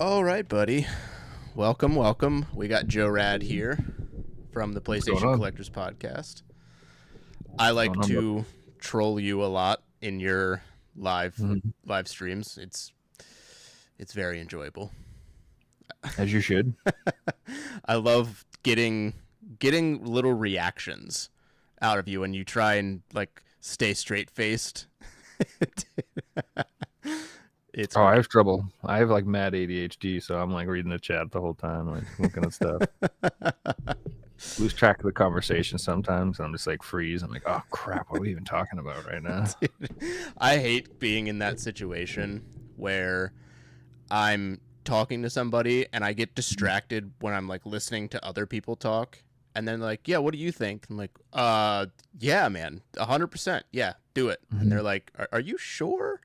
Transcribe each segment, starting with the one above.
All right, buddy. Welcome, welcome. We got Joe Rad here from the What's going PlayStation on? Collectors Podcast. I What's like going on, bro? to troll you a lot in your live Mhm. live streams. It's very enjoyable. As you should. I love getting little reactions out of you when you try and like stay straight faced. It's Oh, I great. have trouble. I have like mad ADHD, so I'm like reading the chat the whole time, like looking at stuff. Lose track of the conversation sometimes, and I'm just like freeze. I'm like, oh crap, what are we even talking about right now? I hate being in that situation where I'm talking to somebody and I get distracted when I'm like listening to other people talk. And then like, yeah, what do you think? I'm like, yeah, man, 100%. Yeah, do it. And they're like, are you sure?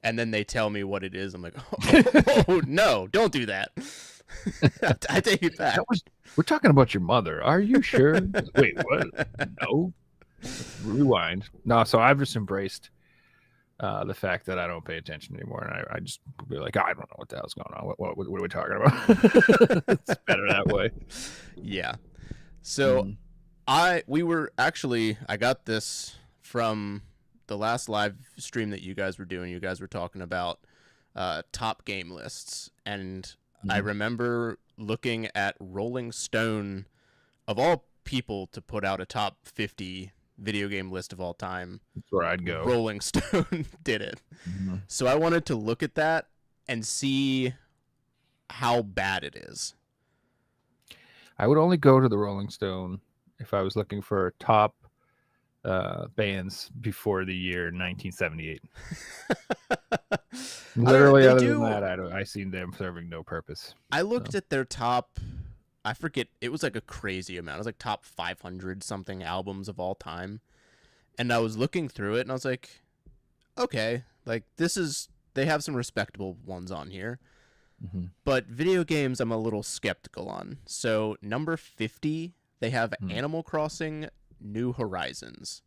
And then they tell me what it is. I'm like, oh no, don't do that. I take it back. We're talking about your mother. Are you sure? Wait, what? No. Rewind. No, so I've just embraced the fact that I don't pay attention anymore, and I just be like, oh, I don't know what the hell's going on. What are we talking about? It's better that way. Yeah. So I got this from the last live stream that you guys were doing. You guys were talking about top game lists, and I remember looking at Rolling Stone, of all people, to put out a top 50 video game list of all time. That's where I'd go. Rolling Stone did it. So I wanted to look at that and see how bad it is. I would only go to the Rolling Stone if I was looking for top bands before the year 1978. Literally, other than that, I seen them serving no purpose. I looked at their top, I forget, it was like a crazy amount. It was like top 500 something albums of all time. And I was looking through it and I was like, okay, like they have some respectable ones on here. But video games, I'm a little skeptical on. So number 50, they have Animal Crossing New Horizons.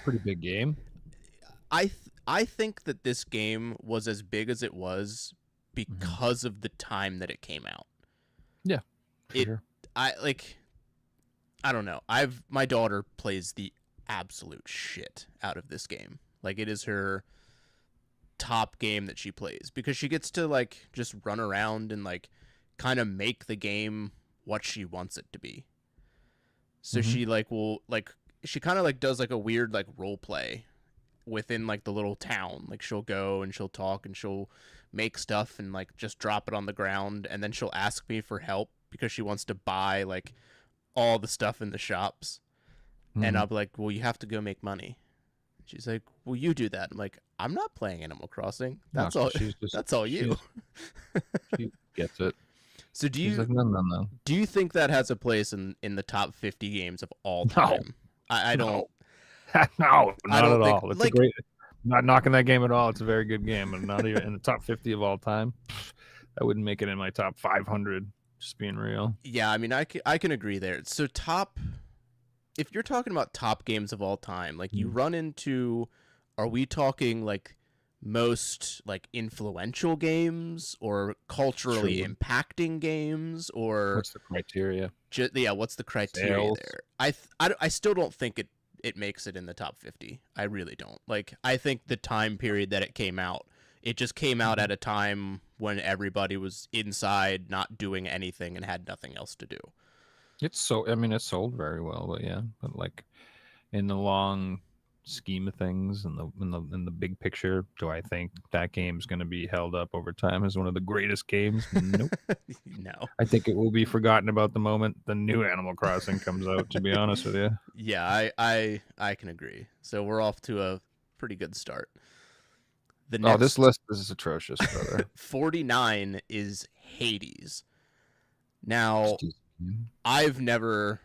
Pretty big game. I think that this game was as big as it was because of the time that it came out. Yeah, sure. I don't know. My daughter plays the absolute shit out of this game. Like, it is her top game that she plays because she gets to like just run around and like kind of make the game what she wants it to be. So she like will like she kind of like does like a weird like role play within like the little town. Like, she'll go and she'll talk and she'll make stuff and like just drop it on the ground, and then she'll ask me for help because she wants to buy like all the stuff in the shops. And I'll be like, well, you have to go make money. She's like, well, you do that. I'm like, I'm not playing Animal Crossing. That's all. That's all you. She gets it. So do you? She's like, no. Do you think that has a place in the top 50 games of all time? No. I don't. No, not at all. It's like, a great. Not knocking that game at all. It's a very good game, but not even in the top 50 of all time. That wouldn't make it in my top 500. Just being real. Yeah, I mean, I can agree there. So if you're talking about top games of all time, like you run into, are we talking like most like influential games or culturally impacting games, or what's the criteria? What's the criteria Sales. there? I still don't think it makes it in the top 50. I really don't. Like, I think the time period that it came out, it just came out at a time when everybody was inside not doing anything and had nothing else to do. It's sold very well, but like in the long scheme of things and in the big picture, do I think that game's going to be held up over time as one of the greatest games? Nope. No. I think it will be forgotten about the moment the new Animal Crossing comes out, to be honest with you. Yeah, I can agree. So we're off to a pretty good start. This list is atrocious, brother. 49 is Hades. Now, I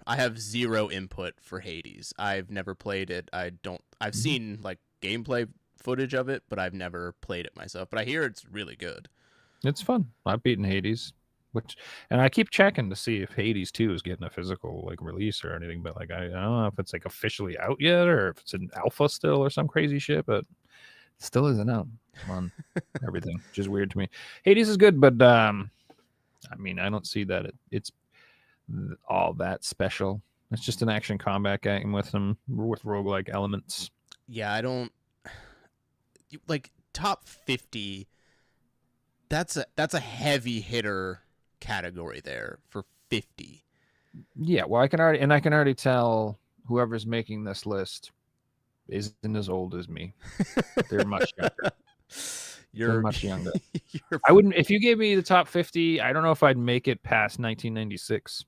have zero input for Hades. I've never played it. I've seen like gameplay footage of it, but I've never played it myself. But I hear it's really good. It's fun. I've beaten Hades, and I keep checking to see if Hades 2 is getting a physical like release or anything, but like I don't know if it's like officially out yet or if it's in alpha still or some crazy shit, but Still isn't out on everything, which is weird to me. Hades is good, but I mean, I don't see that it's all that special. It's just an action combat game with roguelike elements. Yeah, I don't like top 50. That's a heavy hitter category there for 50. Yeah, well, I can already tell whoever's making this list isn't as old as me. They're much younger. They're much younger. I wouldn't, if you gave me the top 50, I don't know if I'd make it past 1996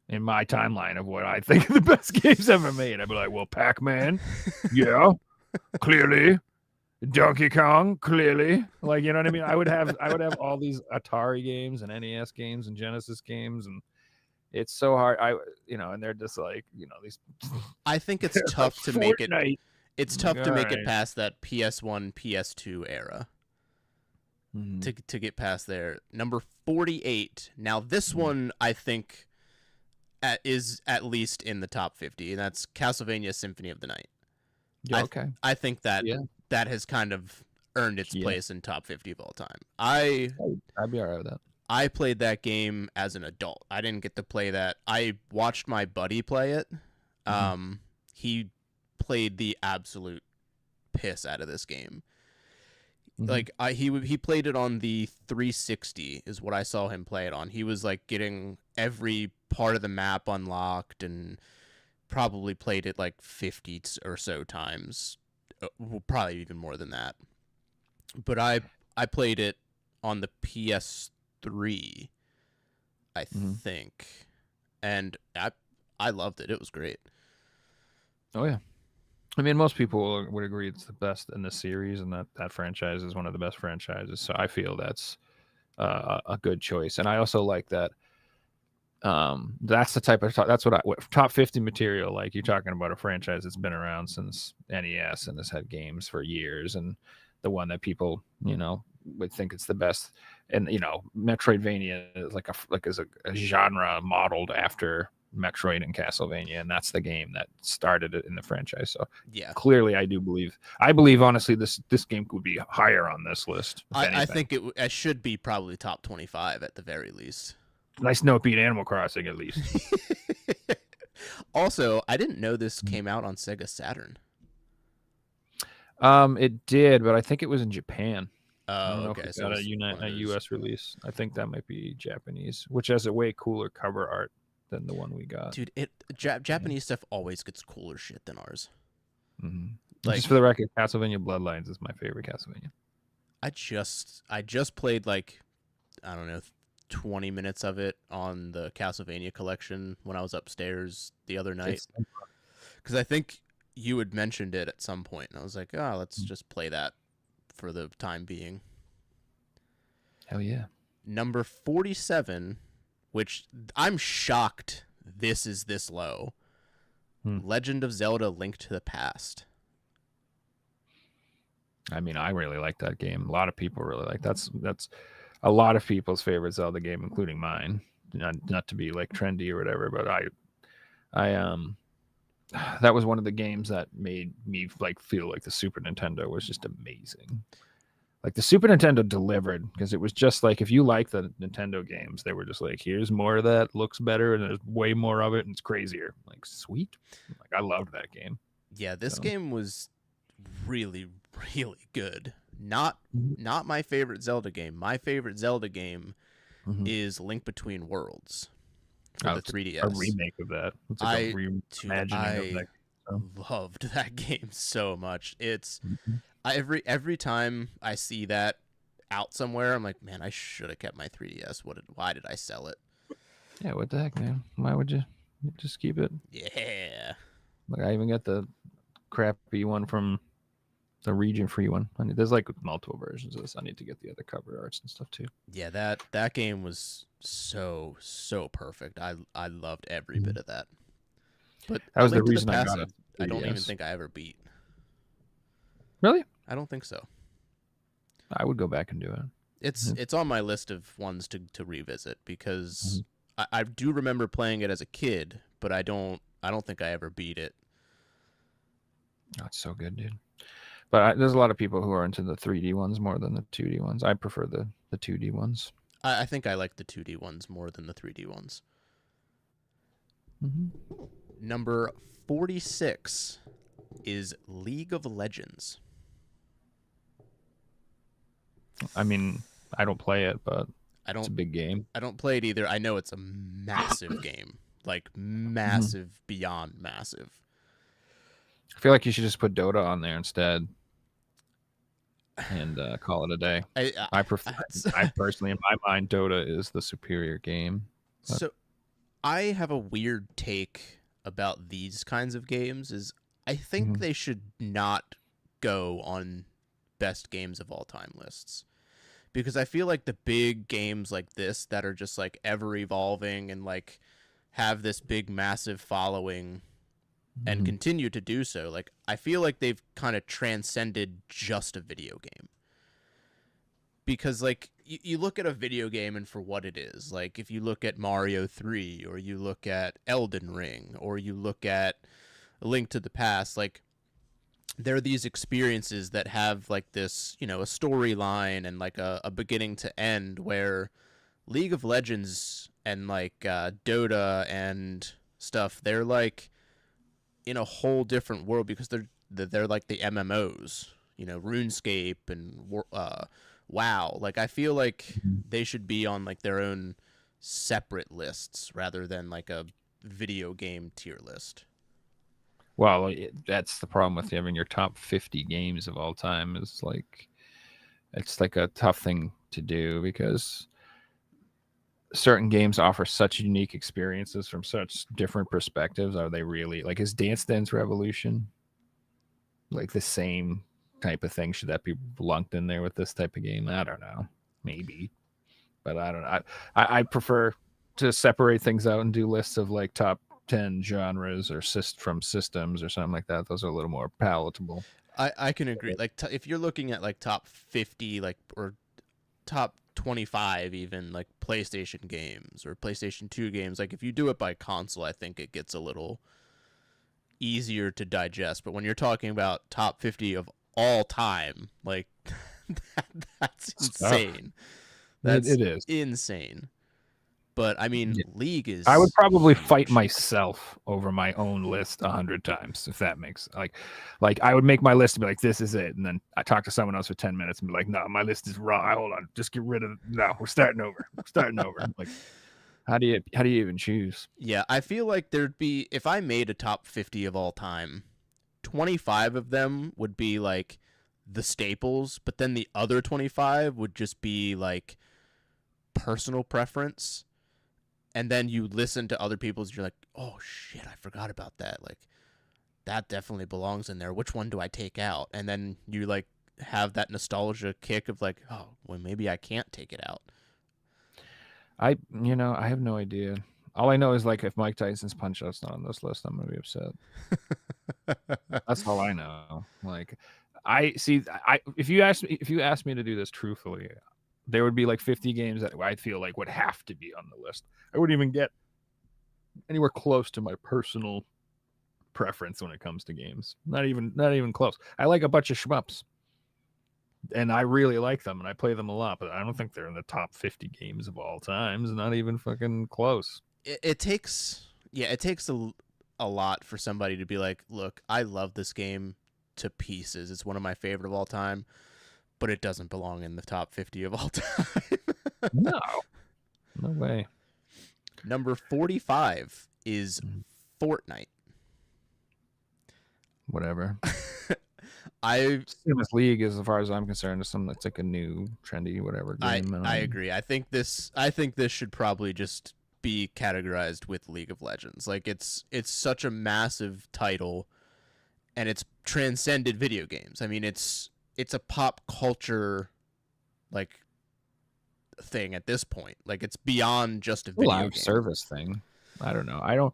in my timeline of what I think are the best games ever made. I'd be like, well, Pac-Man, yeah, clearly. Donkey Kong, clearly. Like, you know what I mean? I would have all these Atari games and NES games and Genesis games, and it's so hard. And they're just like, these. I think it's tough to make it. It's tough to make right. it past that PS1, PS2 era. Mm-hmm. To get past there. Number 48. Now this one I think is at least in the top 50, and that's Castlevania Symphony of the Night. Yeah, okay. I think that that has kind of earned its place in top 50 of all time. I'd be all right with that. I played that game as an adult. I didn't get to play that. I watched my buddy play it. He played the absolute piss out of this game. Like he played it on the 360 is what I saw him play it on. He was like getting every part of the map unlocked and probably played it like 50 or so times. Probably even more than that. But I played it on the PS3, I think. And I loved it. It was great. Oh yeah. I mean, most people would agree it's the best in the series, and that franchise is one of the best franchises. So I feel that's a good choice. And I also like that. That's the type of that's what top 50 material. Like, you're talking about a franchise that's been around since NES and has had games for years, and the one that people would think it's the best. And Metroidvania is is a genre modeled after Metroid and Castlevania, and that's the game that started it in the franchise. So yeah, clearly I believe honestly this game could be higher on this list. I think it should be probably top 25 at the very least. Nice note beat Animal Crossing at least. Also, I didn't know this came out on Sega Saturn. It did, but I think it was in Japan. I don't know okay. if it's got a US release. I think that might be Japanese, which has a way cooler cover art than the one we got. Dude, Japanese stuff always gets cooler shit than ours. Like, just for the record, Castlevania Bloodlines is my favorite Castlevania. I just played like, I don't know, 20 minutes of it on the Castlevania collection when I was upstairs the other night. Because I think you had mentioned it at some point, and I was like, oh, let's just play that for the time being. Hell yeah. Number 47, which I'm shocked this is this low. Legend of Zelda: Link to the Past. I mean, I really like that game. A lot of people really like that's a lot of people's favorite Zelda game, including mine. Not to be like trendy or whatever, but I that was one of the games that made me like feel like the Super Nintendo was just amazing. Like, the Super Nintendo delivered, because it was just like, if you like the Nintendo games, they were just like, here's more of that, looks better, and there's way more of it, and it's crazier. Like, sweet. Like, I loved that game. Yeah, this game was really, really good. Not my favorite Zelda game. My favorite Zelda game is Link Between Worlds for the 3DS. A remake of that. It's like a reimagining of that. Loved that game so much. It's every time I see that out somewhere, I'm like, man, I should have kept my 3DS. Why did I sell it? Yeah, what the heck, man? Why would you just keep it? Yeah. Like, I even got the crappy one from the region-free one. I mean, there's like multiple versions of this. I need to get the other cover arts and stuff too. Yeah, that game was so perfect. I loved every bit of that. But that was the reason I got it. I don't even think I ever beat. Really? I don't think so. I would go back and do it. It's on my list of ones to revisit, because I do remember playing it as a kid, but I don't think I ever beat it. Oh, it's so good, dude. But there's a lot of people who are into the 3D ones more than the 2D ones. I prefer the 2D ones. I think I like the 2D ones more than the 3D ones. Mm-hmm. Number 46 is League of Legends. I mean, I don't play it, but I it's a don't big game. I don't play it either. I know it's a massive game. Like massive beyond massive. I feel like you should just put Dota on there instead and call it a day. I personally, in my mind, Dota is the superior game. But... So I have a weird take about these kinds of games is I think they should not go on best games of all time lists. Because I feel like the big games like this that are just like ever evolving and like have this big massive following and continue to do so, like I feel like they've kind of transcended just a video game. Because like you look at a video game and for what it is, like if you look at Mario 3 or you look at Elden Ring or you look at A Link to the Past, like there are these experiences that have like this, you know, a storyline and like a beginning to end, where League of Legends and like Dota and stuff, they're like in a whole different world because they're like the MMOs, you know, RuneScape and WoW. Like I feel like they should be on like their own separate lists rather than like a video game tier list. Well, that's the problem with having your top 50 games of all time is like, it's like a tough thing to do because certain games offer such unique experiences from such different perspectives. Are they really like, is Dance Dance Revolution like the same type of thing? Should that be lumped in there with this type of game? I don't know. Maybe. But I don't know. I prefer to separate things out and do lists of like top 10 genres or from systems or something like that. Those are a little more palatable. I can agree. Like if you're looking at like top 50 like or top 25 even like PlayStation games or PlayStation 2 games, like if you do it by console, I think it gets a little easier to digest. But when you're talking about top 50 of all time, like that's insane. That's it is insane. But I mean, League is. I would probably huge. fight myself over my own list 100 times if that makes like I would make my list and be like, this is it, and then I talk to someone else for 10 minutes and be like, no, my list is wrong. Hold on, just get rid of it. No, we're starting over. Like, how do you even choose? Yeah, I feel like there'd be, if I made a top 50 of all time, 25 of them would be like the staples, but then the other 25 would just be like personal preference. And then you listen to other people's, you're like, oh shit, I forgot about that. Like, that definitely belongs in there. Which one do I take out? And then you like have that nostalgia kick of like, oh, well, maybe I can't take it out. I have no idea. All I know is like if Mike Tyson's Punch Out's not on this list, I'm gonna be upset. That's all I know. Like, if you ask me to do this truthfully, there would be like 50 games that I feel like would have to be on the list. I wouldn't even get anywhere close to my personal preference when it comes to games. Not even close. I like a bunch of shmups, and I really like them, and I play them a lot, but I don't think they're in the top 50 games of all times. Not even fucking close. It takes a lot for somebody to be like, look, I love this game to pieces. It's one of my favorite of all time, but it doesn't belong in the top 50 of all time. No way. Number 45 is Fortnite. Whatever. Sims League, as far as I'm concerned, is something that's like a new trendy whatever game. I agree. I think this should probably just be categorized with League of Legends. Like it's such a massive title, and it's transcended video games. I mean, it's a pop culture like thing at this point. Like it's beyond just a video live game. Service thing. I don't know.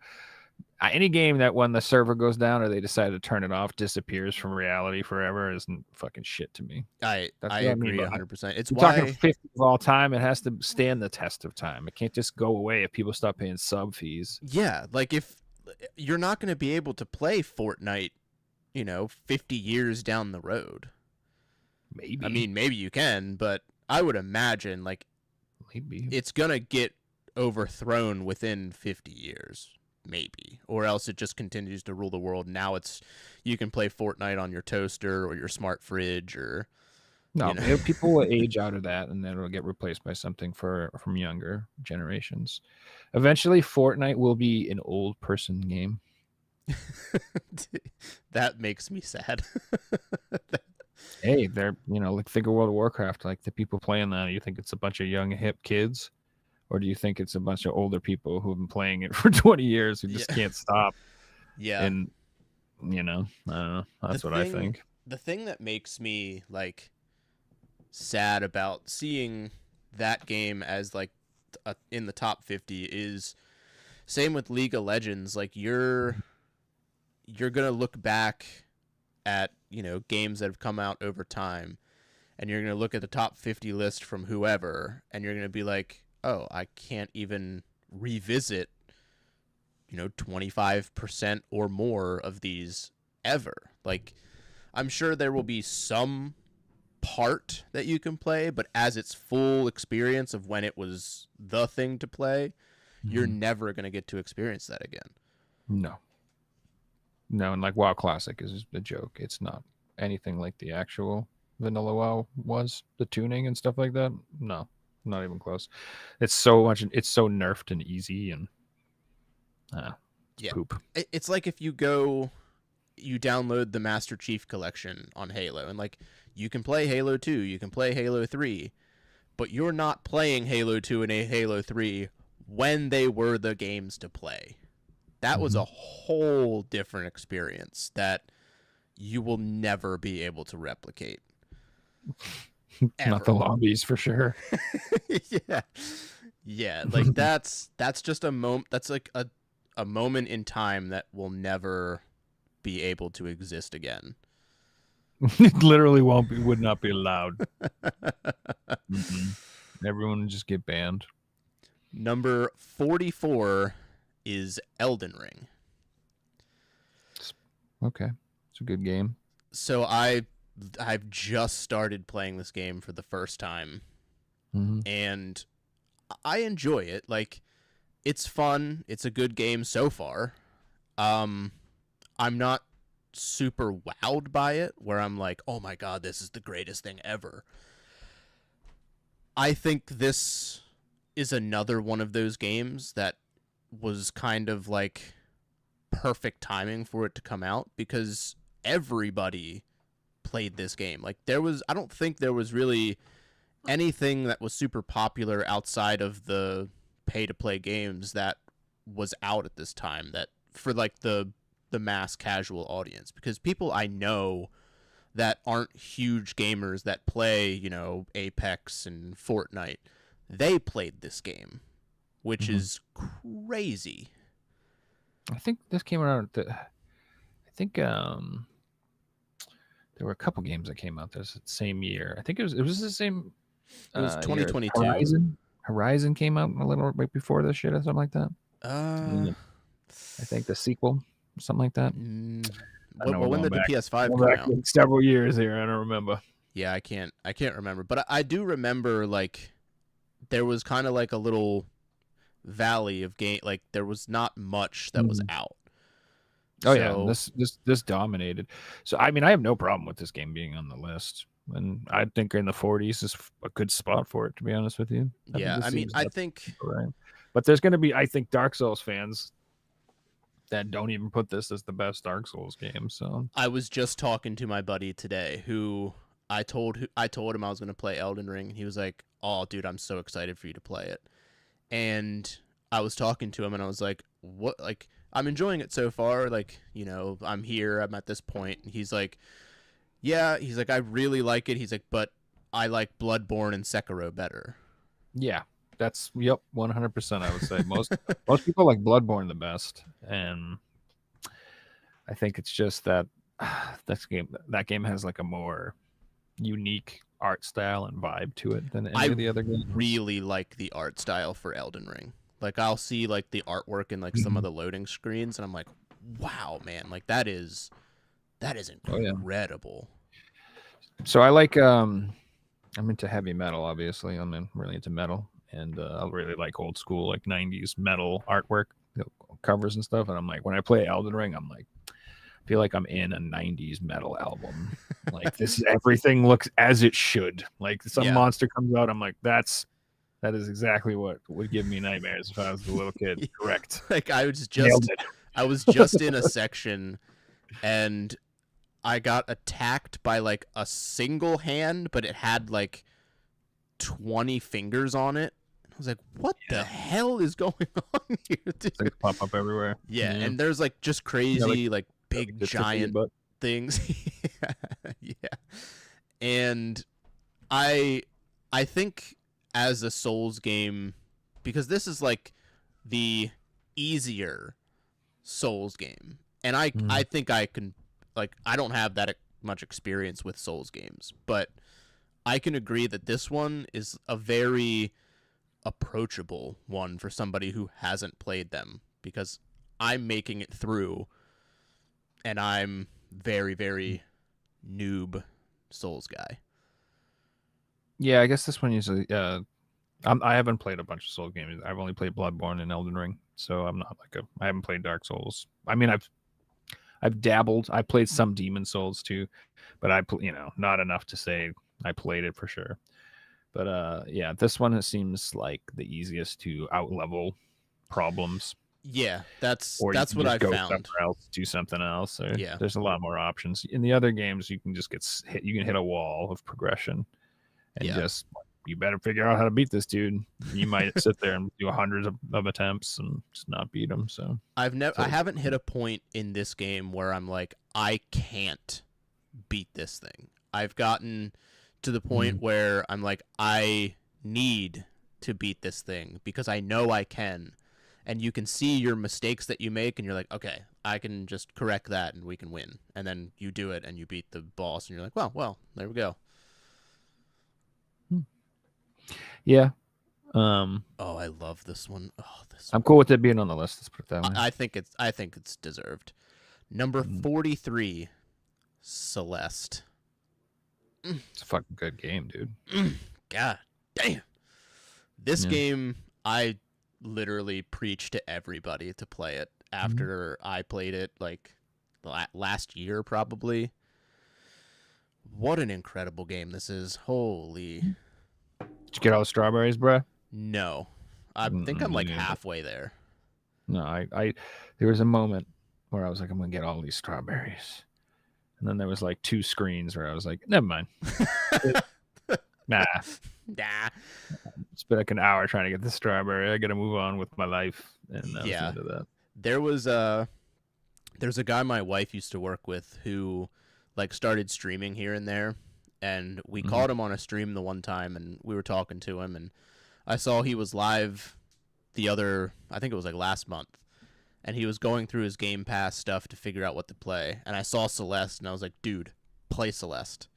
Any game that when the server goes down or they decide to turn it off disappears from reality forever isn't fucking shit to me. I agree 100%. It's why talking 50 of all time. It has to stand the test of time. It can't just go away if people stop paying sub fees. Yeah, like if you're not going to be able to play Fortnite 50 years down the road. Maybe. I mean, maybe you can, but I would imagine like Maybe. it's gonna get overthrown within 50 years, maybe, or else it just continues to rule the world. Now you can play Fortnite on your toaster or your smart fridge, or No, you know. people will age out of that, and then it'll get replaced by something from younger generations. Eventually, Fortnite will be an old person game. That makes me sad. Hey, they're like think of World of Warcraft. Like the people playing that, you think it's a bunch of young hip kids, or do you think it's a bunch of older people who've been playing it for 20 years who just can't stop? Yeah. And I don't know. That's what I think. The thing that makes me like sad about seeing that game as like in the top 50 is same with League of Legends. Like you're gonna look back at games that have come out over time, and you're gonna look at the top 50 list from whoever, and you're gonna be like, oh, I can't even revisit 25% or more of these ever. Like, I'm sure there will be some part that you can play, but as its full experience of when it was the thing to play, you're never going to get to experience that again. No, and like WoW Classic is a joke. It's not anything like the actual vanilla WoW was. The tuning and stuff like that, no, not even close. It's so nerfed and easy, and it's poop. It's like if you download the Master Chief Collection on Halo, and like you can play Halo 2, you can play Halo 3, but you're not playing Halo 2 and Halo 3 when they were the games to play. That was a whole different experience that you will never be able to replicate. Not the lobbies for sure. Yeah, like that's just a moment. That's like a moment in time that will never be able to exist again. It literally would not be allowed. Everyone would just get banned. Number 44 is Elden Ring. Okay, it's a good game. So I've just started playing this game for the first time, and I enjoy it. Like, it's fun. It's a good game so far. I'm not super wowed by it, where I'm like, oh my god, this is the greatest thing ever. I think this is another one of those games that was kind of like perfect timing for it to come out, because everybody played this game. Like, I don't think there was really anything that was super popular outside of the pay-to-play games that was out at this time that for like the mass casual audience, because people I know that aren't huge gamers that play, Apex and Fortnite, they played this game, which is crazy. I think this came out. I think there were a couple games that came out this same year. I think it was the same. It was 2022. Year. Horizon came out a little right before this shit or something like that. I think the sequel, something like that. When did the PS5 come out? Like several years here. I don't remember. Yeah, I can't remember, but I do remember like there was kind of like a little valley of game. Like there was not much that was out. Oh yeah, this dominated. So I mean, I have no problem with this game being on the list, and I think in the 40s is a good spot for it. To be honest with you, I think. Right. But there's going to be, I think, Dark Souls fans that don't even put this as the best Dark Souls game. So I was just talking to my buddy today, who I told him I was going to play Elden Ring, and he was like, "Oh, dude, I'm so excited for you to play it." And I was talking to him, and I was like, "What? Like, I'm enjoying it so far. Like, I'm here. I'm at this point." And he's like, "Yeah." He's like, "I really like it." He's like, "But I like Bloodborne and Sekiro better." Yeah. That's 100%. I would say most people like Bloodborne the best, and I think it's just that that game has like a more unique art style and vibe to it than any of the other games. I really like the art style for Elden Ring. Like I'll see like the artwork in like some of the loading screens, and I'm like, wow, man, like that is That is Oh yeah. incredible. So I like I'm into heavy metal, obviously. Really into metal, and I really like old school, like '90s metal artwork, covers and stuff. And I'm like, when I play Elden Ring, I'm like, I feel like I'm in a '90s metal album. Like everything looks as it should. Like some Yeah. monster comes out, I'm like, that is exactly what would give me nightmares if I was a little kid. Correct. Like Nailed it. I was just in a section and I got attacked by like a single hand, but it had like 20 fingers on it. I was like, what the hell is going on here, dude? Things pop up everywhere. Yeah, and there's like just crazy, like big giant things. Yeah. And I think as a Souls game, because this is like the easier Souls game, and I think I can, like, I don't have that much experience with Souls games, but I can agree that this one is a very approachable one for somebody who hasn't played them, because I'm making it through and I'm very, very noob Souls guy. Yeah, I guess this one usually. I haven't played a bunch of Soul games. I've only played Bloodborne and Elden Ring, so I'm not like I haven't played Dark Souls. I mean, I've dabbled. I played some Demon Souls too, but not enough to say I played it for sure. But yeah, this one seems like the easiest to out level problems. Yeah, that's Or what I found. Somewhere else, do something else. Or Yeah, there's a lot more options. In the other games, you can just get hit. You can hit a wall of progression, and just you better figure out how to beat this dude. You might sit there and do hundreds of attempts and just not beat him. So I haven't hit a point in this game where I'm like, I can't beat this thing. I've gotten to the point where I'm like, I need to beat this thing because I know I can. And you can see your mistakes that you make, and you're like, okay, I can just correct that, and we can win. And then you do it, and you beat the boss, and you're like, well, there we go. Yeah. Oh, I love this one. Oh, I'm cool with it being on the list. Let's put it that way. I think it's deserved. Number 43, Celeste. It's a fucking good game, dude. God damn. This game, I literally preach to everybody to play it after I played it like last year probably. What an incredible game this is. Holy. Did you get all the strawberries, bro? No. I think I'm like halfway there. No, I there was a moment where I was like, I'm gonna get all these strawberries. And then there was like 2 screens where I was like, never mind. Nah. It's been like an hour trying to get the strawberry. I got to move on with my life. And that was the end of that. There's a guy my wife used to work with who like started streaming here and there, and we caught him on a stream the one time, and we were talking to him, and I saw he was live I think it was like last month, and he was going through his Game Pass stuff to figure out what to play, and I saw Celeste, and I was like, dude, play Celeste.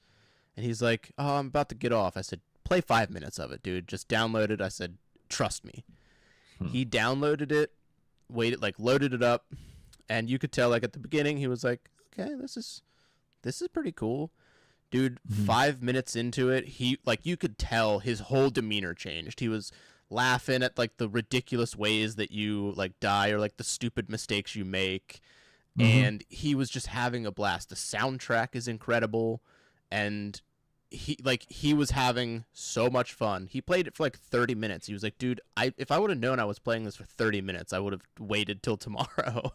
And he's like, oh, I'm about to get off. I said, play 5 minutes of it, dude. Just download it. I said, trust me. He downloaded it, loaded it up, and you could tell, like, at the beginning, he was like, okay, this is pretty cool. Dude, 5 minutes into it, you could tell his whole demeanor changed. He was laughing at, like, the ridiculous ways that you, like, die or, like, the stupid mistakes you make. And he was just having a blast. The soundtrack is incredible. And he was having so much fun. He played it for like 30 minutes. He was like, dude, if I would have known I was playing this for 30 minutes, I would have waited till tomorrow.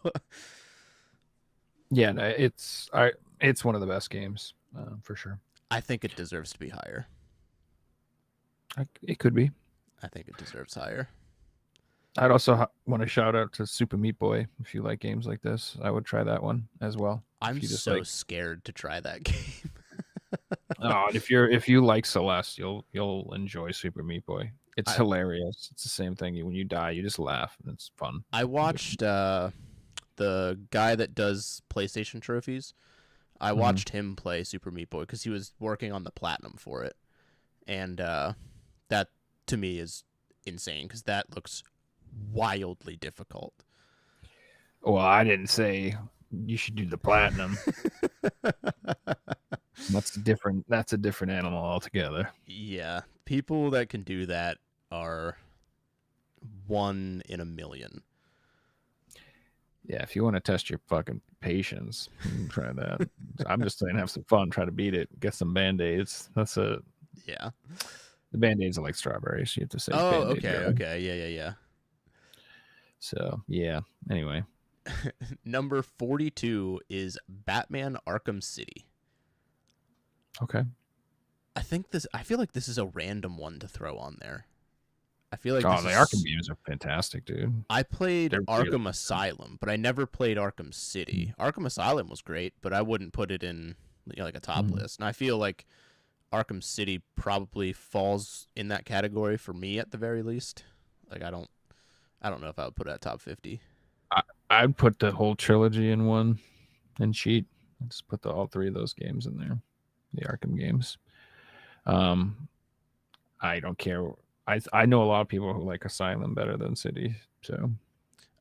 Yeah, no, it's one of the best games for sure. I think it deserves to be higher. It could be. I think it deserves higher. I'd also want to shout out to Super Meat Boy. If you like games like this, I would try that one as well. I'm so scared to try that game. Oh, and if you like Celeste, you'll enjoy Super Meat Boy. It's hilarious. It's the same thing. When you die, you just laugh, and it's fun. I watched the guy that does PlayStation trophies. I watched him play Super Meat Boy because he was working on the platinum for it, and that to me is insane because that looks wildly difficult. Well, I didn't say you should do the platinum. That's a different animal altogether. Yeah, people that can do that are one in a million. Yeah, if you want to test your fucking patience, try that. I'm just saying, have some fun, try to beat it, get some band-aids. That's a Yeah. The band-aids are like strawberries. You have to say Oh, band-aid okay, girl. okay. Yeah. So yeah. Anyway, Number 42 is Batman Arkham City. okay. I feel like this is a random one to throw on there. I feel like Oh, this the Arkham is games are fantastic, dude. I played They're really Arkham Asylum, but I never played Arkham City. Arkham Asylum was great, but I wouldn't put it in like a top Mhm. list. And I feel like Arkham City probably falls in that category for me at the very least. Like I don't know if I would put it at top 50. I'd put the whole trilogy in one and cheat. Just put all three of those games in there, the Arkham games. I don't care. I know a lot of people who like Asylum better than City. So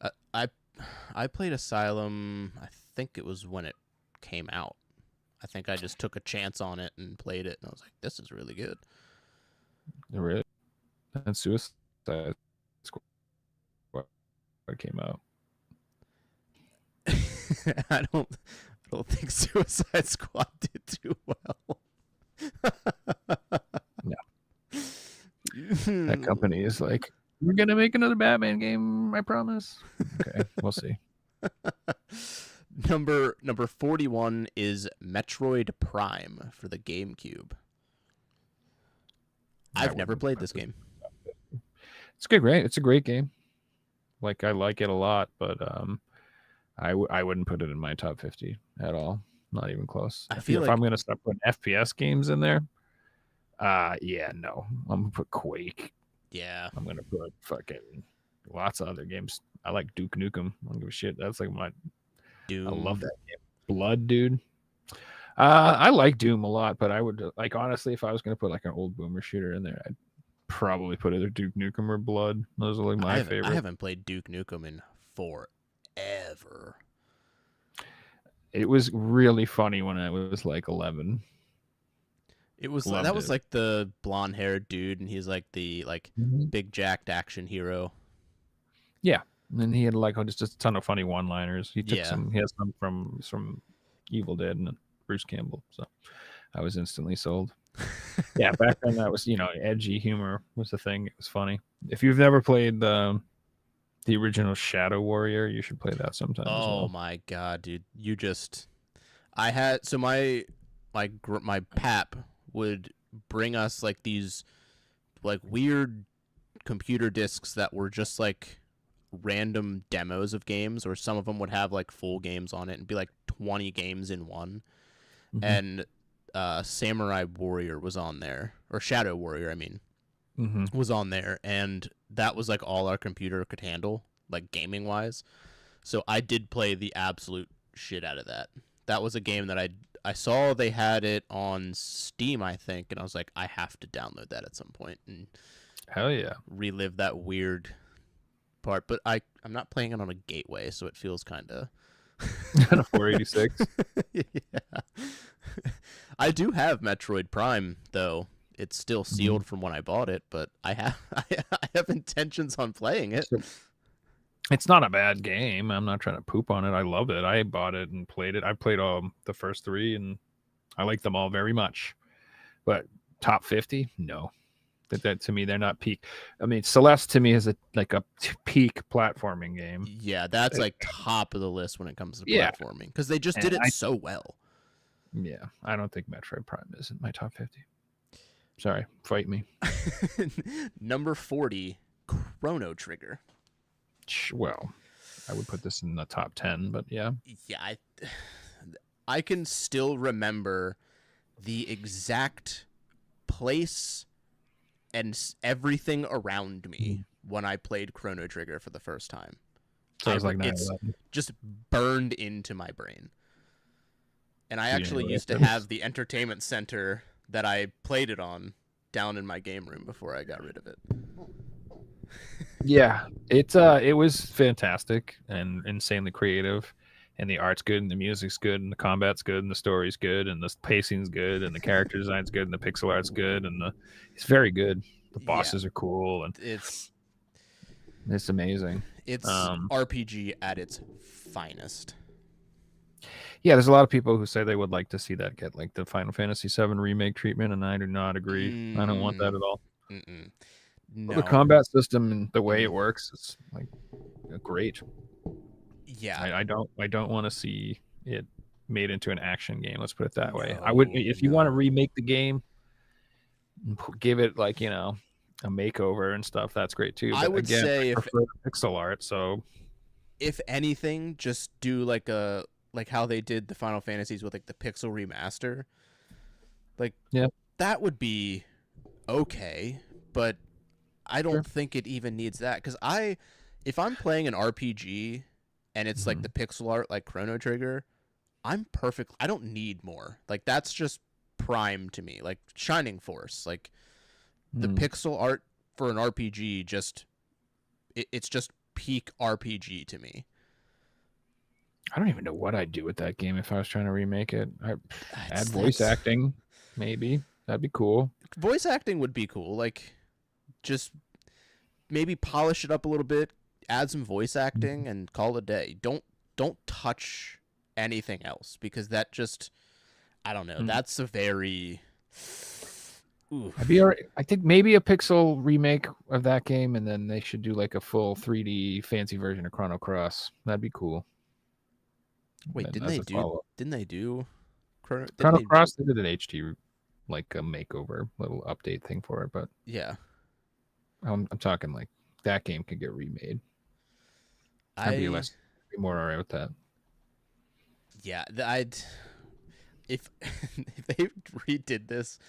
I I, I played Asylum. I think it was when it came out. I think I just took a chance on it and played it, and I was like, "This is really good." really, and Suicide Squad came out. I don't think Suicide Squad did too well. That company is like, we're gonna make another Batman game, I promise. Okay, we'll see. Number 41 is Metroid Prime for the GameCube. I've never played this game. It's good, right? It's a great game. Like I like it a lot, but I wouldn't put it in my top 50 at all. Not even close. I If feel like I'm gonna start putting FPS games in there, yeah, no. I'm gonna put Quake. yeah. I'm gonna put fucking lots of other games. I like Duke Nukem. I don't give a shit. That's like my Doom. I love that game. Blood, dude. I like Doom a lot, but I would like honestly, if I was gonna put like an old boomer shooter in there, I'd probably put either Duke Nukem or Blood. Those are like my favorite. I haven't played Duke Nukem in forever. It was really funny when I was like 11. It was Loved that was it. like the blonde haired dude, and he's like the big jacked action hero. Yeah, and he had like just a ton of funny one-liners. He took Yeah. some. He has some from Evil Dead and Bruce Campbell. So I was instantly sold. Yeah, back then that was edgy humor was the thing. It was funny. If you've never played the original Shadow Warrior, you should play that sometime as Oh well. my god, dude! I had so my pap would bring us like these like weird computer discs that were just like random demos of games, or some of them would have like full games on it and be like 20 games in one. Mhm. And Samurai Warrior was on there, or Shadow Warrior, I mean, was on there, and that was like all our computer could handle, like gaming wise. So I did play the absolute shit out of that. That was a game that I saw they had it on Steam, I think, and I was like, I have to download that at some point and Hell yeah. relive that weird part. But I'm not playing it on a gateway, so it feels kind of On a 486. yeah. I do have Metroid Prime though. It's still sealed from when I bought it, but I have intentions on playing it. It's not a bad game. I'm not trying to poop on it. I love it. I bought it and played it. I played the first three, and I like them all very much. But top 50, no. That to me, they're not peak. I mean, Celeste to me is a peak platforming game. Yeah, that's like top of the list when it comes to platforming because they just did it so well. Yeah, I don't think Metroid Prime is in my top 50. Sorry, fight me. Number 40, Chrono Trigger. Well, I would put this in the top 10, but yeah. Yeah, I can still remember the exact place and everything around me when I played Chrono Trigger for the first time. So it's like it's just burned into my brain. And I actually used to have the entertainment center that I played it on down in my game room before I got rid of it. Yeah, it was fantastic and insanely creative, and the art's good, and the music's good, and the combat's good, and the story's good, and the pacing's good, and the character design's good, and the pixel art's good, and it's very good. The Yeah, bosses are cool, and it's it's amazing. RPG at its finest. Yeah, there's a lot of people who say they would like to see that get like the Final Fantasy VII remake treatment, and I do not agree. I don't want that at all. No. The combat system and the way it works is like great. Yeah, I don't want to see it made into an action game. Let's put it that way. I would, if you want to remake the game, give it like a makeover and stuff. That's great too. But I would say I prefer pixel art. So if anything, just do like how they did the Final Fantasies with like the pixel remaster. Like, yeah, that would be okay, but I don't think it even needs that, because if I'm playing an RPG and it's like the pixel art like Chrono Trigger, I'm perfect. I don't need more. Like, that's just prime to me. Like Shining Force, like the pixel art for an RPG, it's just peak RPG to me. I don't even know what I'd do with that game if I was trying to remake it. Add voice acting, maybe. That'd be cool. Voice acting would be cool. Like, just maybe polish it up a little bit, add some voice acting, and call it a day. Don't touch anything else, because that just, I don't know. That's a very. Ooh. I'd be all right. I think maybe a pixel remake of that game, and then they should do like a full 3D fancy version of Chrono Cross. That'd be cool. Wait, didn't they do Chrono Cross? They did an HD like a makeover little update thing for it, but yeah, I'm talking like that game could get remade. I'd be more alright with that. Yeah, if they redid this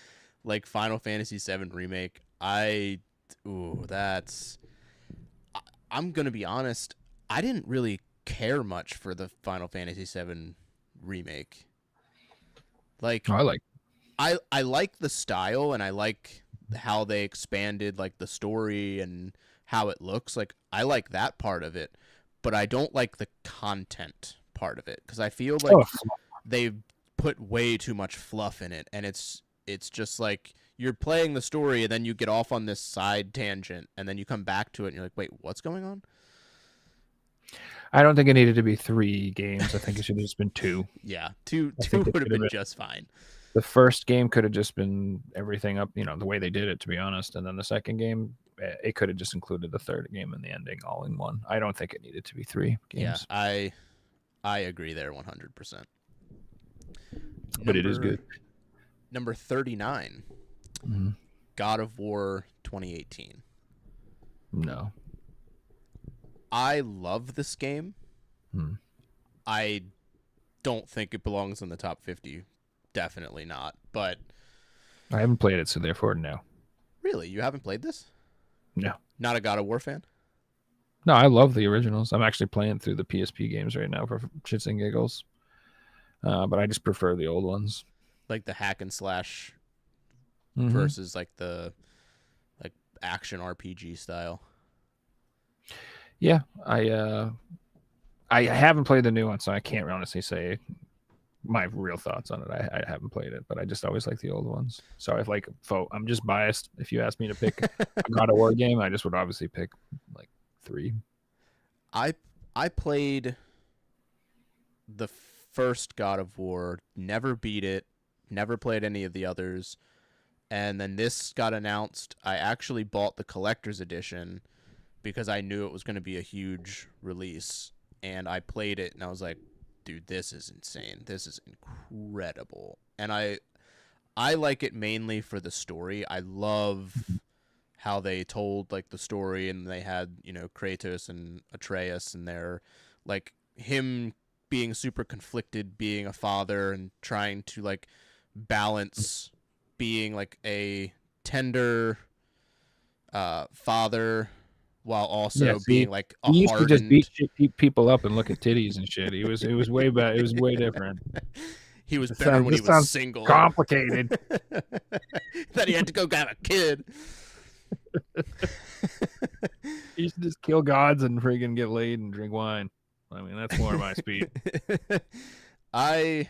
like Final Fantasy VII remake, I'm gonna be honest, I didn't really care much for the Final Fantasy VII remake. Like, I like the style, and I like how they expanded like the story and how it looks. Like, I like that part of it, but I don't like the content part of it, because I feel like they put way too much fluff in it, and it's just like you're playing the story and then you get off on this side tangent and then you come back to it and you're like, wait, what's going on? I don't think it needed to be 3 games. I think it should have just been 2. Yeah, two would have been just fine. The first game could have just been everything up, the way they did it, to be honest. And then the second game, it could have just included the third game and the ending all in one. I don't think it needed to be 3 games. Yeah, I agree there 100%. But it is good. Number 39, God of War 2018. No. I love this game. I don't think it belongs in the top 50. Definitely not. But I haven't played it, so therefore no. Really? You haven't played this? No. Not a God of War fan? No, I love the originals. I'm actually playing through the PSP games right now for shits and giggles. But I just prefer the old ones. Like the hack and slash versus like the action RPG style. Yeah, I haven't played the new one, so I can't honestly say my real thoughts on it. I haven't played it, but I just always like the old ones. So I'm just biased. If you asked me to pick a God of War game, I just would obviously pick like 3. I played the first God of War, never beat it, never played any of the others, and then this got announced. I actually bought the collector's edition because I knew it was going to be a huge release, and I played it, and I was like, dude, this is insane. This is incredible. And I like it mainly for the story. I love how they told like the story, and they had, Kratos and Atreus, and they're like him being super conflicted, being a father and trying to like balance being like a tender father while also being like a he used hardened... to just beat people up and look at titties and shit. It was way bad. It was way different. He was better when he was single. Complicated. That he had to go get a kid. He used to just kill gods and friggin' get laid and drink wine. I mean, that's more my speed. I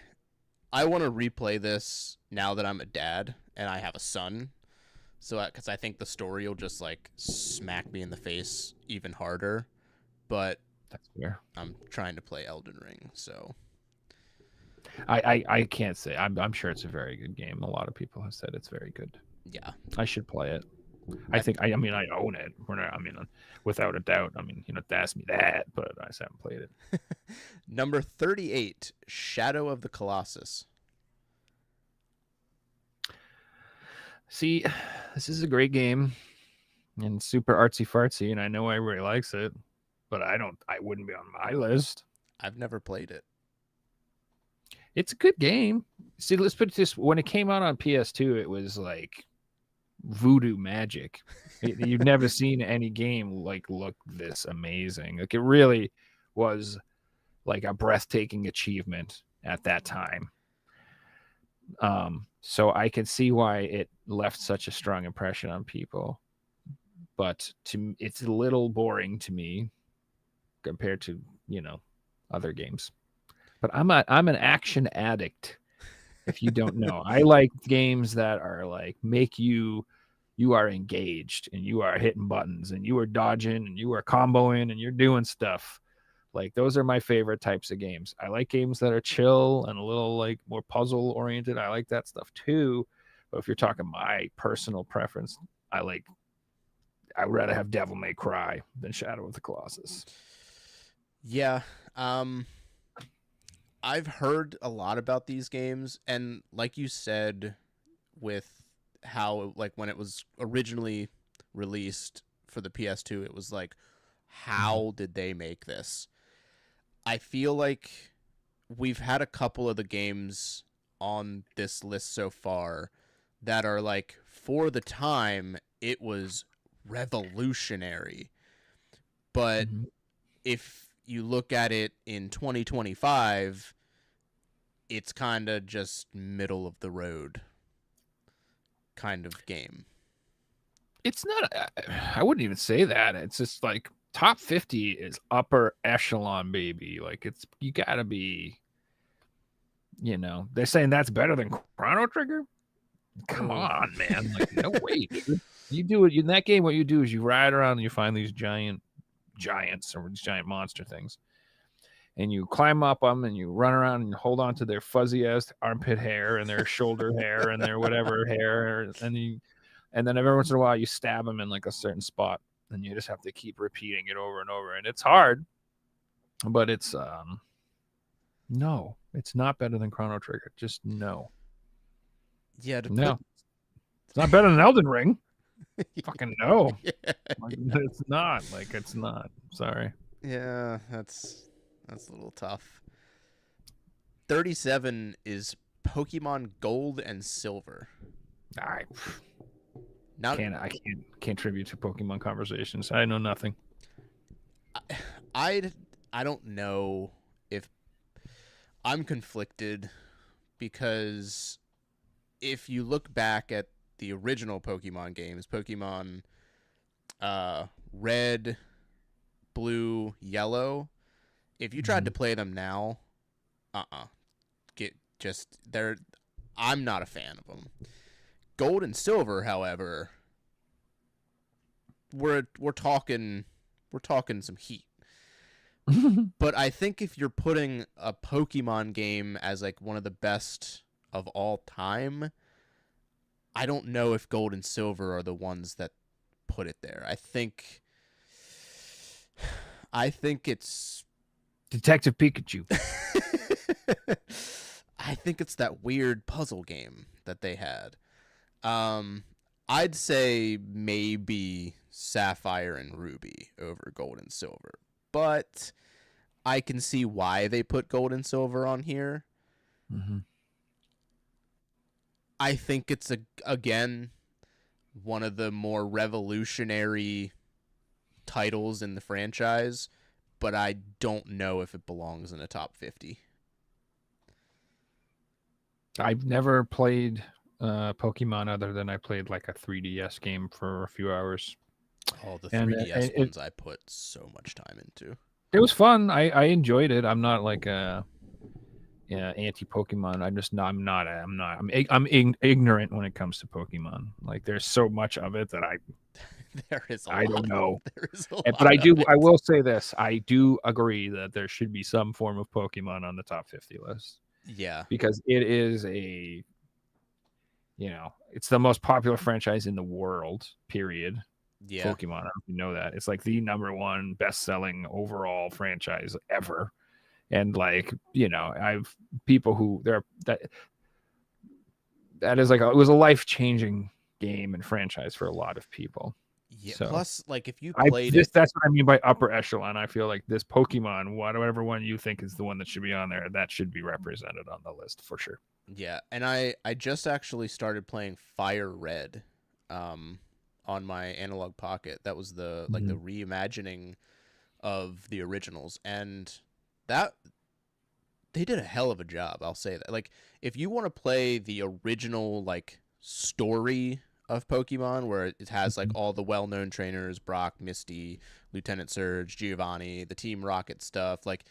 I want to replay this now that I'm a dad and I have a son. So, because I think the story will just like smack me in the face even harder. But That's fair. I'm trying to play Elden Ring, so I can't say. I'm sure it's a very good game. A lot of people have said it's very good. yeah. I should play it. I mean, I own it. I mean, without a doubt. I mean, you don't have to ask me that, but I just haven't played it. Number 38, Shadow of the Colossus. See, this is a great game and super artsy fartsy, and I know everybody likes it, but I wouldn't be on my list. I've never played it. It's a good game. See, let's put it this: when it came out on PS2, it was like voodoo magic. You've never seen any game like look this amazing. Like it really was like a breathtaking achievement at that time. So I can see why it left such a strong impression on people. But it's a little boring to me compared to, other games. But I'm an action addict. If you don't know, I like games that are like make you are engaged and you are hitting buttons and you are dodging and you are comboing and you're doing stuff. Like those are my favorite types of games. I like games that are chill and a little like more puzzle oriented. I like that stuff too. But if you're talking my personal preference, I would rather have Devil May Cry than Shadow of the Colossus. Yeah. I've heard a lot about these games, and like you said, with how like when it was originally released for the PS2, it was like, how did they make this? I feel like we've had a couple of the games on this list so far that are like, for the time, it was revolutionary. But if you look at it in 2025, it's kind of just middle of the road kind of game. It's not, I wouldn't even say that. It's just like top 50 is upper echelon, baby. Like you gotta be, they're saying that's better than Chrono Trigger. Come on, man. Like, no way, dude. You do it in that game. What you do is you ride around and you find these giants or these giant monster things, and you climb up them and you run around and you hold on to their fuzzy ass armpit hair and their shoulder hair and their whatever hair, and then every once in a while you stab them in like a certain spot, and you just have to keep repeating it over and over, and it's hard, but it's no, it's not better than Chrono Trigger. Just no. Yeah, no. It's not better than Elden Ring. Fucking no. Yeah. Like, it's not. Like, it's not. Sorry. Yeah, that's a little tough. 37 is Pokemon Gold and Silver. I can't contribute to Pokemon conversations. I know nothing. I don't know if I'm conflicted, because if you look back at the original Pokemon games, Pokemon Red, Blue, Yellow, if you tried to play them now, I'm not a fan of them. Gold and Silver, however, we're talking some heat. But I think if you're putting a Pokemon game as like one of the best of all time, I don't know if Gold and Silver are the ones that put it there. I think it's Detective Pikachu. I think it's that weird puzzle game that they had. I'd say maybe Sapphire and Ruby over Gold and Silver, but I can see why they put Gold and Silver on here. I think it's again one of the more revolutionary titles in the franchise, but I don't know if it belongs in a top 50. I've never played Pokemon other than I played like a 3DS game for a few hours. Oh, the 3DS ones I put so much time into. It was fun. I enjoyed it. I'm not like a yeah, anti Pokemon. I'm just not. I'm ignorant when it comes to Pokemon. Like there's so much of it that There is a I don't lot. know. There is a But lot of I it. will say this. I do agree that there should be some form of Pokemon on the top 50 list Yeah. because it is a it's the most popular franchise in the world. Period. Yeah. Pokemon. I don't know if you know that. It's like the number one best selling overall franchise ever. And like, I've people who there that is like it was a life changing game and franchise for a lot of people. Yeah. So Plus, like, if you played it, that's what I mean by upper echelon. I feel like this Pokemon, whatever one you think is the one that should be on there, that should be represented on the list for sure. yeah. And I just actually started playing Fire Red, um, on my analog pocket. That was the like the Mhm. reimagining of the originals, and that they did a hell of a job. I'll say that. Like, if you want to play the original like story of Pokemon, where it has like Mhm. all the well-known trainers, Brock, Misty, Lieutenant Surge, Giovanni, the Team Rocket stuff, like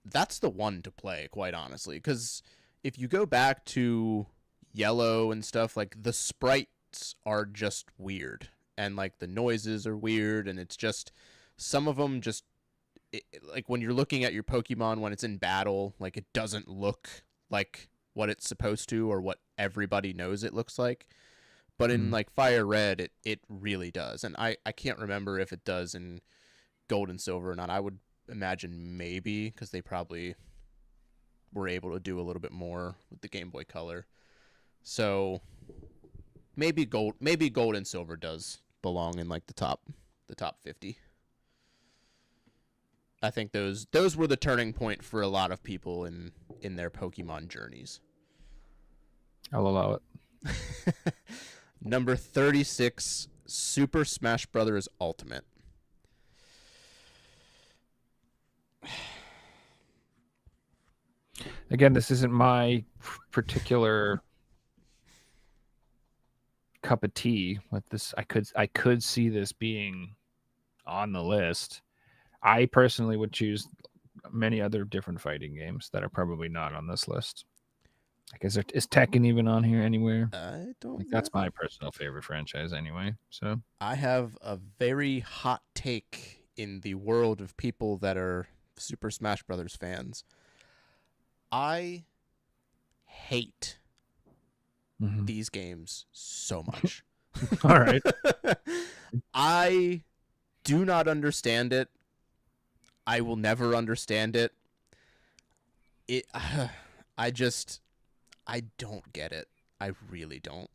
that's the one to play, quite honestly. Because if you go back to Yellow and stuff, like the sprites are just weird, and like the noises are weird, and it's just some of them just like when you're looking at your Pokemon when it's in battle, like it doesn't look like what it's supposed to or what everybody knows it looks like. But in Mhm. like Fire Red, it really does, and I can't remember if it does in Gold and Silver or not. I would imagine maybe because they probably were able to do a little bit more with the Game Boy Color. So maybe Gold and Silver does belong in like the top 50. I think those were the turning point for a lot of people in their Pokemon journeys. I'll allow it. Number 36, Super Smash Brothers Ultimate. Again, this isn't my particular cup of tea. With this, I could see this being on the list. I personally would choose many other different fighting games that are probably not on this list. Like, is Tekken even on here anywhere? I don't Like, know. that's my personal favorite franchise anyway. So, I have a very hot take in the world of people that are Super Smash Brothers fans. I hate mhm. these games so much. All right. I do not understand it. I will never understand it. It I just I don't get it. I really don't.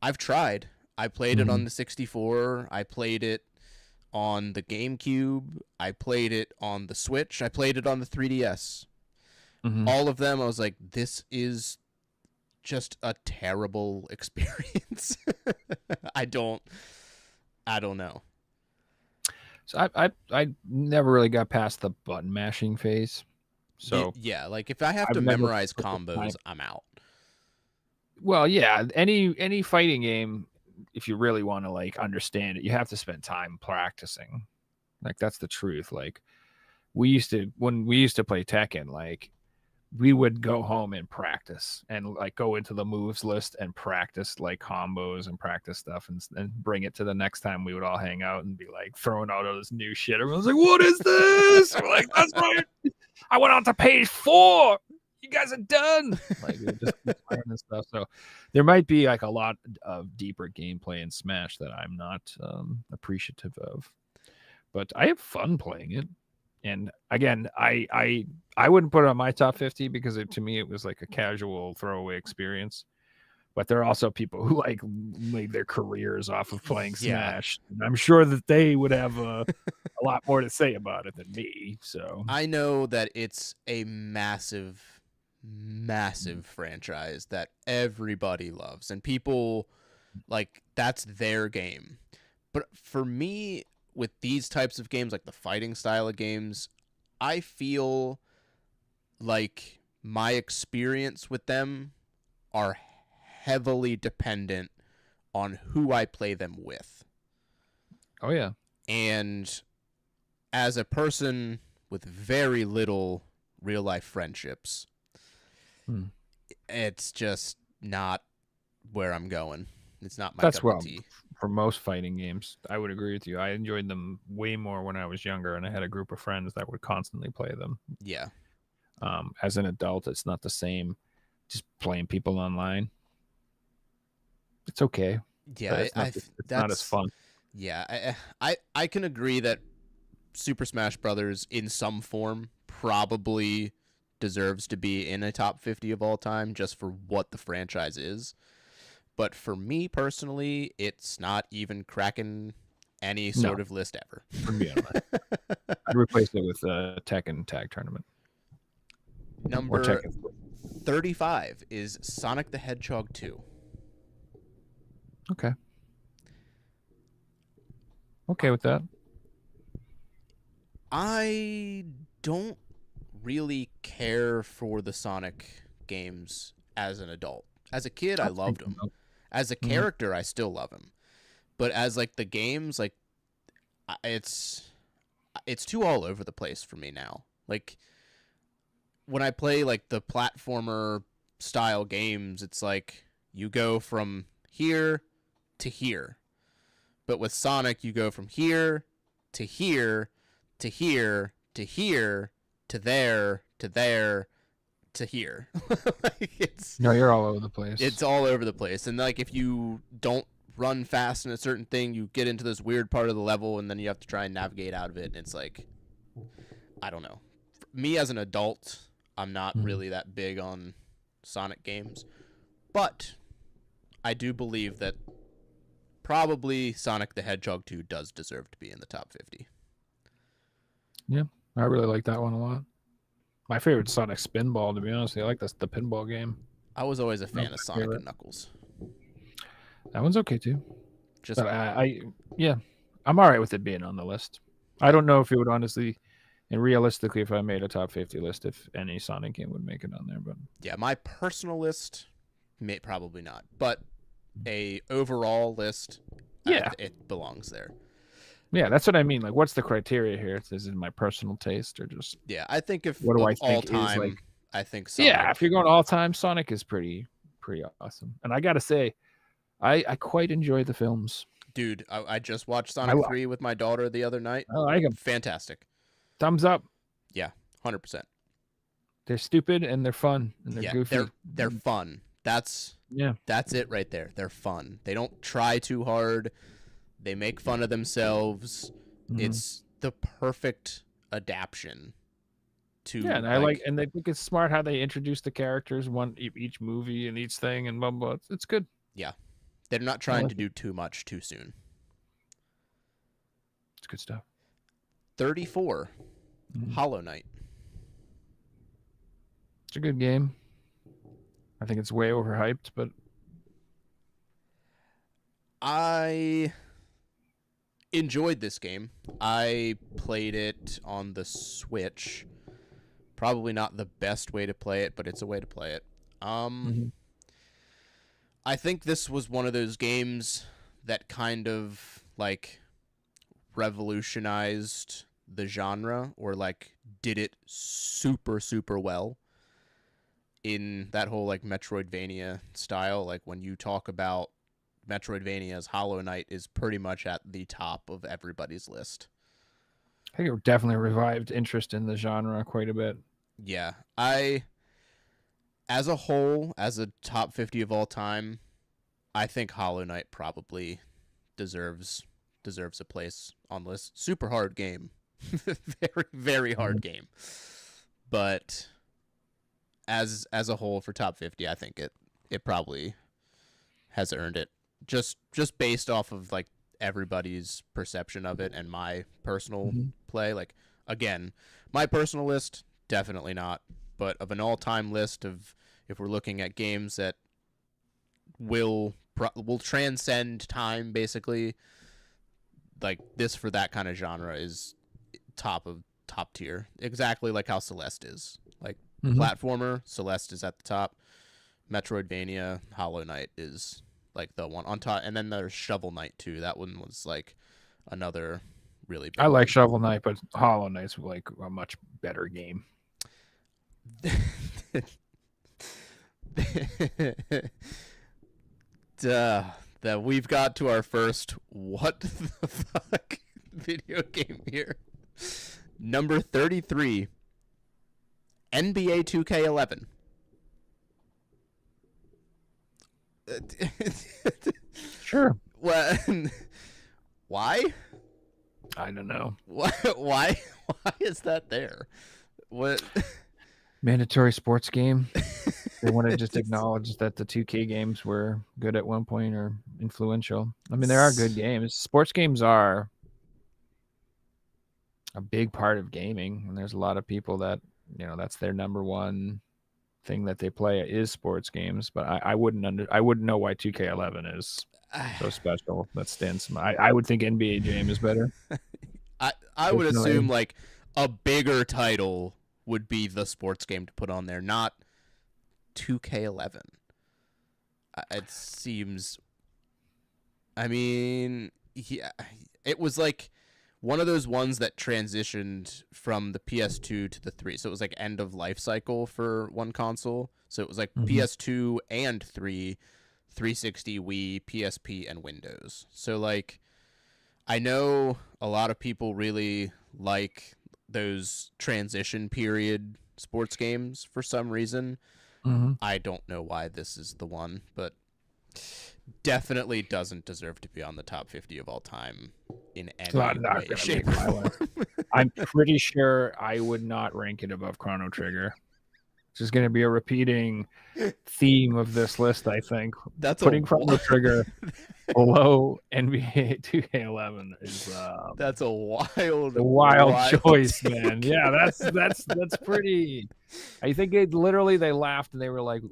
I've tried. I played it on Mhm. the 64. I played it on the GameCube. I played it on the Switch. I played it on the 3DS. Mhm. All of them, I was like, this is just a terrible experience. I don't, I don't know. So I never really got past the button mashing phase. So Yeah, like if I have I've to never memorize put the time. combos, I'm out. Well, yeah, any fighting game, if you really want to like understand it, you have to spend time practicing. Like that's the truth. Like when we used to play Tekken, like we would go home and practice and like go into the moves list and practice like combos and practice stuff and bring it to the next time we would all hang out and be like throwing out all this new shit. Everyone's like, "What is this?" We're like, "That's right. I went on to page 4. You guys are done." Like we just keep playing this stuff. So there might be like a lot of deeper gameplay in Smash that I'm not appreciative of, but I have fun playing it. And again, I wouldn't put it on my top 50 because to me it was like a casual throwaway experience. But there are also people who like made their careers off of playing Yeah, Smash. And I'm sure that they would have a lot more to say about it than me. So I know that it's a massive, massive franchise that everybody loves, and people like that's their game. But for me, with these types of games, like the fighting style of games, I feel like my experience with them are heavily dependent on who I play them with. oh yeah. And as a person with very little real life friendships, it's just not where I'm going. It's not my That's cup of well, tea. for most fighting games, I would agree with you. I enjoyed them way more when I was younger, and I had a group of friends that would constantly play them. Yeah. As an adult, it's not the same. Just playing people online, it's okay, but Yeah, it's not. It's not as fun. Yeah, I can agree that Super Smash Brothers in some form probably deserves to be in a top 50 of all time just for what the franchise is. But for me personally, it's not even cracking any No, sort of list ever. would be honest. I'd replace it with Tekken Tag Tournament or Number Tekken. 35 is Sonic the Hedgehog 2. Okay. Okay with that. I don't really care for the Sonic games as an adult. As a kid, I That's loved them. reasonable. As a character, I still love him. But as like the games, like it's too all over the place for me now. Like when I play like the platformer style games, it's like you go from here to here. But with Sonic, you go from here to here to here to here to there to there to here. Like No, you're all over the place. it's all over the place. And like if you don't run fast in a certain thing, you get into this weird part of the level and then you have to try and navigate out of it. And it's like, I don't know. Me as an adult, I'm not really that big on Sonic games. But I do believe that probably Sonic the Hedgehog 2 does deserve to be in the top 50. Yeah, I really like that one a lot. My favorite Sonic Spinball, to be honest. I like the pinball game. I was always a fan That's of my Sonic favorite. and Knuckles. That one's okay too. Just But yeah, I'm all right with it being on the list. I don't know if it would honestly and realistically, if I made a top 50 list, if any Sonic game would make it on there. But yeah, my personal list, probably not. But a overall list, yeah, it belongs there. yeah, that's what I mean. Like, what's the criteria here? Is it my personal taste or just Yeah, I think if what do of I all think is time, like? I think Sonic. Yeah, if you're going all time, Sonic is pretty awesome. And I gotta say, I quite enjoy the films. Dude, I just watched Sonic 3 with my daughter the other night. I like them. Fantastic. Thumbs up. Yeah, 100%. They're stupid and they're fun and they're goofy. They're fun. That's it right there. They're fun. They don't try too hard. They make fun of themselves. It's the perfect adaptation to and and they think it's smart how they introduce the characters each movie and each thing and blah blah. It's good. Yeah, they're not trying to do too much too soon. It's good stuff. 34, Hollow Knight. It's a good game. I think it's way overhyped, but I enjoyed this game. I played it on the Switch. Probably not the best way to play it, but it's a way to play it. I think this was one of those games that kind of like revolutionized the genre, or like did it super super well in that whole like Metroidvania style. Like when you talk about Metroidvanias, Hollow Knight is pretty much at the top of everybody's list. I think it definitely revived interest in the genre quite a bit. Yeah, as a whole, as a top 50 of all time, I think Hollow Knight probably deserves a place on the list. Super hard game. Very, very hard game. But as a whole for top 50, I think it probably has earned it. Just based off of like everybody's perception of it and my personal play. Like again, my personal list, definitely not. But of an all-time list of, if we're looking at games that will transcend time, basically, like this for that kind of genre is top tier. Exactly like how Celeste is. Like platformer, Celeste is at the top. Metroidvania, Hollow Knight is like the one on top, and then there's Shovel Knight too. That one was like another really I big like one. Shovel Knight, but Hollow Knight's like a much better game. Duh, that we've got to our first what the fuck video game here. Number 33, NBA 2K11. Sure. What? Why? I don't know. Why? Why is that there? What? Mandatory sports game. They want to just acknowledge that the 2K games were good at one point or influential. I mean, there are good games. Sports games are a big part of gaming, and there's a lot of people that, you know, that's their number one thing that they play is sports games. But I wouldn't know why 2K11 is so special. That stands. I would think NBA Jam is better. I would assume like a bigger title would be the sports game to put on there, not 2K11. It seems. I mean, yeah, it was like one of those ones that transitioned from the PS2 to the 3. So it was like end of life cycle for one console. So it was like PS2 and 3, 360, Wii, PSP, and Windows. So like, I know a lot of people really like those transition period sports games for some reason. I don't know why this is the one, but definitely doesn't deserve to be on the top 50 of all time in any way, shape, or form. I'm pretty sure I would not rank it above Chrono Trigger. This is going to be a repeating theme of this list, I think. That's putting Chrono Trigger below NBA 2K11 is that's a wild choice, man. Yeah, that's pretty. I think they laughed and they were like,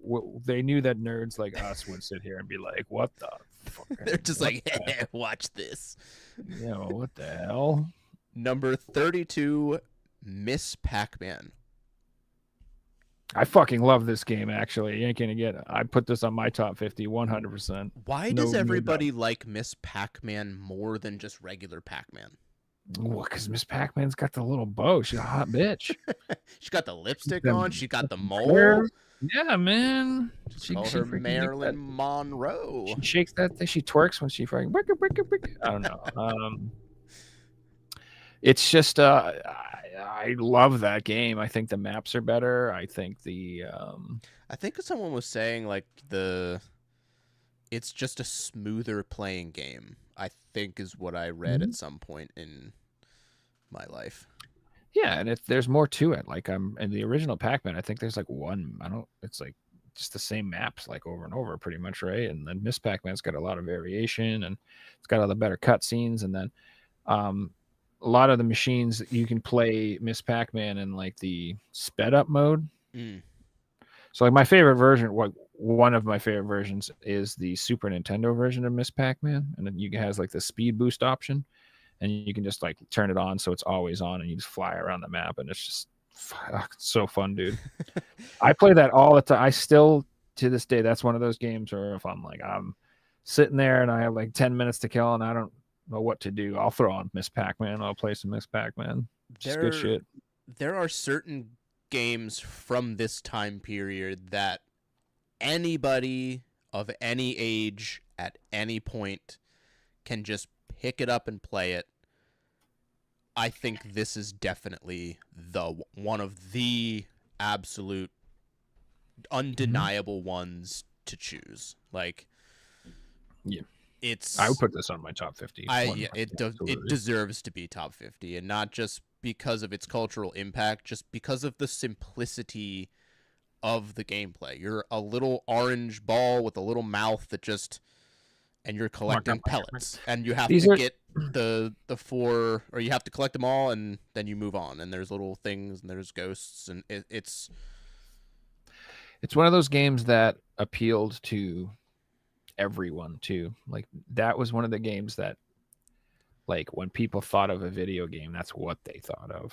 they knew that nerds like us would sit here and be like, "What the fuck?" They're just like, hey, "Watch this." Yeah, well, what the hell? Number 32, Miss Pac-Man. I fucking love this game, actually. You ain't gonna get it. I put this on my top 50, 100%. Why does everybody like Miss Pac-Man more than just regular Pac-Man? Well, because Miss Pac-Man's got the little bow. She's a hot bitch. She's got the lipstick on. She got the mole. Hair. Yeah, man. She call her Marilyn Monroe. She shakes that thing. She twerks when she fucking. I don't know. It's just I love that game. I think the maps are better. I think I think someone was saying like it's just a smoother playing game, I think is what I read at some point in my life. Yeah, and there's more to it. Like in the original Pac-Man, I think there's like it's like just the same maps like over and over pretty much, right? And then Miss Pac-Man's got a lot of variation and it's got all the better cutscenes, and then a lot of the machines you can play Miss Pac-Man in like the sped up mode. So like my favorite version, one of my favorite versions is the Super Nintendo version of Miss Pac-Man, and then it has like the speed boost option, and you can just like turn it on so it's always on, and you just fly around the map, and it's just so fun, dude. I play that all the time. I still to this day, that's one of those games where if I'm sitting there and I have like 10 minutes to kill and I don't know what to do, I'll throw on Miss Pac-Man. I'll play some Miss Pac-Man. Just good shit. There are certain games from this time period that anybody of any age at any point can just pick it up and play it. I think this is definitely one of the absolute undeniable ones to choose. Like, yeah, I would put this on my top 50. It deserves to be top 50, and not just because of its cultural impact, just because of the simplicity of the gameplay. You're a little orange ball with a little mouth and you're collecting pellets, and you have to get the four, or you have to collect them all, and then you move on. And there's little things, and there's ghosts, and it's one of those games that appealed to everyone too. Like that was one of the games that, like, when people thought of a video game, that's what they thought of.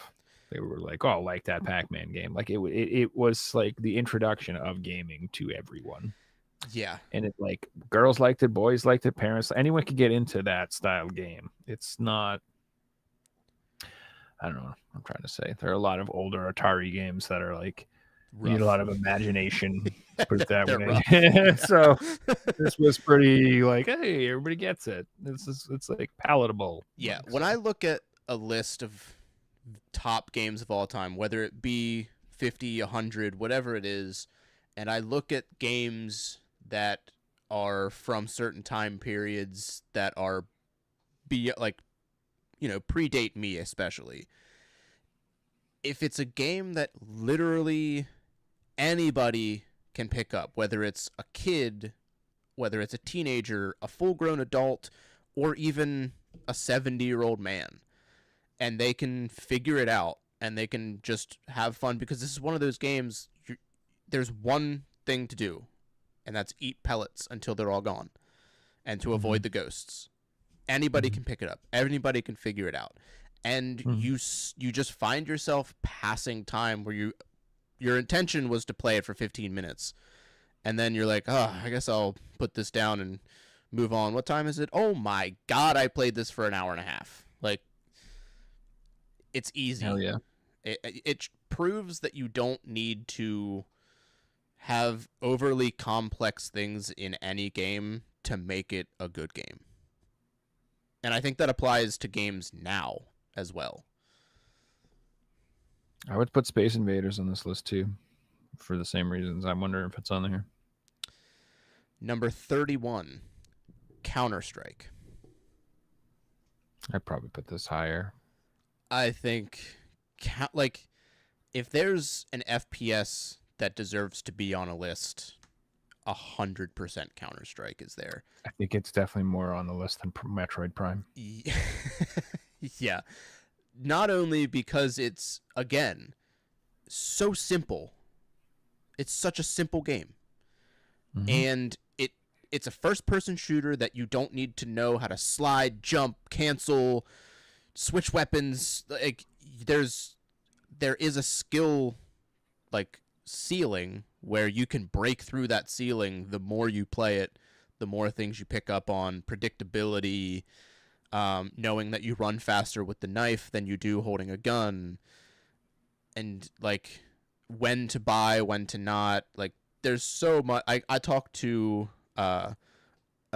They were like, "Oh, like that Pac-Man game." Like it was like the introduction of gaming to everyone. Yeah. And it, like, girls liked it, boys liked it, parents, anyone could get into that style game. It's not I don't know what I'm trying to say. There are a lot of older Atari games that are like you need a Rough. lot of imagination. Let's put it that They're way. rough. Yeah. So this was pretty like, hey, everybody gets it. It's like palatable. Yeah, Like, when so. I look at a list of top games of all time, whether it be 50, 100, whatever it is, and I look at games that are from certain time periods that are be like, predate me especially. If it's a game that literally anybody can pick up, whether it's a kid, whether it's a teenager, a full-grown adult, or even a 70-year-old man, and they can figure it out and they can just have fun, because this is one of those games there's one thing to do, and that's eat pellets until they're all gone and to avoid the ghosts. Anybody can pick it up. Anybody can figure it out. And you just find yourself passing time where your intention was to play it for 15 minutes. And then you're like, "Oh, I guess I'll put this down and move on. What time is it? Oh my god, I played this for an hour and a half." Like, it's easy. Hell yeah. It proves that you don't need to have overly complex things in any game to make it a good game. And I think that applies to games now as well. I would put Space Invaders on this list too, for the same reasons. I'm wondering if it's on there. Number 31, Counter-Strike. I'd probably put this higher. I think, like, if there's an FPS that deserves to be on a list, 100% Counter-Strike is there. I think it's definitely more on the list than Metroid Prime. Yeah. Not only because it's, again, so simple. It's such a simple game. And it's a first-person shooter that you don't need to know how to slide, jump, cancel, switch weapons. Like, there is a skill, like, ceiling where you can break through that ceiling. The more you play it, the more things you pick up on. Predictability, knowing that you run faster with the knife than you do holding a gun, and like when to buy, when to not. Like, there's so much. I talked to a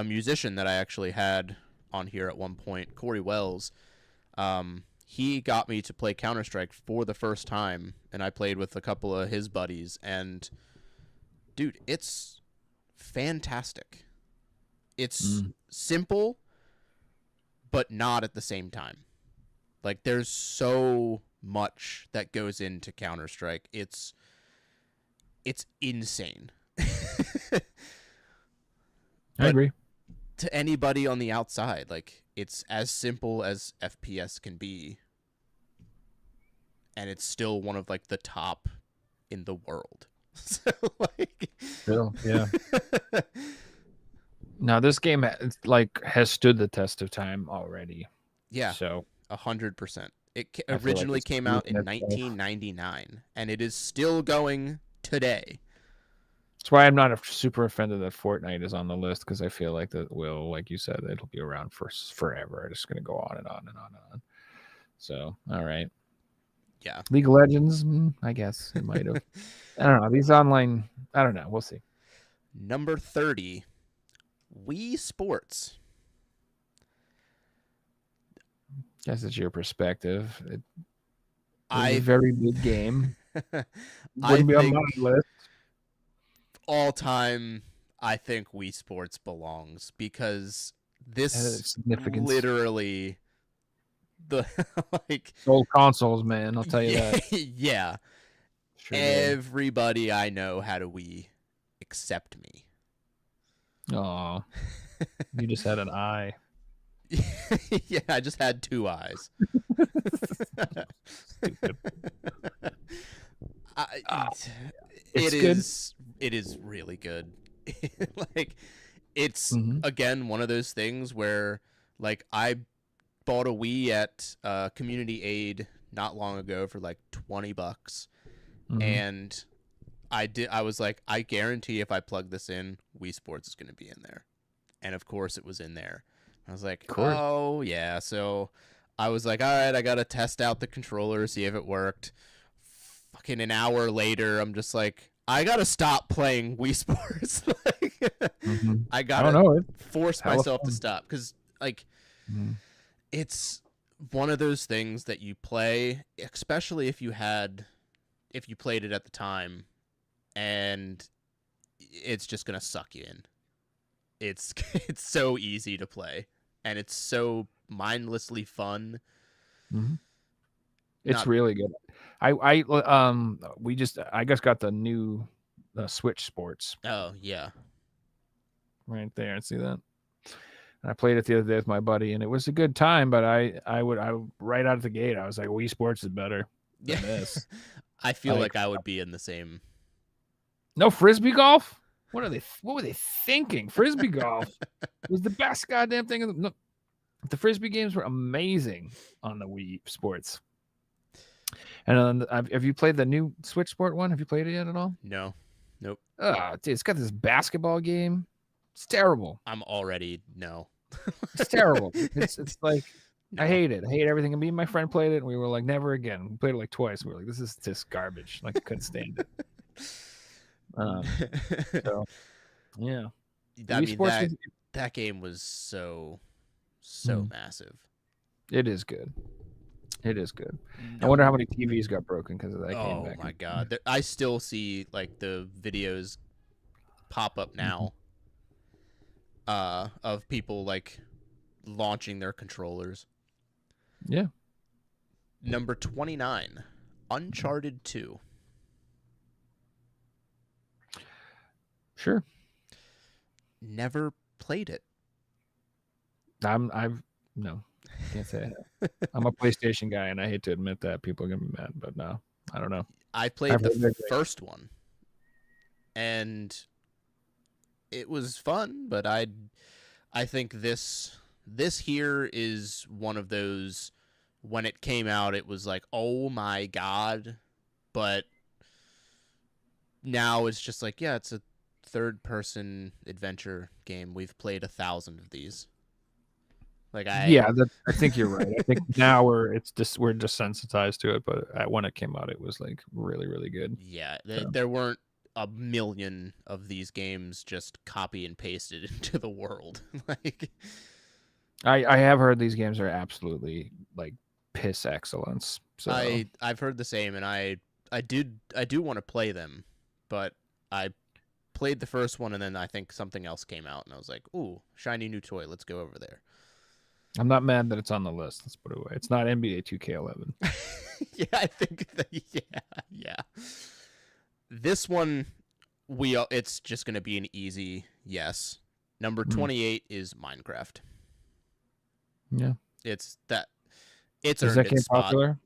musician that I actually had on here at one point, Corey Wells. He got me to play Counter-Strike for the first time, and I played with a couple of his buddies, and dude, it's fantastic. It's simple, but not at the same time. Like, there's so much that goes into Counter-Strike. It's insane. I agree. To anybody on the outside, like, it's as simple as FPS can be, and it's still one of, like, the top in the world. So, like, Still, yeah. Now this game has stood the test of time already. Yeah, so 100%. It I feel like originally it's came out in proven itself. 1999, and it is still going today. That's why I'm not super offended that Fortnite is on the list, because I feel like that will, like you said, it'll be around for forever. It's going to go on and on and on and on. So, all right. Yeah. League of Legends, I guess it might have. I don't know. These online, I don't know. We'll see. Number 30, Wii Sports. Guess it's your perspective. It's a very good game. I Wouldn't be on think my list. all time, I think Wii Sports belongs, because this literally the like old consoles, man. I'll tell you that. Yeah. Sure. Everybody I know had a Wii except me. Oh, you just had an eye. Yeah, I just had two eyes. Stupid. It is really good. Like, it's again one of those things where, like, I bought a Wii at Community Aid not long ago for like $20, and I was like, I guarantee if I plug this in, Wii Sports is going to be in there, and of course it was in there. I was like, oh yeah, so I was like, all right, I gotta test out the controller, see if it worked. Fucking an hour later, I'm just like, I gotta stop playing Wii Sports. Like, Mm-hmm. I I don't gotta know. It's force hella myself to fun. stop because, like, Mm-hmm. it's one of those things that you play, especially if you played it at the time, and it's just gonna suck you in. It's it's so easy to play, and it's so mindlessly fun. Mm-hmm. It's Not really good. I just got the new Switch Sports oh yeah, right there. See that? And I played it the other day with my buddy, and it was a good time. But I right out of the gate, I was like, Wii Sports is better yeah. than this. I feel Like, like I would be in the same. no frisbee golf. What were they thinking? Frisbee golf was the best goddamn thing. No, the frisbee games were amazing on the Wii Sports. And have you played the new Switch Sport one? Have you played it yet at all? No, nope. Dude, it's got this basketball game. It's terrible. I'm already no. It's terrible. It's like I No. hate it. I hate everything. And me and my friend played it, and we were like, never again. We played it like twice. We were like, this is just garbage. Like, I couldn't stand it. So yeah, I Wii mean Sports that game was so massive. it is good. It is good. I No. wonder how many TVs got broken because of that game. Oh my god! I still see like the videos pop up now, of people like launching their controllers. Yeah. Number 29, Uncharted 2. Sure. Never played it. No, can't say I have. I'm a PlayStation guy, and I hate to admit that. People are gonna be mad, but no, I don't know. I played the first one, and it was fun, but I think this here is one of those, when it came out it was like, oh my god, but now it's just like, yeah, it's a third person adventure game. We've played 1,000 of these. Like I think you're right. I think now we're desensitized to it, but when it came out, it was like really, really good. Yeah, there weren't a million of these games just copy and pasted into the world. Like, I have heard these games are absolutely like piss excellence. So I've heard the same, and I do want to play them, but I played the first one, and then I think something else came out, and I was like, ooh, shiny new toy, let's go over there. I'm not mad that it's on the list. Let's put it away. It's not NBA 2K11. Yeah, I think that, yeah. This one, it's just gonna be an easy yes. Number 28 is Minecraft. Yeah, it's is that game popular?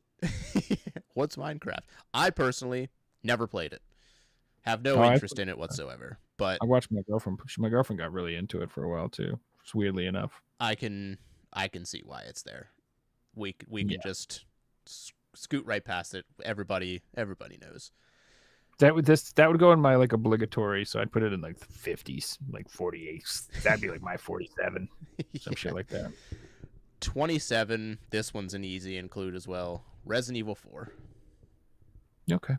What's Minecraft? I personally never played it. Have no interest in it whatsoever. But I watched my girlfriend. My girlfriend got really into it for a while too. Just weirdly enough, I can see why it's there. We can just scoot right past it. Everybody knows. That would go in my like obligatory. So I'd put it in like the 50s, like 48s. That'd be like my 47, some shit like that. 27. This one's an easy include as well. Resident Evil 4. Okay.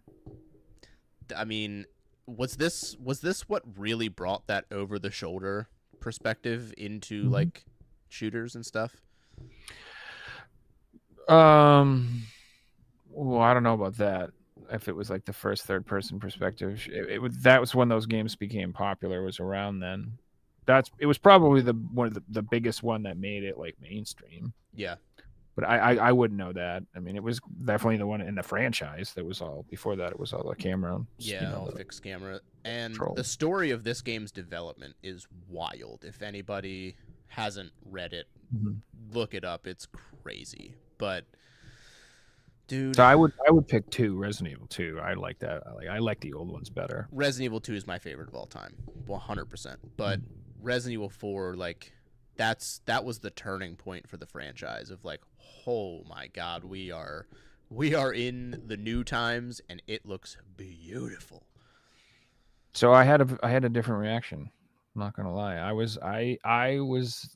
I mean, was this what really brought that over the shoulder perspective into like shooters and stuff? Well, I don't know about that. If it was like the first third person perspective, that was when those games became popular. Was around then. It was probably one of the biggest one that made it like mainstream. Yeah. But I wouldn't know that. I mean, it was definitely the one in the franchise that was all before that. It was all the camera. Yeah, all fixed camera. And the story of this game's development is wild. If anybody hasn't read it, look it up. It's crazy. But dude, so I would pick 2, Resident Evil 2. I like that. I like the old ones better. Resident Evil 2 is my favorite of all time, 100%. But Resident Evil 4, like, that was the turning point for the franchise of like, oh my god, we are in the new times, and it looks beautiful. So I had a different reaction. I'm not gonna lie. I was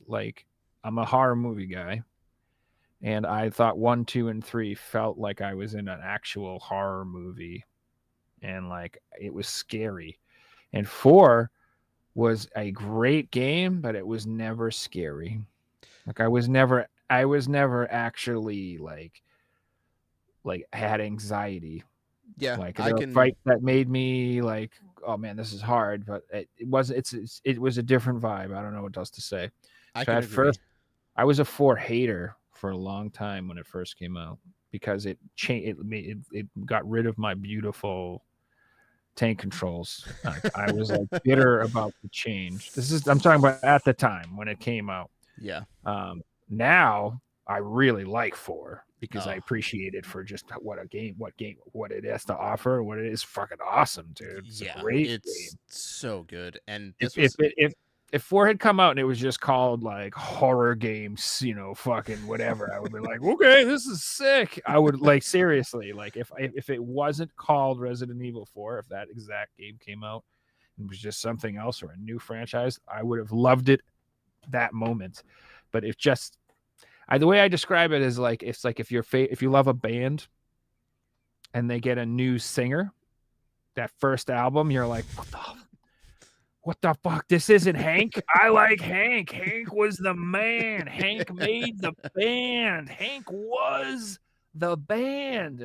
like, I'm a horror movie guy, And I thought 1, 2, and 3 felt like I was in an actual horror movie, and like it was scary. And 4 was a great game, but it was never scary. Like I was never actually like had anxiety. Yeah, Like I there were can. fights that made me like, oh man, this is hard, but it was a different vibe. I don't know what else to say. I So can at agree. first I was a 4 hater for a long time when it first came out because it changed it got rid of my beautiful tank controls. Like I was like bitter about the change. I'm talking about at the time when it came out. Yeah. Now I really like 4 because I Oh, appreciate it for just what it has to offer. What it is fucking awesome, dude. It's a yeah. great It's game. so good. And If this if was. it, if 4 had come out and it was just called like horror games, fucking whatever, I would be like, okay, this is sick. I would like seriously, like if it wasn't called Resident Evil 4, if that exact game came out and was just something else or a new franchise, I would have loved it that moment. But if just the way I describe it is like it's like if you love a band and they get a new singer, that first album, you're like, what the fuck? This isn't Hank. I like Hank. Hank was the man. Hank made the band. Hank was the band.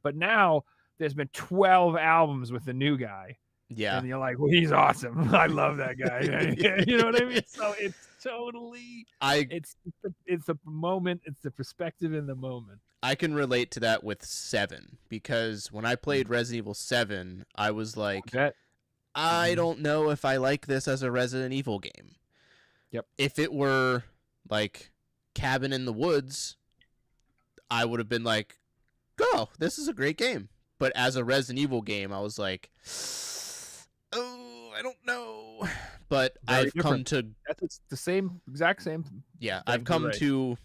But now there's been 12 albums with the new guy. Yeah. And you're like, well, he's awesome. I love that guy. You know what I mean? So it's totally, I it's the moment, it's the perspective in the moment. I can relate to that with 7 because when I played Resident Evil 7, I was like, That, I mhm. don't know if I like this as a Resident Evil game. Yep. If it were like Cabin in the Woods, I would have been like, "Oh, this is a great game." But as a Resident Evil game, I was like, "Oh, I don't know." But Very different. That's the same, exact same yeah, I've thing. You're come right. to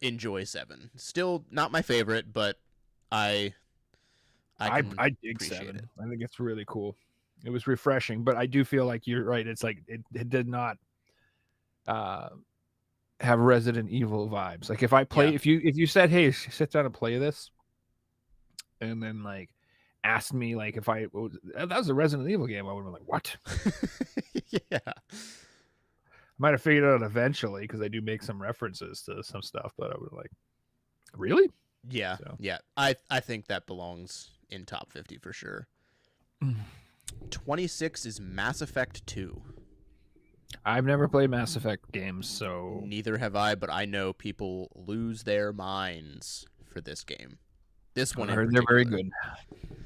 enjoy 7. Still not my favorite, but I I can I dig appreciate 7. it. I think it's really cool. It was refreshing, but I do feel like you're right. It's like it did not uh have Resident Evil vibes. Like Yeah. if you said, "Hey, sit down and play this," and then like asked me like if that was a Resident Evil game, I would have been like, "What?" Yeah. Might have figured it out eventually because I do make some references to some stuff, but I was like, "Really?" Yeah. So Yeah. I think that belongs in top 50 for sure. 26 is Mass Effect 2. I've never played Mass Effect games, so Neither have I, but I know people lose their minds for this game. This one I in heard they're very particular. good.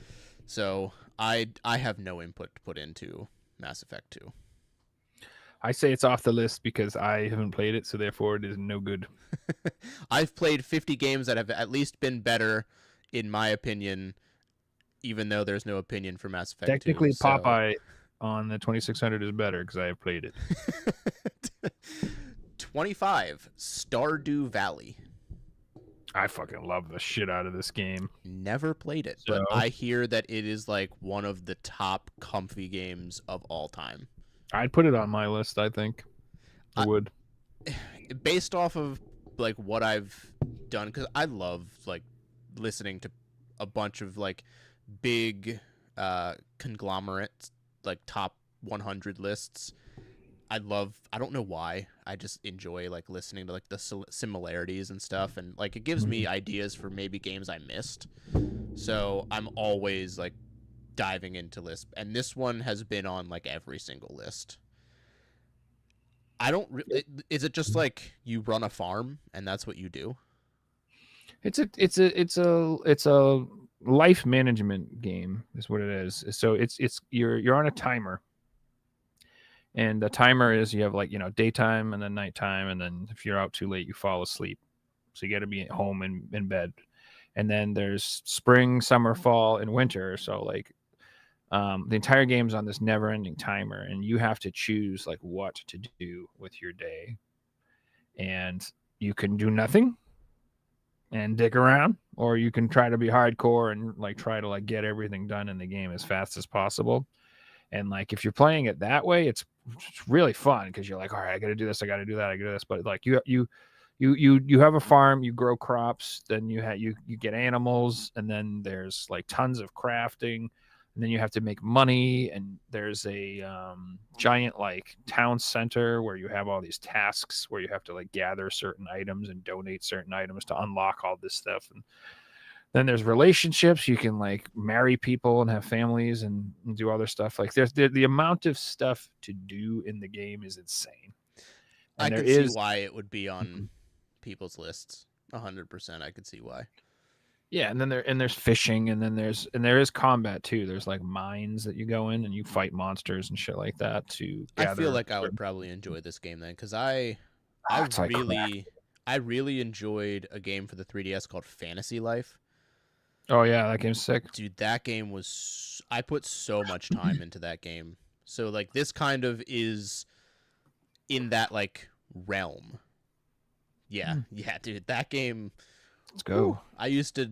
So I have no input to put into Mass Effect 2. I say it's off the list because I haven't played it, so therefore it is no good. I've played 50 games that have at least been better, in my opinion, even though there's no opinion for Mass Effect 2. Technically, So Popeye on the 2600 is better because I have played it. 25, Stardew Valley. I fucking love the shit out of this game. Never played it, but So I hear that it is like one of the top comfy games of all time. I'd put it on my list. I think I I, would. based off of like what I've done, because I love like listening to a bunch of like big conglomerates, like top 100 lists. I don't know why, I just enjoy like listening to like the similarities and stuff, and like it gives me ideas for maybe games I missed. So I'm always like diving into lists, and this one has been on like every single list. I don't is it just like you run a farm and that's what you do? It's a life management game is what it is. So you're on a timer, and the timer is you have like daytime and then nighttime, and then if you're out too late you fall asleep. So you got to be at home in bed. And then there's spring, summer, fall, and winter. So like the entire game's on this never-ending timer, and you have to choose like what to do with your day. And you can do nothing and dick around, or you can try to be hardcore and like try to like get everything done in the game as fast as possible. And like if you're playing it that way, it's really fun because you're like, all right, I got to do this, I got to do that, I got to do this. But like you you have a farm, you grow crops, then you get animals, and then there's like tons of crafting, and then you have to make money, and there's a giant like town center where you have all these tasks where you have to like gather certain items and donate certain items to unlock all this stuff. And then there's relationships. You can like marry people and have families and do other stuff. Like there's the amount of stuff to do in the game is insane. I And there could see is why it would be on people's lists. 100%. I could see why. yeah, and then there's fishing, and then there is combat too. There's like mines that you go in and you fight monsters and shit like that to I gather. feel like I would probably enjoy this game then, because I It's like crack. I really enjoyed a game for the 3DS called Fantasy Life. Oh yeah, that game's sick. Dude, that game was, I put so much time into that game. So like this kind of is in that like realm. Yeah, yeah, dude, that game. Let's go. I used to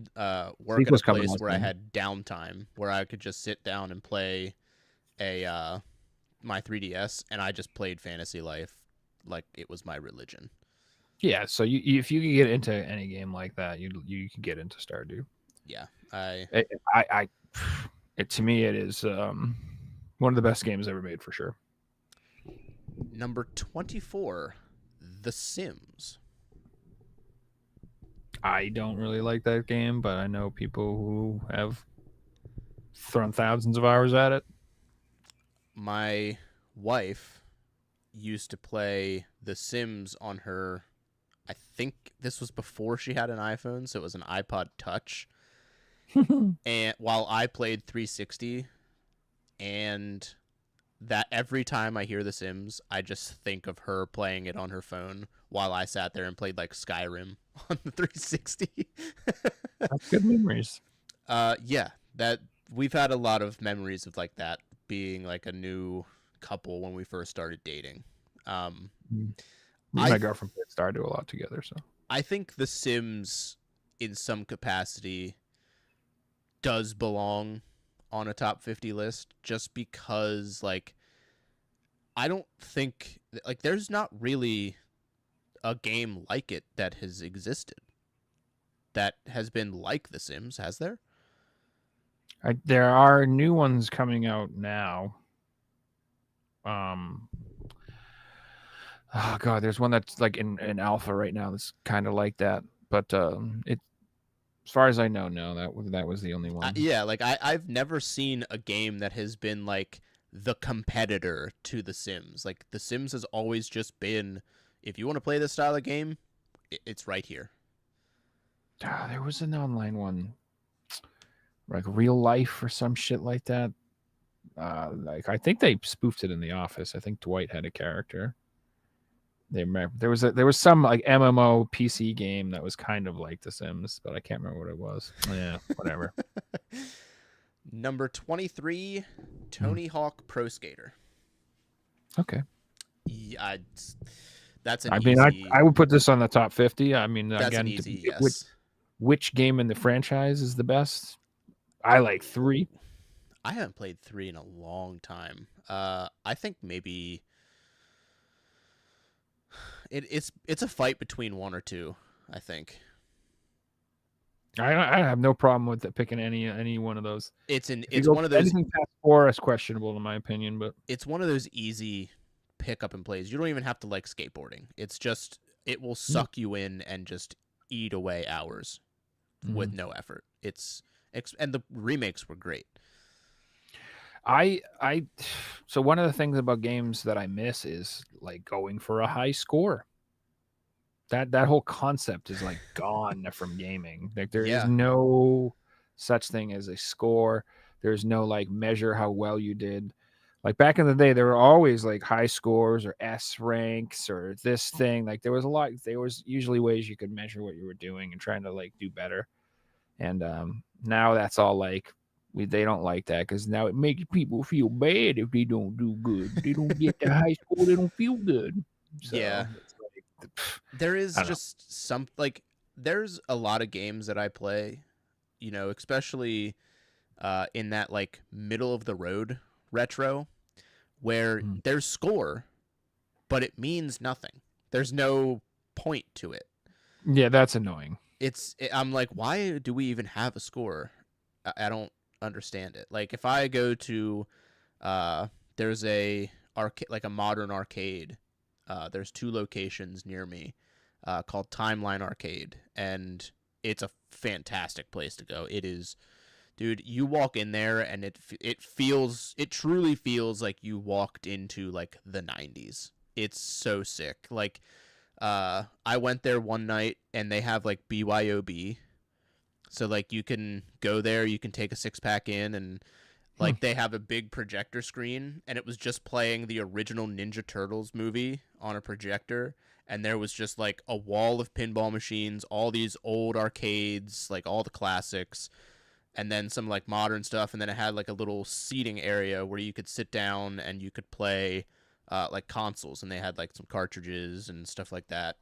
work at a place where I had downtime, where I could just sit down and play my 3DS, and I just played Fantasy Life like it was my religion. Yeah, so if you can get into any game like that, you can get into Stardew. Yeah, to me it is one of the best games ever made for sure. Number 24, The Sims. I don't really like that game, but I know people who have thrown thousands of hours at it. My wife used to play The Sims on her, I think this was before she had an iPhone, so it was an iPod Touch. And while I played 360, and that every time I hear The Sims, I just think of her playing it on her phone while I sat there and played like Skyrim on the 360. That's good memories. Yeah, that we've had a lot of memories of like that, being like a new couple when we first started dating. My girlfriend played Stardew a lot together, so I think The Sims, in some capacity, does belong on a top 50 list, just because like I don't think like there's not really a game like it that has existed that has been like The Sims, has there? There are new ones coming out now. Oh god, there's one that's like in alpha right now that's kind of like that, but it, as far as I know, no, that was the only one. Yeah, like I've never seen a game that has been like the competitor to The Sims. Like The Sims has always just been, if you want to play this style of game, it's right here. There was an online one, like Real Life or some shit like that. Like I think they spoofed it in The Office. I think Dwight had a character. There was some like MMO PC game that was kind of like The Sims, but I can't remember what it was. Yeah, whatever. Number 23, Tony Hawk Pro Skater. Okay. Yeah, that's an I easy... mean, I would put this on the top 50. I mean, that's again, an easy yes. Which game in the franchise is the best? I like 3. I haven't played 3 in a long time. I think maybe it's a fight between 1 or 2, I think. I have no problem with picking any one of those. It's one of those. Anything past 4 is questionable in my opinion, but it's one of those easy pick up and plays. You don't even have to like skateboarding. It's just it will suck you in and just eat away hours with no effort. And the remakes were great. So one of the things about games that I miss is like going for a high score. That whole concept is like gone from gaming. Like there is no such thing as a score. There's no like measure how well you did. Like back in the day, there were always like high scores or S ranks or this thing. Like there was usually ways you could measure what you were doing and trying to like do better. And now that's all like they don't like that because now it makes people feel bad if they don't do good. They don't get the high score. They don't feel good. So, yeah. There is just some like there's a lot of games that I play, you know, especially in that like middle of the road retro where there's score, but it means nothing. There's no point to it. Yeah, that's annoying. I'm like, why do we even have a score? I don't understand it. Like if I go to uh there's a arcade, like a modern arcade. There's two locations near me called Timeline Arcade, and it's a fantastic place to go. It is, dude. You walk in there, and it truly feels like you walked into like the '90s. It's so sick. Like, I went there one night, and they have like BYOB, so like you can go there, you can take a six pack in, and Hmm. like they have a big projector screen, and it was just playing the original Ninja Turtles movie on a projector, and there was just like a wall of pinball machines, all these old arcades, like all the classics, and then some like modern stuff, and then it had like a little seating area where you could sit down and you could play like consoles, and they had like some cartridges and stuff like that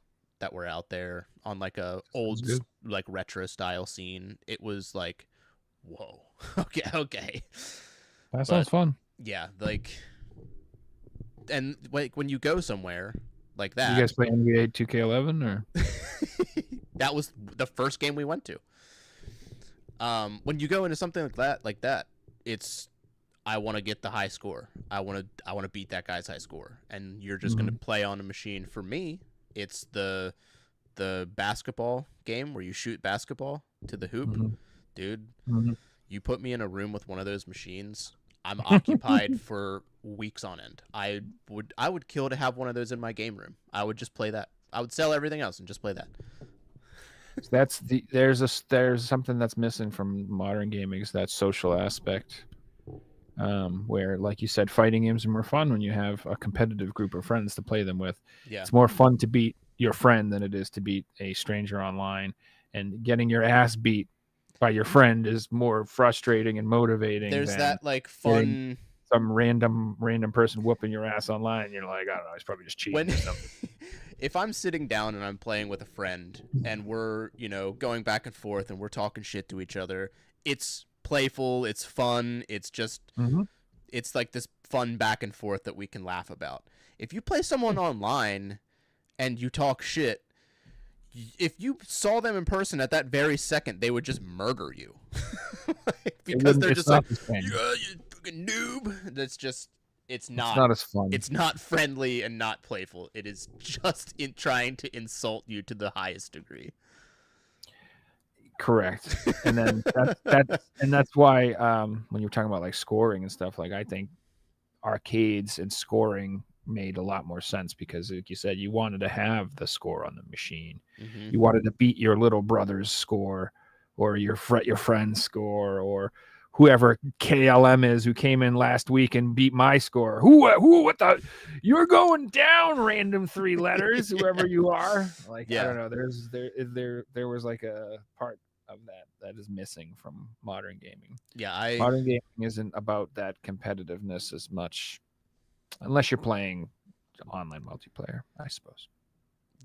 were out there on like a Sounds old good. like retro style scene. It was like, whoa. Okay, okay. That But sounds fun. yeah, like, and like when you go somewhere like You that, guys play NBA 2K11 or? that was the first game we went to. When you go into something like that, it's, I want to get the high score. I want to beat that guy's high score, and you're just gonna Mhm. play on a machine. For me, it's the basketball game where you shoot basketball to the hoop, Mhm. dude. Mhm. You put me in a room with one of those machines, I'm occupied for weeks on end. I would kill to have one of those in my game room. I would just play that. I would sell everything else and just play that. That's there's something that's missing from modern gaming is that social aspect. Where, like you said, fighting games are more fun when you have a competitive group of friends to play them with. Yeah. It's more fun to beat your friend than it is to beat a stranger online. And getting your ass beat by your friend is more frustrating and motivating There's than that like getting fun some random person whooping your ass online. And you're like, I don't know, he's probably just cheating when or something. if I'm sitting down and I'm playing with a friend and we're, going back and forth and we're talking shit to each other, it's playful, it's fun, it's just Mm-hmm. it's like this fun back and forth that we can laugh about. If you play someone online and you talk shit, if you saw them in person at that very second, they would just murder you. Like, It because wouldn't. they're It's just like, not the same. yeah, you fucking noob. That's just, it's It's not not as fun. it's not friendly and not playful. It is just in trying to insult you to the highest degree. Correct. And then that's why when you're talking about like scoring and stuff, like I think arcades and scoring made a lot more sense because, like you said, you wanted to have the score on the machine. Mm-hmm. You wanted to beat your little brother's score, or your friend's score, or whoever KLM is who came in last week and beat my score. Who? What the? You're going down, random three letters. Whoever you are, like I Yeah. don't know. There was like a part of that is missing from modern gaming. Yeah. I Modern gaming isn't about that competitiveness as much, unless you're playing online multiplayer, I suppose.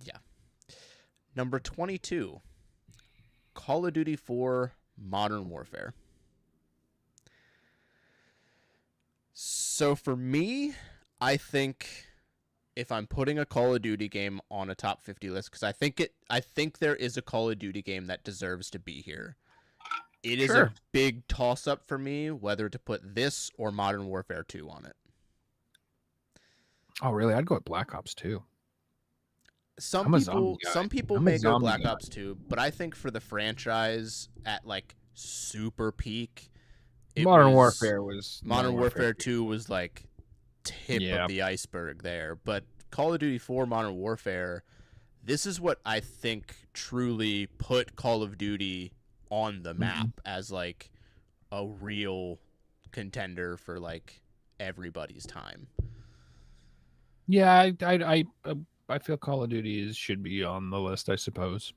Yeah. Number 22, Call of Duty 4 Modern Warfare. So for me, I think if I'm putting a Call of Duty game on a top 50 list, because I think there is a Call of Duty game that deserves to be here. It is a Sure. big toss up for me whether to put this or Modern Warfare 2 on it. Oh, really? I'd go with Black Ops 2. Some I'm a zombie people guy. some people I'm a may go zombie Black guy. Ops 2, but I think for the franchise at like super peak, it Modern was Warfare was Modern Warfare 2 was was like tip of yeah. the iceberg there. But Call of Duty 4 Modern Warfare, this is what I think truly put Call of Duty on the map Mhm. as like a real contender for like everybody's time. Yeah, I feel Call of Duty should be on the list, I suppose.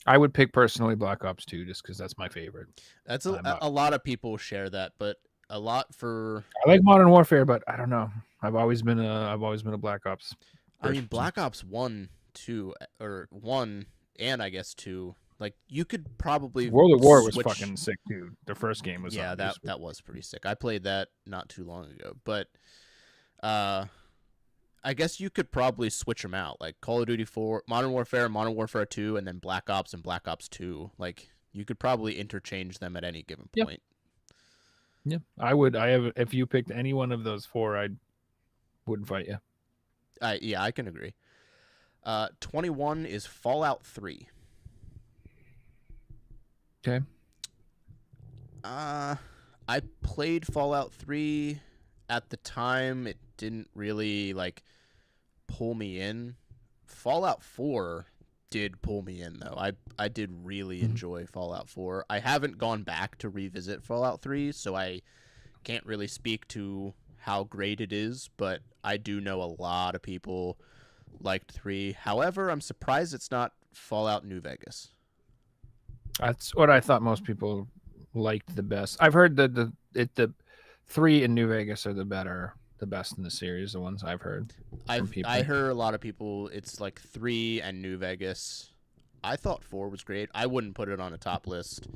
I would pick personally Black Ops 2 just because that's my favorite. That's I'm a lot of people share that, but a lot for I like Modern Warfare, but I don't know. I've always been a Black Ops I mean, person. Black Ops 1, 2, or 1, and I guess 2, like, you could probably World of War was switch. fucking sick, dude. The first game was Yeah, that was pretty sick. I played that not too long ago, but uh, I guess you could probably switch them out, like Call of Duty 4, Modern Warfare 2, and then Black Ops and Black Ops 2. Like you could probably interchange them at any given Yeah, point. yeah. I would. I have. If you picked any one of those four, I wouldn't fight you. I can agree. 21 is Fallout 3. Okay. I played Fallout 3 at the time. It didn't really like pull me in. Fallout 4 did pull me in though. I did really enjoy Fallout 4. I haven't gone back to revisit Fallout 3, so I can't really speak to how great it is, but I do know a lot of people liked 3. However, I'm surprised it's not Fallout New Vegas. That's what I thought most people liked the best. I've heard that the 3 in New Vegas are the best in the series. The ones I've heard from people. I heard a lot of people. It's like 3 and New Vegas. I thought 4 was great. I wouldn't put it on a top list,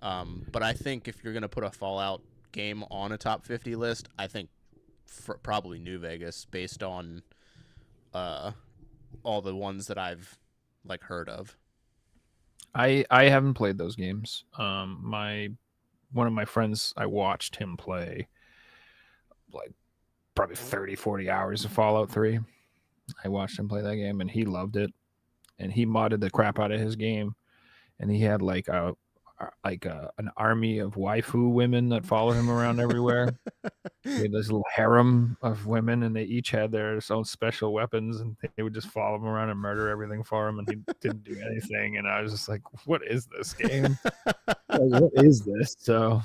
but I think if you're gonna put a Fallout game on a top 50 list, I think probably New Vegas, based on all the ones that I've like heard of. I haven't played those games. One of my friends, I watched him play like probably 30, 40 hours of Fallout 3. I watched him play that game and he loved it. And he modded the crap out of his game. And he had like an army of waifu women that followed him around everywhere. He had this little harem of women, and they each had their own special weapons, and they would just follow him around and murder everything for him, and he didn't do anything. And I was just like, "What is this game? What is this?" So,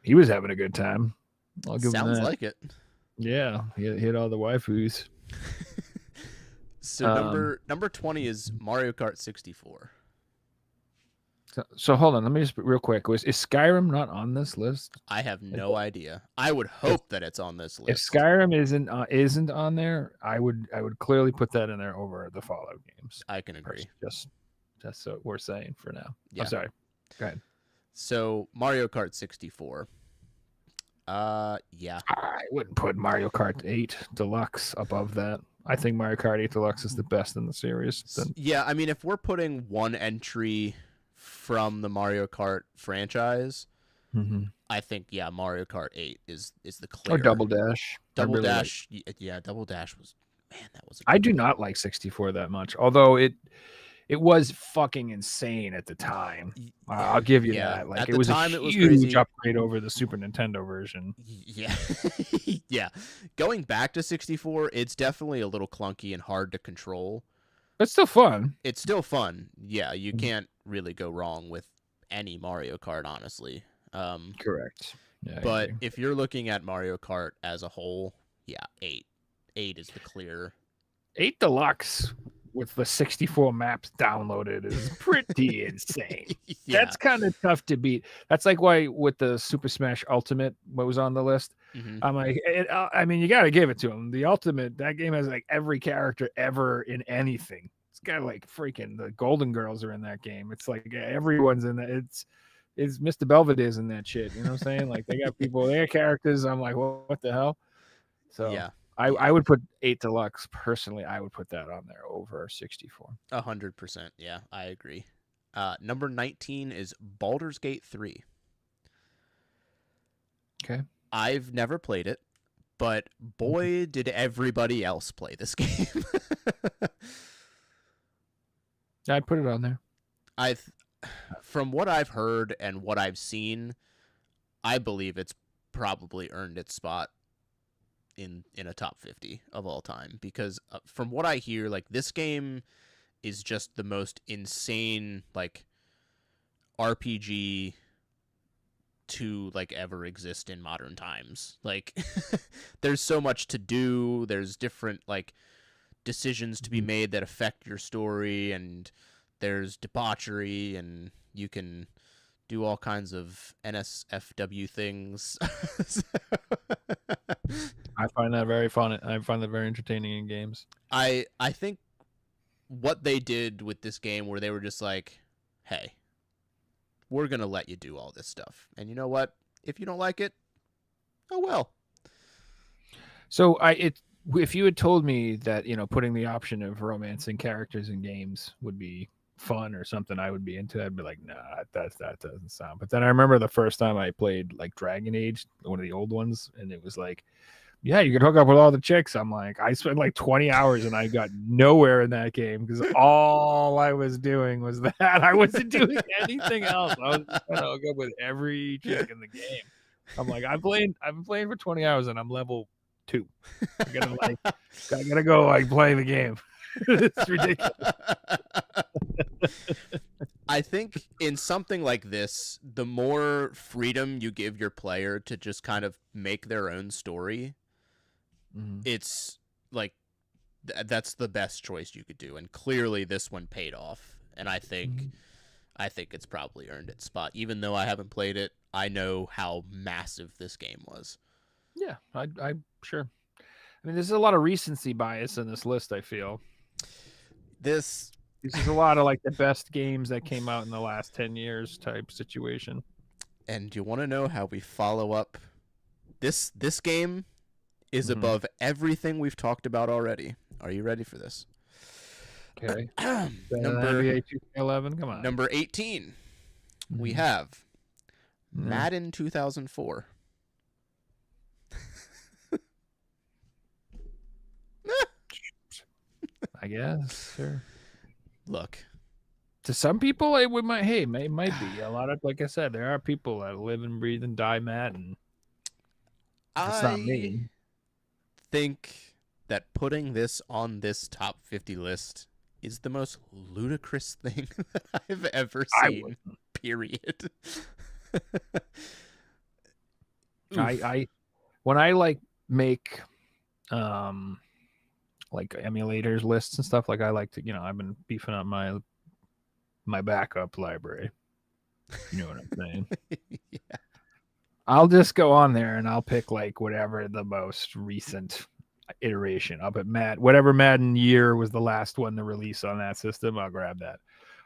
he was having a good time. I'll give him Sounds that. like it. Yeah, he hit all the waifus. So number 20 is Mario Kart 64. So hold on, let me just real quick. Is Skyrim not on this list? I have no idea. I would hope that it's on this If list. Skyrim isn't on there, I would clearly put that in there over the Fallout games. I can agree. Just that's what we're saying for now. Yeah. I'm sorry. Go ahead. So Mario Kart 64. Yeah. I wouldn't put Mario Kart 8 Deluxe above that. I think Mario Kart 8 Deluxe is the best in the series. Yeah, I mean, if we're putting one entry from the Mario Kart franchise, I think Mario Kart 8 is the clear. Or Double Dash. Double Dash, Double Dash was, man, that was. I do not like 64 that much, although it was fucking insane at the time. I'll give you that. Like it was a huge upgrade over the Super Nintendo version. Yeah, yeah. Going back to 64, it's definitely a little clunky and hard to control. It's still fun. It's still fun. Yeah, you can't really go wrong with any Mario Kart, honestly. Correct. Yeah, but if you're looking at Mario Kart as a whole, 8 is the clear. 8 Deluxe with the 64 maps downloaded is pretty insane. Yeah. That's kind of tough to beat. That's like why with the Super Smash Ultimate, what was on the list, I'm like, I mean, you got to give it to them. The Ultimate, that game has like every character ever in anything. It's got like freaking the Golden Girls are in that game. It's like everyone's in that. It's Mr. Belvedere's in that shit. You know what I'm saying? Like they got people, they got characters. I'm like, well, what the hell? So yeah. I would put 8 Deluxe personally. I would put that on there over 64. 100%. Yeah, I agree. Number 19 is Baldur's Gate 3. Okay. I've never played it, but boy, did everybody else play this game. I'd put it on there. From what I've heard and what I've seen, I believe it's probably earned its spot in a top 50 of all time, because from what I hear, like this game is just the most insane like RPG to like ever exist in modern times. Like there's so much to do, there's different like decisions to be made that affect your story, and there's debauchery, and you can do all kinds of NSFW things. I find that very fun. I find that very entertaining in games. I think what they did with this game, where they were just like, hey, we're going to let you do all this stuff. And you know what? If you don't like it, oh well. So if you had told me that, putting the option of romancing characters in games would be fun or something I would be into, I'd be like, nah, that doesn't sound. But then I remember the first time I played like Dragon Age, one of the old ones, and it was like, yeah, you could hook up with all the chicks. I'm like, I spent like 20 hours and I got nowhere in that game because all I was doing was that. I wasn't doing anything else. I was just trying to hook up with every chick in the game. I'm like, I've been playing for 20 hours and I'm level 2. I gotta go like play the game. It's ridiculous. I think in something like this, the more freedom you give your player to just kind of make their own story, it's like that's the best choice you could do. And clearly this one paid off. And I think it's probably earned its spot. Even though I haven't played it, I know how massive this game was. Yeah, I'm sure. I mean, there's a lot of recency bias in this list, I feel. This is a lot of like the best games that came out in the last 10 years type situation. And you want to know how we follow up? This game is above everything we've talked about already. Are you ready for this? Okay. Number NBA 2K11, come on. Number 18. We have Madden 2004. I guess. Sure. Look, to some people, it might be a lot of, like I said, there are people that live and breathe and die Madden. It's not me. Think that putting this on this top 50 list is the most ludicrous thing that I've ever seen. Period. I when I like make like emulators lists and stuff, like I like to, I've been beefing up my backup library. You know what I'm saying? Yeah. I'll just go on there and I'll pick like whatever the most recent iteration. I'll put whatever Madden year was the last one to release on that system. I'll grab that,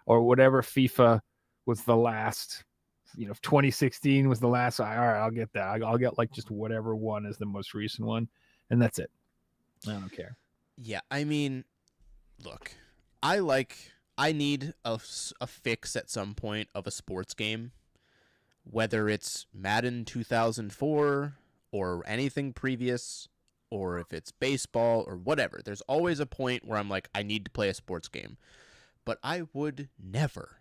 or whatever FIFA was the last. 2016 was the last. All right, I'll get that. I'll get like just whatever one is the most recent one, and that's it. I don't care. Yeah, I mean, look, I need a fix at some point of a sports game, whether it's Madden 2004 or anything previous, or if it's baseball or whatever. There's always a point where I'm like, I need to play a sports game. But I would never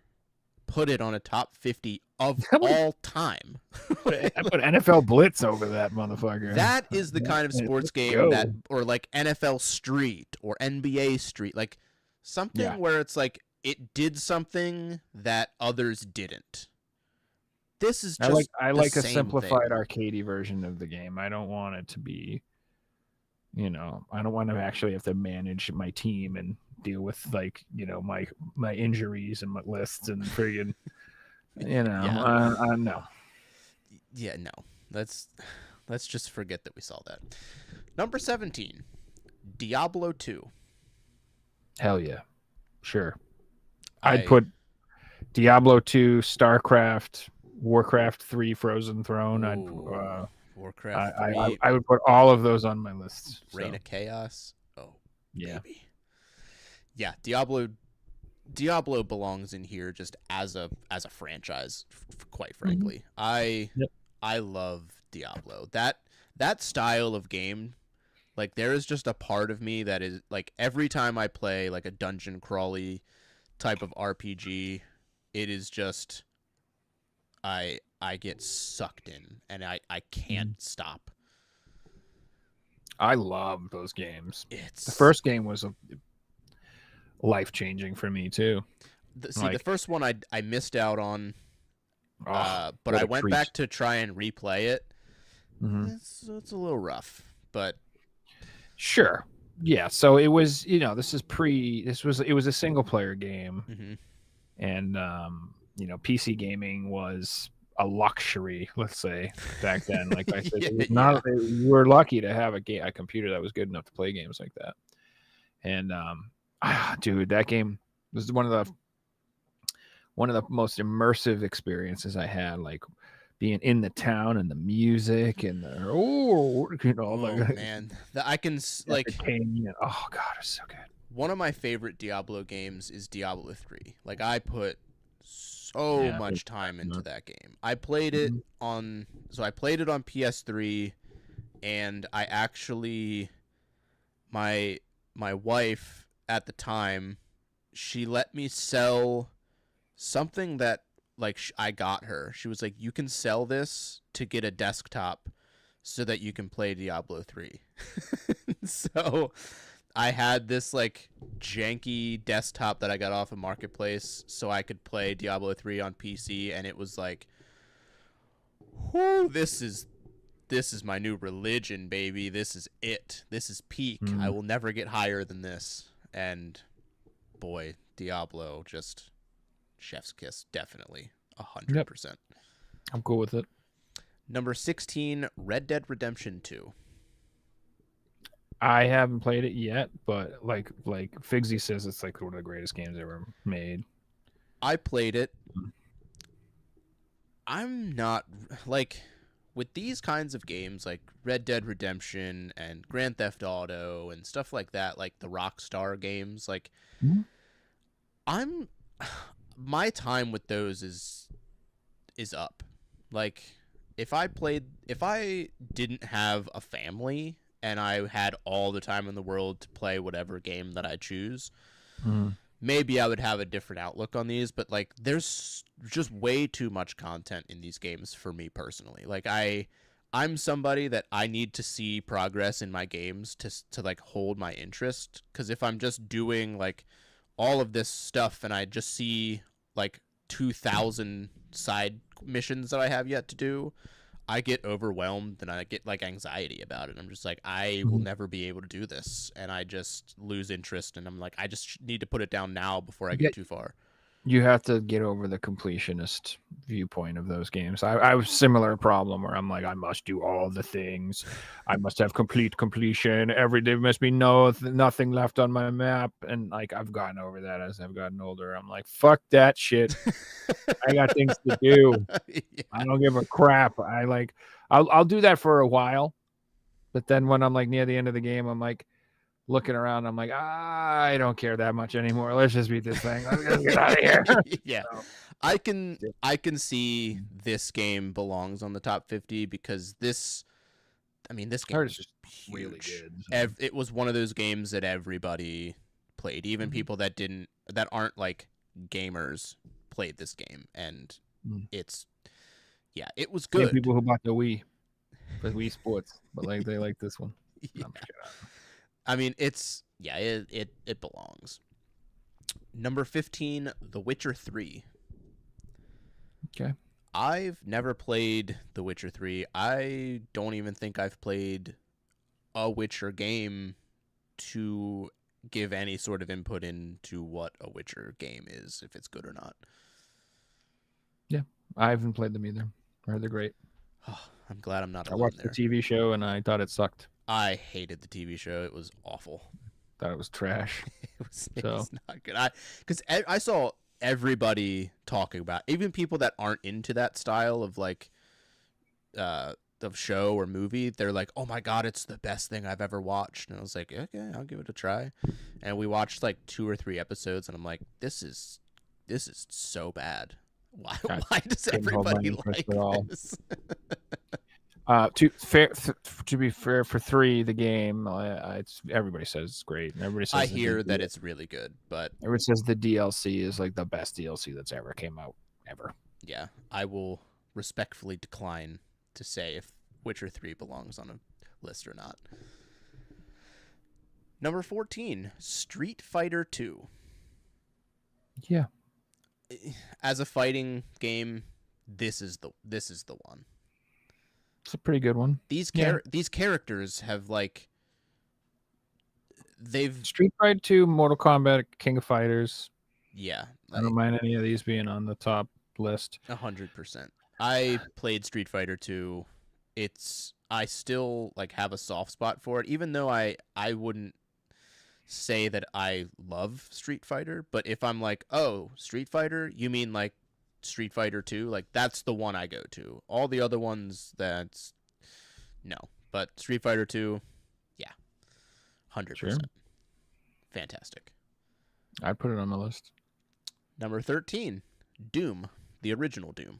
put it on a top 50 of all time. I put NFL Blitz over that motherfucker. That is the kind of sports game that, or like NFL Street or NBA Street, like something where it's like it did something that others didn't. This is just I like a simplified arcadey version of the game. I don't want it to be, I don't want to actually have to manage my team and deal with like, my injuries and my lists and friggin', no. Yeah, no. Let's just forget that we saw that. Number 17, Diablo 2. Hell yeah. Sure. I'd put Diablo 2, StarCraft, Warcraft 3, Frozen Throne. Warcraft 3. I would put all of those on my list. Reign of Chaos. Oh, yeah. Baby. Yeah, Diablo belongs in here just as a franchise, quite frankly. I love Diablo. That style of game, like there is just a part of me that is like every time I play like a dungeon crawly type of RPG, it is just I get sucked in and I can't stop. I love those games. The first game was life-changing for me too. The first one I missed out on, but I went back to try and replay it. It's a little rough, but sure, yeah. So it was, it was a single-player game, and PC gaming was a luxury, let's say, back then. Like I said, you were lucky to have a computer that was good enough to play games like that, and dude, that game was one of the most immersive experiences I had. Like being in the town and the music and the Oh like man, I can like entertainment. Oh god, it's so good. one of my favorite Diablo games is Diablo 3. Like I put so Yeah. much time into that game. I played it on I played it on PS3 and I actually my wife at the time, she let me sell something that like I got her. She was like, "You can sell this to get a desktop so that you can play Diablo 3." So I had this like janky desktop that I got off of Marketplace so I could play Diablo 3 on PC, and it was like, whoo, this is my new religion, baby. This is it. This is peak. I will never get higher than this. And boy, Diablo, just chef's kiss, definitely 100%. I'm cool with it. Number 16, Red Dead Redemption 2. I haven't played it yet, but like Figsy says, it's like one of the greatest games ever made. I played it. I'm not like with these kinds of games like Red Dead Redemption and Grand Theft Auto and stuff like that, like the Rockstar games, like I'm my time with those is up. Like if I didn't have a family and I had all the time in the world to play whatever game that I choose, maybe I would have a different outlook on these, but like there's just way too much content in these games for me personally. Like I'm somebody that I need to see progress in my games to like hold my interest, cuz if I'm just doing like all of this stuff and I just see like 2,000 side missions that I have yet to do, I get overwhelmed and I get like anxiety about it. I'm just like, I will never be able to do this, and I just lose interest. And I'm like, I just need to put it down now before I get too far. You have to get over the completionist viewpoint of those games. I have a similar problem where I'm like, I must do all the things. I must have completion. There must be nothing left on my map. And like I've gotten over that as I've gotten older. I'm like, fuck that shit. I got things to do. Yeah. I don't give a crap. I'll do that for a while, but then when I'm like near the end of the game, I'm like looking around. I'm like, I don't care that much anymore. Let's just beat this thing. Let's get out of here. Yeah, so, I can see this game belongs on the top 50 because this game is just huge. Really good. So. It was one of those games that everybody played, even people that aren't like gamers played this game, and it was good. People who bought the Wii for Wii Sports, but like they like this one. Yeah. I mean, it belongs. Number 15, The Witcher 3. Okay. I've never played The Witcher 3. I don't even think I've played a Witcher game to give any sort of input into what a Witcher game is, if it's good or not. Yeah, I haven't played them either. I heard they're great. Oh, I'm glad I'm not alone. I watched the TV show and I thought it sucked. I hated the TV show. It was awful. Thought it was trash. It was not good. Because I saw everybody talking about, even people that aren't into that style of like of show or movie, they're like, oh my god, it's the best thing I've ever watched. And I was like, okay, I'll give it a try. And we watched like 2 or 3 episodes and I'm like, this is so bad. Why does everybody like this? To be fair, for 3, the game, everybody says it's great. And everybody says I hear that it's really good, but everybody says the DLC is like the best DLC that's ever came out ever. Yeah, I will respectfully decline to say if Witcher 3 belongs on a list or not. Number 14, Street Fighter 2. Yeah. As a fighting game, this is the one. It's a pretty good one. These characters have like Street Fighter 2, Mortal Kombat, King of Fighters. Yeah, I don't mind any of these being on the top list. 100%. I played Street Fighter 2. I still like have a soft spot for it, even though I wouldn't say that I love Street Fighter. But if I'm like, oh, Street Fighter, you mean like Street Fighter 2, like that's the one I go to. All the other ones, that's no. But Street Fighter 2, yeah, 100%. Sure. Fantastic. I'd put it on my list. Number 13, Doom, the original Doom.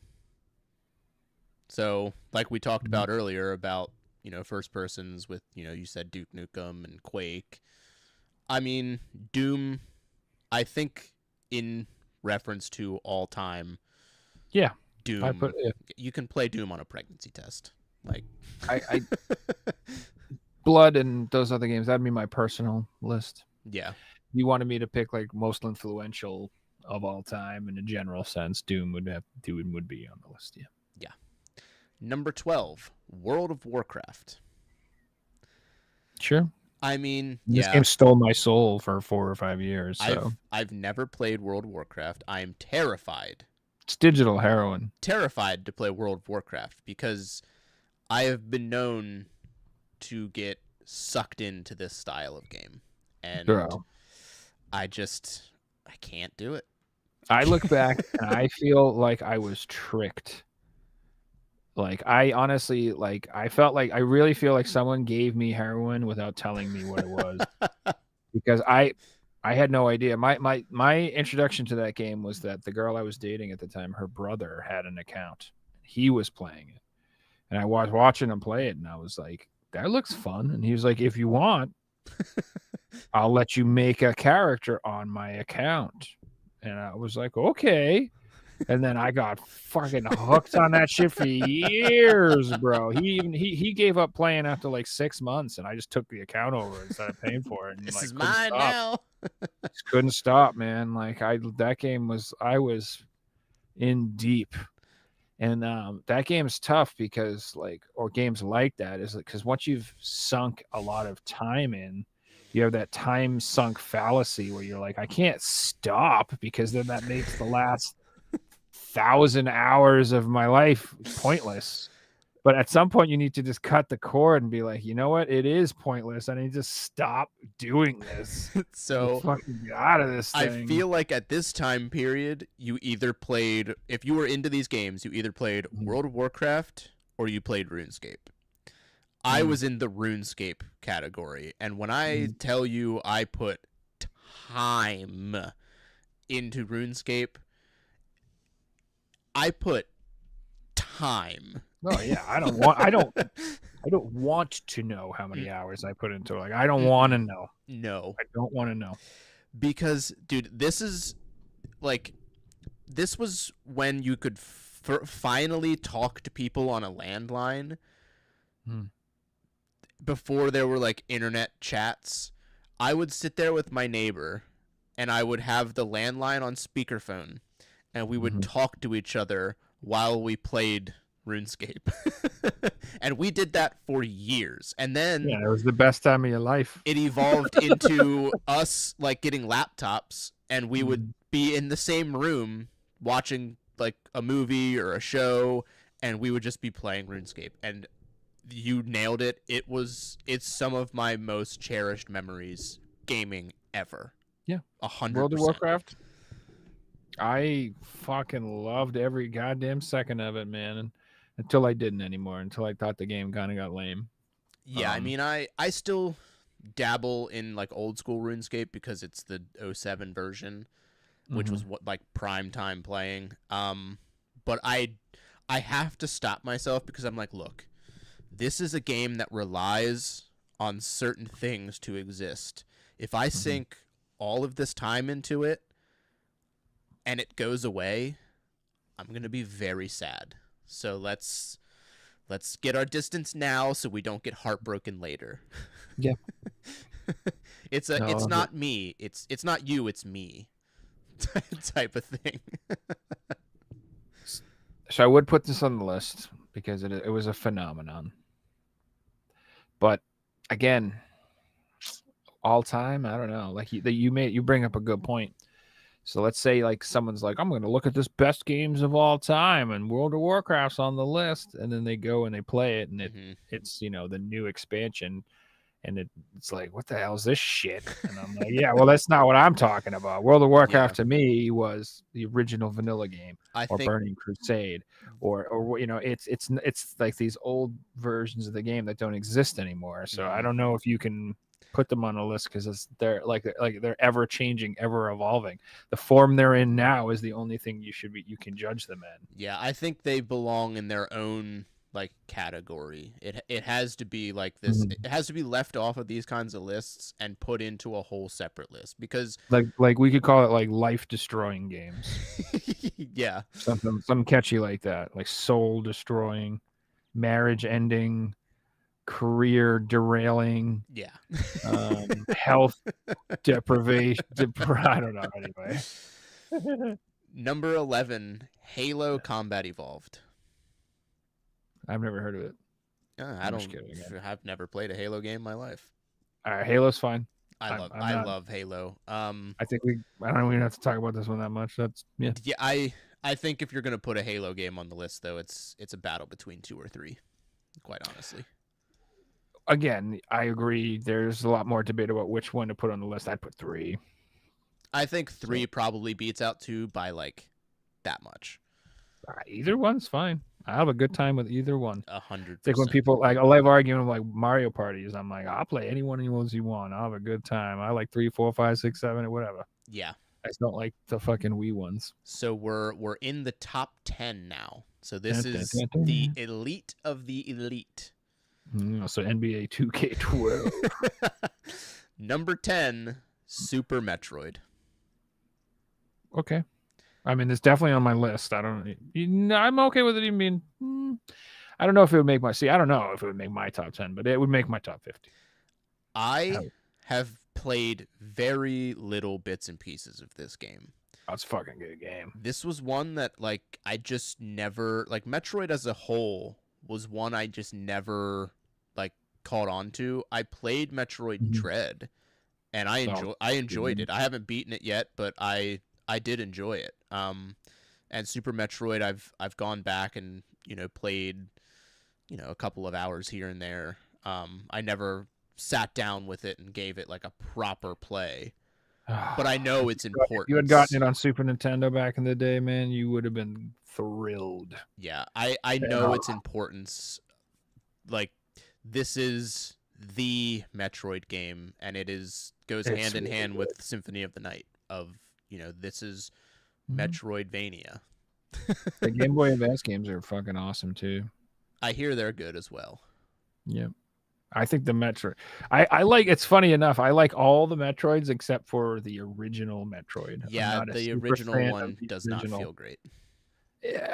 So, like we talked about earlier about, first persons with, you said Duke Nukem and Quake. I mean, Doom, I think in reference to all time, yeah, Doom, you can play Doom on a pregnancy test. Like, I Blood and those other games, that'd be my personal list. Yeah. You wanted me to pick like most influential of all time in a general sense, Doom would be on the list. Yeah. Yeah. Number 12, World of Warcraft. Sure. I mean, this game stole my soul for 4 or 5 years. So I've never played World of Warcraft. I am terrified. It's digital heroin. Terrified to play World of Warcraft because I have been known to get sucked into this style of game, and I can't do it. I look back and I feel like I was tricked. Like I honestly, like I really feel like someone gave me heroin without telling me what it was, because I had no idea. My introduction to that game was that the girl I was dating at the time, her brother had an account. He was playing it, and I was watching him play it, and I was like, "That looks fun." And he was like, "If you want, I'll let you make a character on my account." And I was like, "Okay." And then I got fucking hooked on that shit for years, bro. He gave up playing after like 6 months, and I just took the account over and started paying for it. And this is mine now. Just couldn't stop, man. Like that game was, I was in deep, and that game is tough because or games like that is because once you've sunk a lot of time in, you have that time sunk fallacy where you're like, I can't stop, because then that makes the last 1,000 hours of my life pointless. But at some point you need to just cut the cord and be like, you know what, it is pointless. I need to stop doing this. So fucking get out of this thing. I feel like at this time period, you either played, if you were into these games, you either played World of Warcraft or you played RuneScape. I was in the RuneScape category, and when I tell you I put time into RuneScape, I put time. Oh yeah, I don't want to know how many hours I put into it. Like, I don't want to know. No. I don't want to know. Because, dude, this was when you could finally talk to people on a landline. Before there were like internet chats. I would sit there with my neighbor, and I would have the landline on speakerphone, and we would talk to each other while we played RuneScape. And we did that for years. And then it was the best time of your life. It evolved into us like getting laptops, and we would be in the same room watching like a movie or a show, and we would just be playing RuneScape. And you nailed it. It's some of my most cherished memories gaming ever. Yeah. 100%. World of Warcraft. I fucking loved every goddamn second of it, man. And until I didn't anymore, until I thought the game kind of got lame. Yeah, I mean, I still dabble in like old school RuneScape because it's the 07 version, which was what like prime time playing. But I have to stop myself because I'm like, look, this is a game that relies on certain things to exist. If I sink all of this time into it and it goes away, I'm going to be very sad. So let's get our distance now so we don't get heartbroken later. Yeah. It's not me. It's not you, it's me. Type of thing. So I would put this on the list because it was a phenomenon. But again, all time, I don't know. Like you bring up a good point. So let's say like someone's like, I'm going to look at this best games of all time, and World of Warcraft's on the list, and then they go and they play it, and it's the new expansion, And it's like, what the hell is this shit? And I'm like, yeah, well, that's not what I'm talking about. World of Warcraft Yeah. to me was the original vanilla game, I or think Burning Crusade, or it's like these old versions of the game that don't exist anymore. So I mhm. don't know if you can put them on a list because they're they're ever changing, ever evolving. The form they're in now is the only thing you can judge them in. Yeah, I think they belong in their own like category. It has to be like this. Mhm. It has to be left off of these kinds of lists and put into a whole separate list because Like we could call it like life destroying games. yeah. Something catchy like that, like soul destroying, marriage ending, career derailing, Yeah. health deprivation. I don't know. Anyway, Number 11, Halo Combat Evolved. I've never heard of it. I I'm just don't. kidding. I've never played a Halo game in my life. All right, Halo's fine. I'm I not. love Halo. I think I don't even have to talk about this one that much. That's yeah. Yeah, I think if you're gonna put a Halo game on the list, though, it's a battle between 2 or 3. Quite honestly. Again, I agree. There's a lot more debate about which one to put on the list. I'd put 3. I think 3 probably beats out 2 by like that much. Either one's fine. I have a good time with either one. 100%. It's like when people like I love arguing like Mario parties. I'm like, I'll play any one of the ones you want. I'll have a good time. I like 3, 4, 5, 6, 7, or whatever. Yeah. I just don't like the fucking Wii ones. So we're in the top 10 now. So this is the elite of the elite. So NBA 2K12. Number 10, Super Metroid. Okay. I mean, it's definitely on my list. I'm okay with it even being. I don't know if it would make I don't know if it would make my top 10, but it would make my top 50. I have played very little bits and pieces of this game. That's a fucking good game. This was one that like I just never like Metroid as a whole was one I just never like caught on to. I played Metroid Dread and I enjoyed it. I haven't beaten it yet, but I did enjoy it. And Super Metroid I've gone back and played a couple of hours here and there. I never sat down with it and gave it like a proper play. But I know it's important. If you had gotten it on Super Nintendo back in the day, man, you would have been thrilled. Yeah, I know its importance. Like, this is the Metroid game, and goes hand in hand with Symphony of the Night. This is Metroidvania. The Game Boy Advance games are fucking awesome too. I hear they're good as well. Yep. I think the Metroid. I like. It's funny enough. I like all the Metroids except for the original Metroid. Yeah, the original one does not feel great.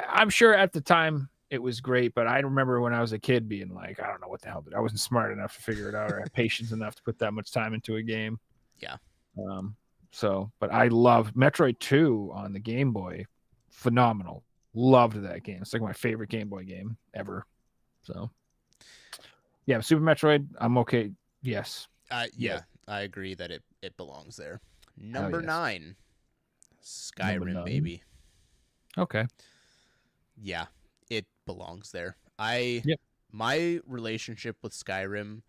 I'm sure at the time it was great, but I remember when I was a kid being like, I don't know what the hell. I wasn't smart enough to figure it out or have patience enough to put that much time into a game. Yeah. But I love Metroid 2 on the Game Boy. Phenomenal. Loved that game. It's like my favorite Game Boy game ever. So. Yeah, Super Metroid, I'm okay. Yes. Yeah, I agree that it belongs there. Number 9, Skyrim, baby. Okay. Yeah, it belongs there. My relationship with Skyrim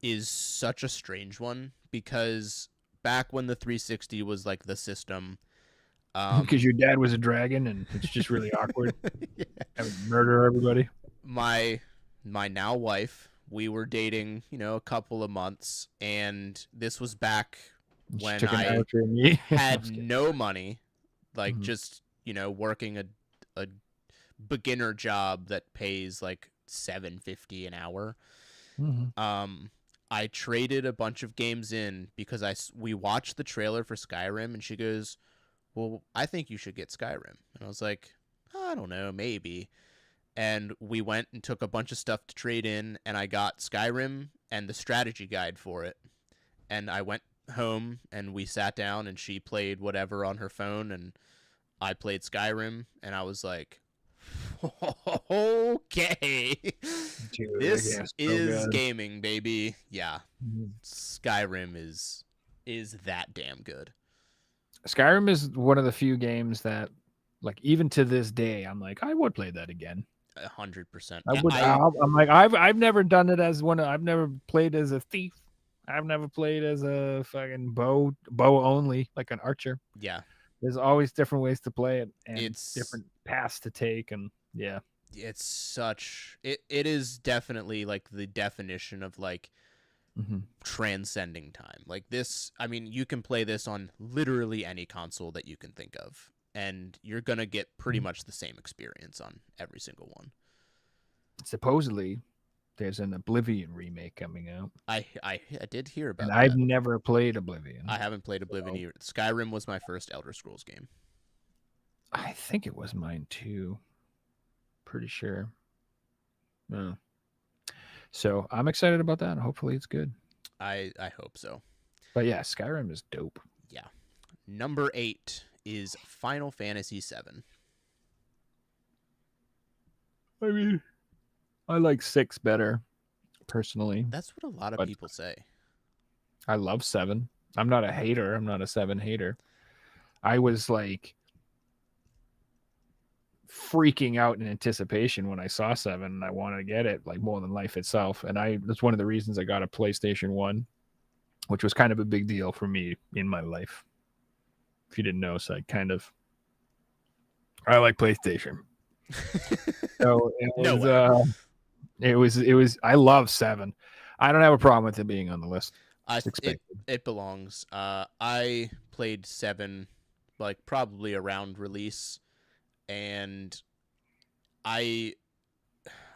is such a strange one because back when the 360 was like the system, because your dad was a dragon and it's just really awkward. Yeah. Having to murder everybody. My now wife, we were dating, a couple of months, and this was back when I had no money, like just, working a beginner job that pays like $7.50 an hour. I traded a bunch of games in because we watched the trailer for Skyrim, and she goes, well, I think you should get Skyrim. And I was like, I don't know, maybe. And we went and took a bunch of stuff to trade in, and I got Skyrim and the strategy guide for it. And I went home, and we sat down, and she played whatever on her phone, and I played Skyrim, and I was like, okay, dude, this is gaming, baby. Yeah, Skyrim is that damn good. Skyrim is one of the few games that, like, even to this day, I'm like, I would play that again. 100%. I'm like, I've never done it as one. I've never played as a thief. I've never played as a fucking bow only, like an archer. Yeah, There's always different ways to play it and it's different paths to take, and yeah. it is definitely like the definition of like Mm-hmm. transcending time. Like this, I mean, you can play this on literally any console that you can think of, and you're gonna get pretty much the same experience on every single one. Supposedly, there's an Oblivion remake coming out, I did hear and about I've that. never played I Oblivion. haven't played Oblivion So either. Skyrim was my first Elder Scrolls game. I think it was mine too. Pretty sure. Yeah. So I'm excited about that. Hopefully, it's good. I hope so. But yeah, Skyrim is dope. Yeah. Number 8 is Final Fantasy 7. I mean, I like 6 better personally, That's what a lot of but people say. I love 7. I'm not a hater. I'm not a 7 hater. I was like freaking out in anticipation when I saw 7 and I wanted to get it like more than life itself. And that's one of the reasons I got a PlayStation 1, which was kind of a big deal for me in my life. If you didn't know, so I like PlayStation. So No way. it was I love 7. I don't have a problem with it being on the list. It's expected. It belongs. I played 7 like probably around release, and I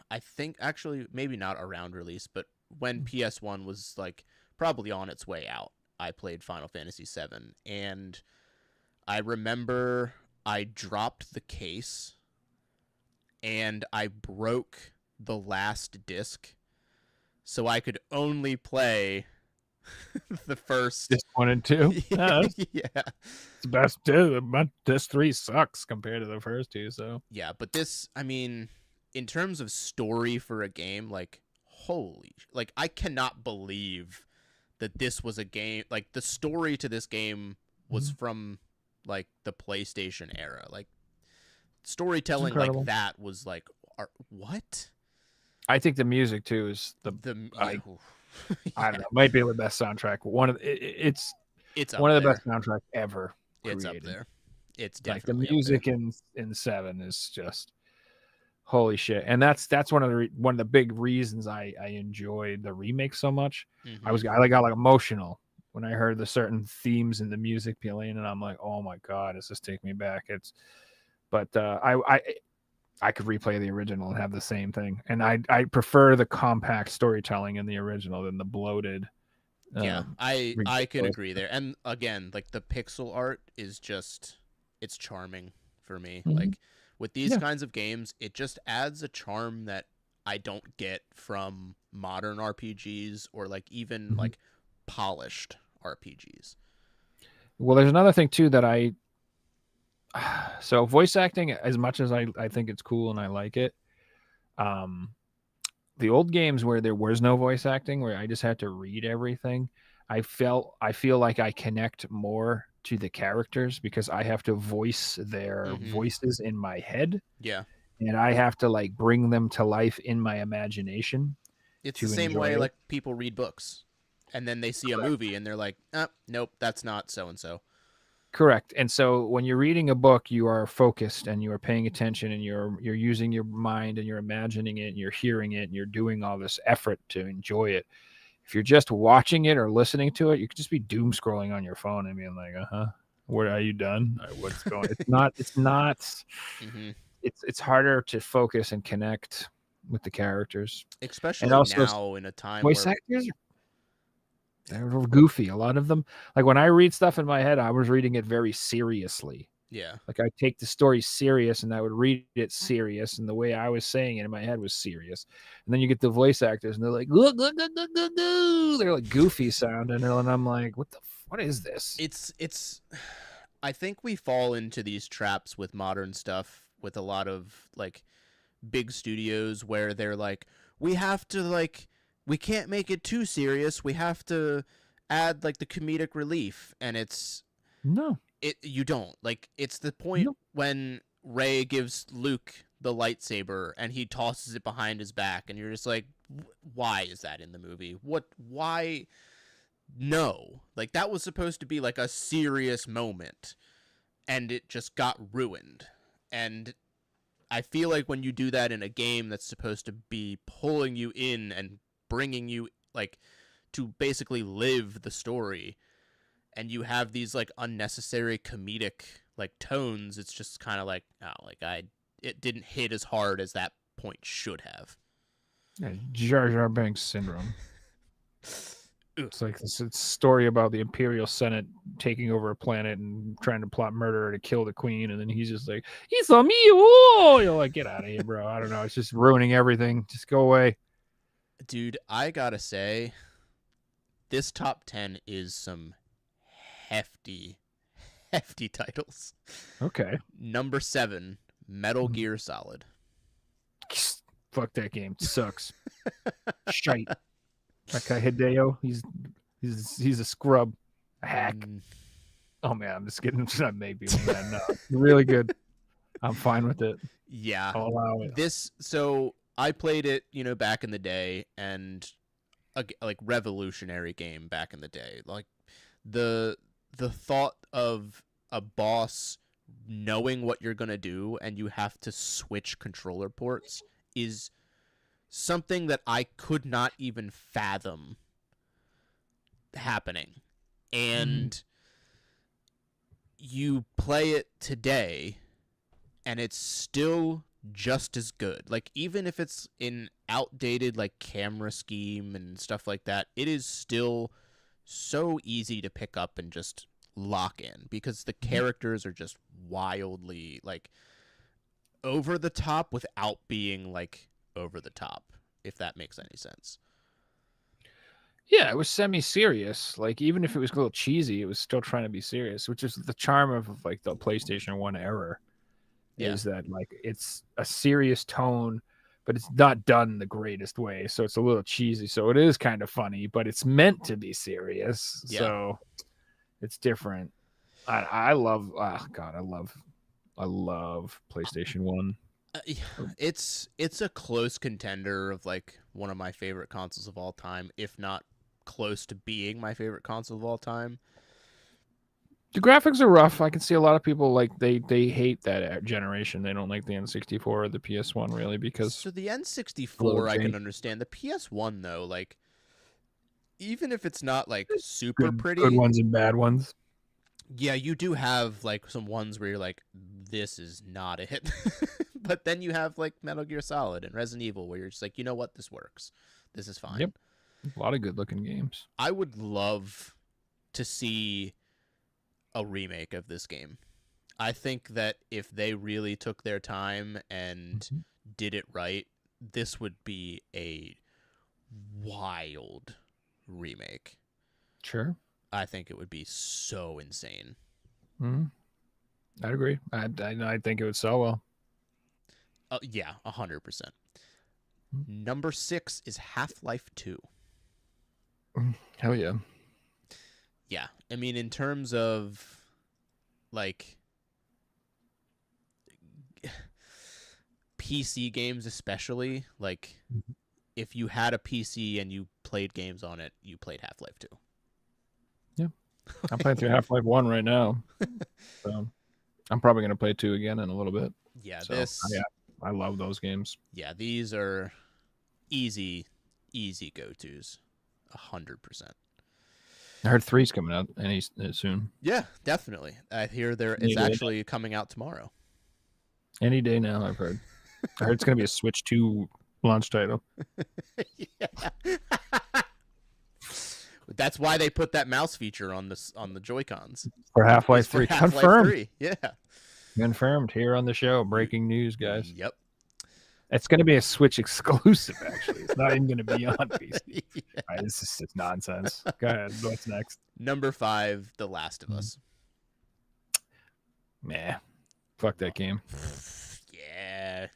I think actually maybe not around release, but when PS1 was like probably on its way out, I played Final Fantasy 7, and I remember I dropped the case and I broke the last disc, so I could only play the first. Disc 1 and 2. Yeah, It's the best two. But disc 3 sucks compared to the first two. So yeah, but this, I mean, in terms of story for a game, like like I cannot believe that this was a game. Like the story to this game was from like the PlayStation era. Like storytelling like incredible. that was like, what? I think the music too is Yeah, I don't know, might be the best soundtrack. it's up One of the there. best soundtracks ever It's up created. there. It's Like the definitely up there. music in 7 is just holy shit. And that's one of the big reasons I enjoyed the remake so much. Mm-hmm. I got like emotional when I heard the certain themes in the music playing, and I'm like, oh my god, does this take me back? But I could replay the original and have the same thing. And I prefer the compact storytelling in the original than the bloated. Yeah, I can ridiculous. agree there. And again, like the pixel art is just it's charming for me. Mhm. Like with these Yeah. kinds of games, it just adds a charm that I don't get from modern RPGs or like even Mhm. like polished RPGs. Well, there's another thing too that so voice acting, as much as I think it's cool and I like it, um, the old games where there was no voice acting, where I just had to read everything, I feel like I connect more to the characters because I have to voice their Mm-hmm. voices in my head, Yeah. and I have to like bring them to life in my imagination It's the to same enjoy way it. like people read books and then they see a movie and they're like, nope, that's not so and so. Correct. And so when you're reading a book, you are focused and you are paying attention and you're using your mind and you're imagining it and you're hearing it and you're doing all this effort to enjoy it. If you're just watching it or listening to it, you could just be doom scrolling on your phone and being like, where are you done? What's going? It's not. Mm-hmm. It's harder to focus and connect with the characters. And Especially also now in a time voice where actors, they're goofy. A lot of them, like when I read stuff in my head, I was reading it very seriously. yeah. Like I take the story serious and I would read it serious, and the way I was saying it in my head was serious. And then you get the voice actors and they're like, they're like goofy sounding, and I'm like, what is this? It's I think we fall into these traps with modern stuff with a lot of like big studios where they're like, we have to like we can't make it too serious. We have to add like the comedic relief, and No, you don't. Like it's the point no. when Ray gives Luke the lightsaber and he tosses it behind his back and you're just like, why is that in the movie? Why no, like that was supposed to be like a serious moment, and it just got ruined. And I feel like when you do that in a game that's supposed to be pulling you in and bringing you like to basically live the story, and you have these like unnecessary comedic like tones, it's just kind of like, oh, like it didn't hit as hard as that point should have. Yeah, Jar Jar Binks syndrome. It's like this story about the Imperial Senate taking over a planet and trying to plot murder to kill the queen, and then he's just like, "He's on me!" Oh, you're like, "Get out of here, bro!" I don't know. It's just ruining everything. Just go away, Dude. I gotta say, this top 10 is some hefty, hefty titles. Okay. Number 7, Metal Gear Solid. Fuck that game. It sucks. Shite. That guy Hideo, he's a scrub, a hack. Oh man, I'm just getting that make people mad. No, really good. I'm fine with it. Yeah. I'll allow it. So I played it, back in the day, and like revolutionary game back in the day. Like the thought of a boss knowing what you're gonna do and you have to switch controller ports is something that I could not even fathom happening. And you play it today and it's still just as good. Like even if it's in outdated like camera scheme and stuff like that, it is still so easy to pick up and just lock in because the characters are just wildly like over the top without being like over the top, if that makes any sense. Yeah, it was semi-serious. Like even if it was a little cheesy, it was still trying to be serious, which is the charm of like the PlayStation 1 era. Yeah. Is that like it's a serious tone, but it's not done the greatest way. So it's a little cheesy. So it is kind of funny, but it's meant to be serious. Yeah. So it's different. I love God, I love PlayStation 1. It's a close contender of like one of my favorite consoles of all time, if not close to being my favorite console of all time. The graphics are rough. I can see a lot of people like they hate that generation. They don't like the N64 or the PS1 really because So the N64 I can understand. The PS1 though, like even if it's not like super pretty, good ones and bad ones. Yeah, you do have like some ones where you're like, this is not a hit. But then you have like Metal Gear Solid and Resident Evil where you're just like, you know what, this works. This is fine. Yep. A lot of good looking games. I would love to see a remake of this game. I think that if they really took their time and did it right, this would be a wild remake. Sure. I think it would be so insane. I'd agree. I think it would sell well. Yeah, 100%. Number 6 is Half-Life 2. Hell yeah. Yeah, I mean, in terms of like PC games, especially, like if you had a PC and you played games on it, you played Half-Life 2. Yeah, I'm playing through Half-Life 1 right now, so I'm probably gonna play 2 again in a little bit. Yeah, so, I love those games. Yeah, these are easy go-tos, 100%. I heard 3's coming out soon. Yeah, definitely. I hear it's actually coming out tomorrow. Any day now, I've heard. I heard it's going to be a Switch 2 launch title. Yeah. That's why they put that mouse feature on the Joy-Cons. For Half-Life 3. Confirmed. 3. Yeah. Confirmed here on the show. Breaking news, guys. Yep. It's going to be a Switch exclusive, actually. It's not even going to be on PC. Yeah. Right, this is just nonsense. Go ahead. What's next? Number 5, The Last of Us. Meh. Fuck that game. Yeah.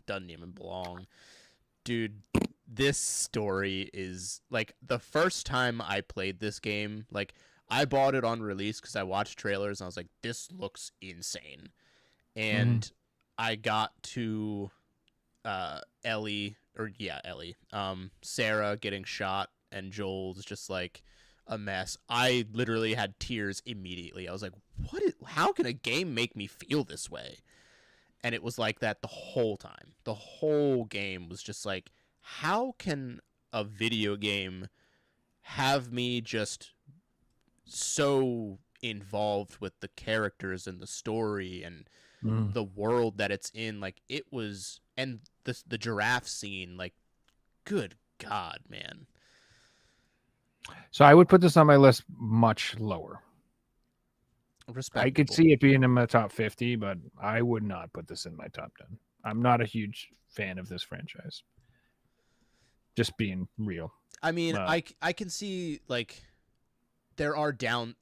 Doesn't even belong. Dude, this story is like the first time I played this game, like I bought it on release because I watched trailers and I was like, this looks insane. And I got to Ellie, Sarah getting shot, and Joel's just like, a mess. I literally had tears immediately. I was like, how can a game make me feel this way? And it was like that the whole time. The whole game was just like, how can a video game have me just so involved with the characters and the story and Mm. the world that it's in? Like, it was, and the giraffe scene, like, good God, man. So I would put this on my list much lower. Respectable. I could see it being in my top 50, but I would not put this in my top 10. I'm not a huge fan of this franchise. Just being real. I mean, I can see, like, there are down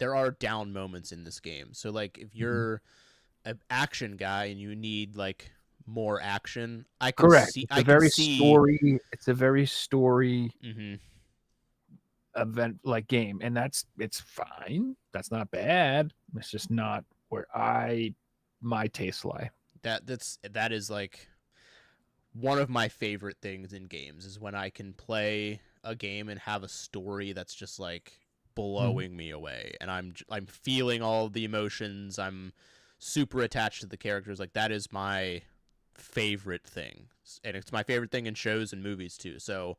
moments in this game. So, like, if you're an action guy and you need, like, more action, I can Correct. see. It's a very story Mm-hmm. event like game, and it's fine. That's not bad. It's just not where my tastes lie. That is like one of my favorite things in games is when I can play a game and have a story that's just like blowing me away, and I'm feeling all the emotions. I'm super attached to the characters. Like, that is my favorite thing, and it's my favorite thing in shows and movies too. So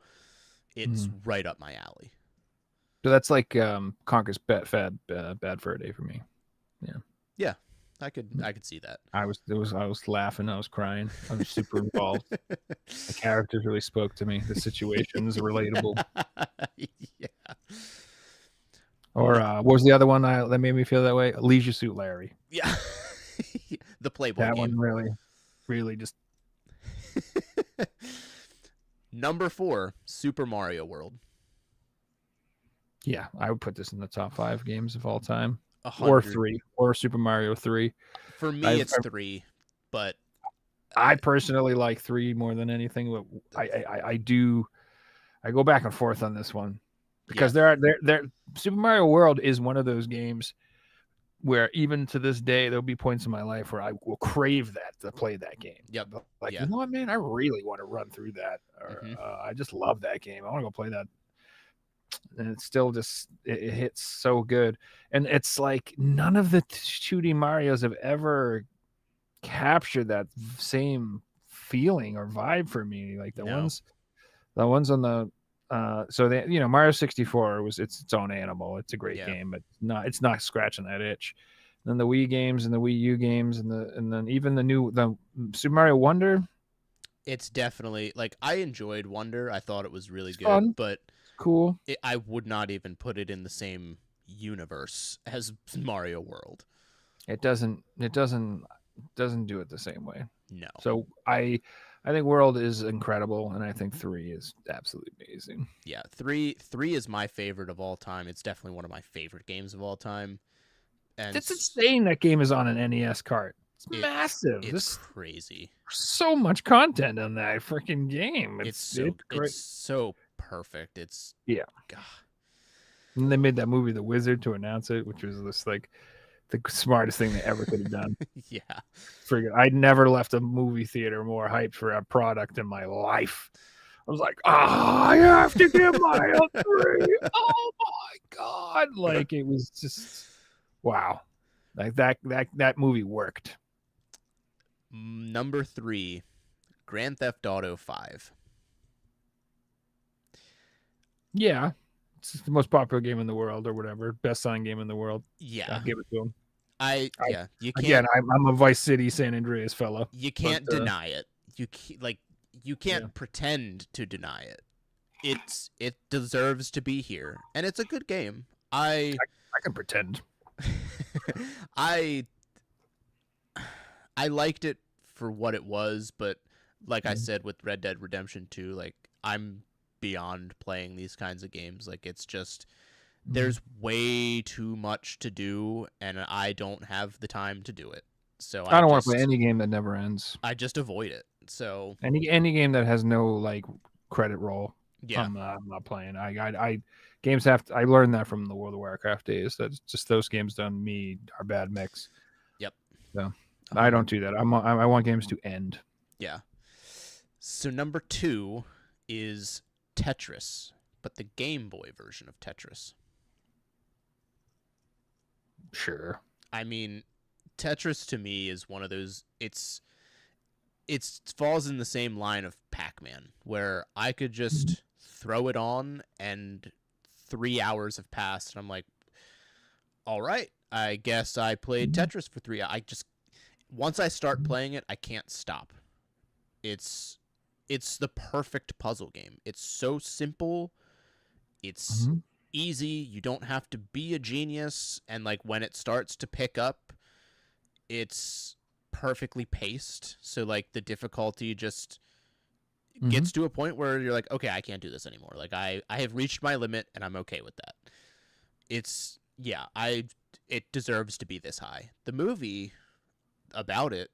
it's right up my alley. So that's like Conker's Bad Fur Day for me. Yeah, I could see that. I was laughing, I was crying, I was super involved. The characters really spoke to me. The situations are relatable. Yeah. Or what was the other one that made me feel that way? Leisure Suit Larry. Yeah. The Playboy That game. one really just. Number 4, Super Mario World. Yeah, I would put this in the top 5 games of all time. 100. Or 3, or Super Mario 3. For me, it's 3, but I personally like 3 more than anything. But I go back and forth on this one because Super Mario World is one of those games where even to this day there'll be points in my life where I will crave that to play that game. Yep. Like, you know what, man, I really want to run through that. Or I just love that game. I want to go play that. And it's still just it hits so good, and it's like none of the 2D Marios have ever captured that same feeling or vibe for me. Like the ones on the so they, Mario 64 was its own animal. It's a great game, but it's not scratching that itch. And then the Wii games and the Wii U games and then even the Super Mario Wonder. It's definitely, like, I enjoyed Wonder. I thought it was really good, fun. But cool. I would not even put it in the same universe as Mario World. It doesn't do it the same way. No. So I think World is incredible, and I think 3 is absolutely amazing. Yeah, 3 is my favorite of all time. It's definitely one of my favorite games of all time. And it's insane that game is on an NES cart. It's massive. It's crazy. So much content on that freaking game. It's so perfect. It's God. And they made that movie The Wizard to announce it, which was just like the smartest thing they ever could have done. Yeah. I never left a movie theater more hyped for a product in my life. I was like, I have to get Mario 3. Oh my God. Like, it was just wow. Like that movie worked. Number 3, Grand Theft Auto 5. Yeah. It's the most popular game in the world or whatever. Best selling game in the world. Yeah. I'll give it to him. You can't. Again, I'm a Vice City San Andreas fellow. You can't deny it. You can't pretend to deny it. It deserves to be here, and it's a good game. I can pretend. I liked it for what it was, but like I said with Red Dead Redemption 2, like, I'm beyond playing these kinds of games. Like, it's just there's way too much to do, and I don't have the time to do it. So I don't want to play any game that never ends. I just avoid it. So any game that has no like credit roll, yeah, I'm not playing. Games have to. I learned that from the World of Warcraft days. That just those games done me are bad mix. Yep. So I don't do that. I want games to end. Yeah. So number 2 is Tetris, but the Game Boy version of Tetris. Sure. I mean, Tetris to me is one of those. It falls in the same line of Pac-Man, where I could Mhm. just throw it on and 3 hours have passed, and I'm like, all right, I guess I played Mhm. Tetris for 3 hours. I just once I start playing it, I can't stop. It's it's the perfect puzzle game. It's so simple. It's Mhm. easy. You don't have to be a genius, and like when it starts to pick up, it's perfectly paced. So like the difficulty just Mhm. gets to a point where you're like, okay, I can't do this anymore. Like I have reached my limit and I'm okay with that. It's yeah, I it deserves to be this high. The movie about it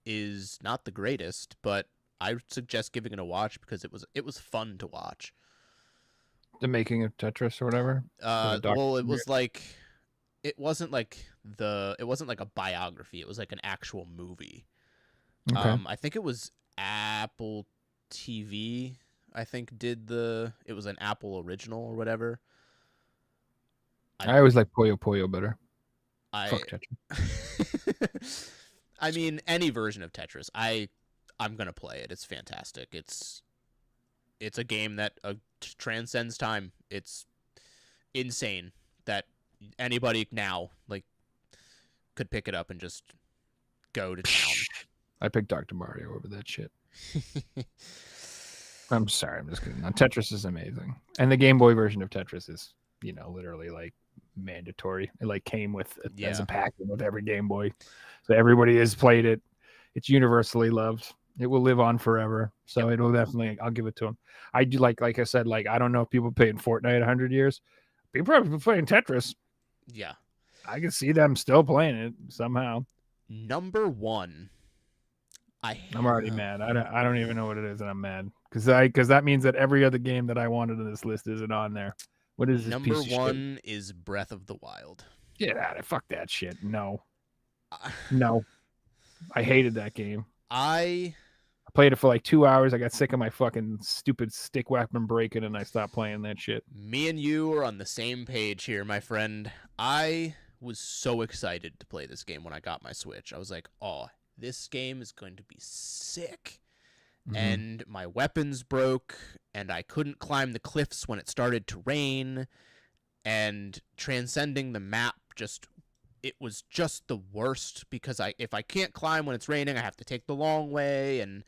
is not the greatest, but I would suggest giving it a watch because it was fun to watch. The making of Tetris or whatever. Like a Well, documentary. it wasn't like a biography. It was like an actual movie. Okay. I think it was Apple TV. I think did the it was an Apple original or whatever. I I always like Puyo Puyo better. I Fuck Tetris. I mean any version of Tetris. I'm gonna play it. It's fantastic. It's a game that transcends time. It's insane that anybody now like could pick it up and just go to town. I picked Dr. Mario over that shit. I'm sorry, I'm just kidding. No, Tetris is amazing, and the Game Boy version of Tetris is, literally like mandatory. It like came with as a Yeah. packet with every Game Boy, so everybody has played it. It's universally loved. It will live on forever. Yep. So it'll definitely. I'll give it to them. I do like I said, like I don't know if people played Fortnite 100 years. People probably been playing Tetris. Yeah. I can see them still playing it somehow. Number one. I'm already mad. I don't even know what it is, and I'm mad because that means that every other game that I wanted on this list isn't on there. What is this Number piece of shit? one is Breath of the Wild. Get out of fuck that shit. No, I no. I hated that game. I I played it for like 2 hours. I got sick of my fucking stupid stick weapon breaking, and I stopped playing that shit. me and you are on the same page here, my friend. I was so excited to play this game when I got my Switch. I was like, "Oh, this game is going to be sick." Mm-hmm. And my weapons broke and I couldn't climb the cliffs when it started to rain and transcending the map just it was just the worst because if I can't climb when it's raining, I have to take the long way and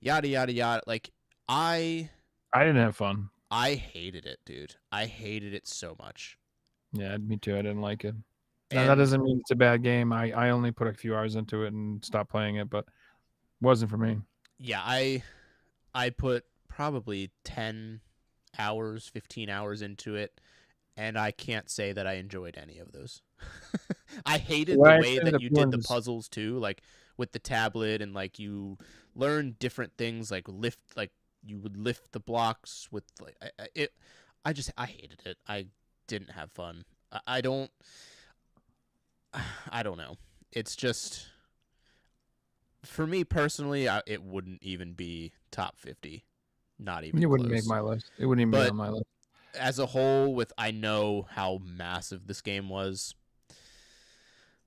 yada yada yada. Like I I didn't have fun. I hated it, dude. I hated it so much. Yeah, me too. I didn't like it. Now that And doesn't mean it's a bad game. I only put a few hours into it and stopped playing it, but it wasn't for me. yeah, I put probably 10 hours, 15 hours into it and I can't say that I enjoyed any of those. I hated What the I way ended that up you doing did the is puzzles too, like with the tablet and like you learn different things like you would lift the blocks with like I hated it. I didn't have fun. I don't I don't know. It's just for me personally, it wouldn't even be top 50. Not even it wouldn't make close. my list. It wouldn't even be But on my list. as a whole, with I know how massive this game was,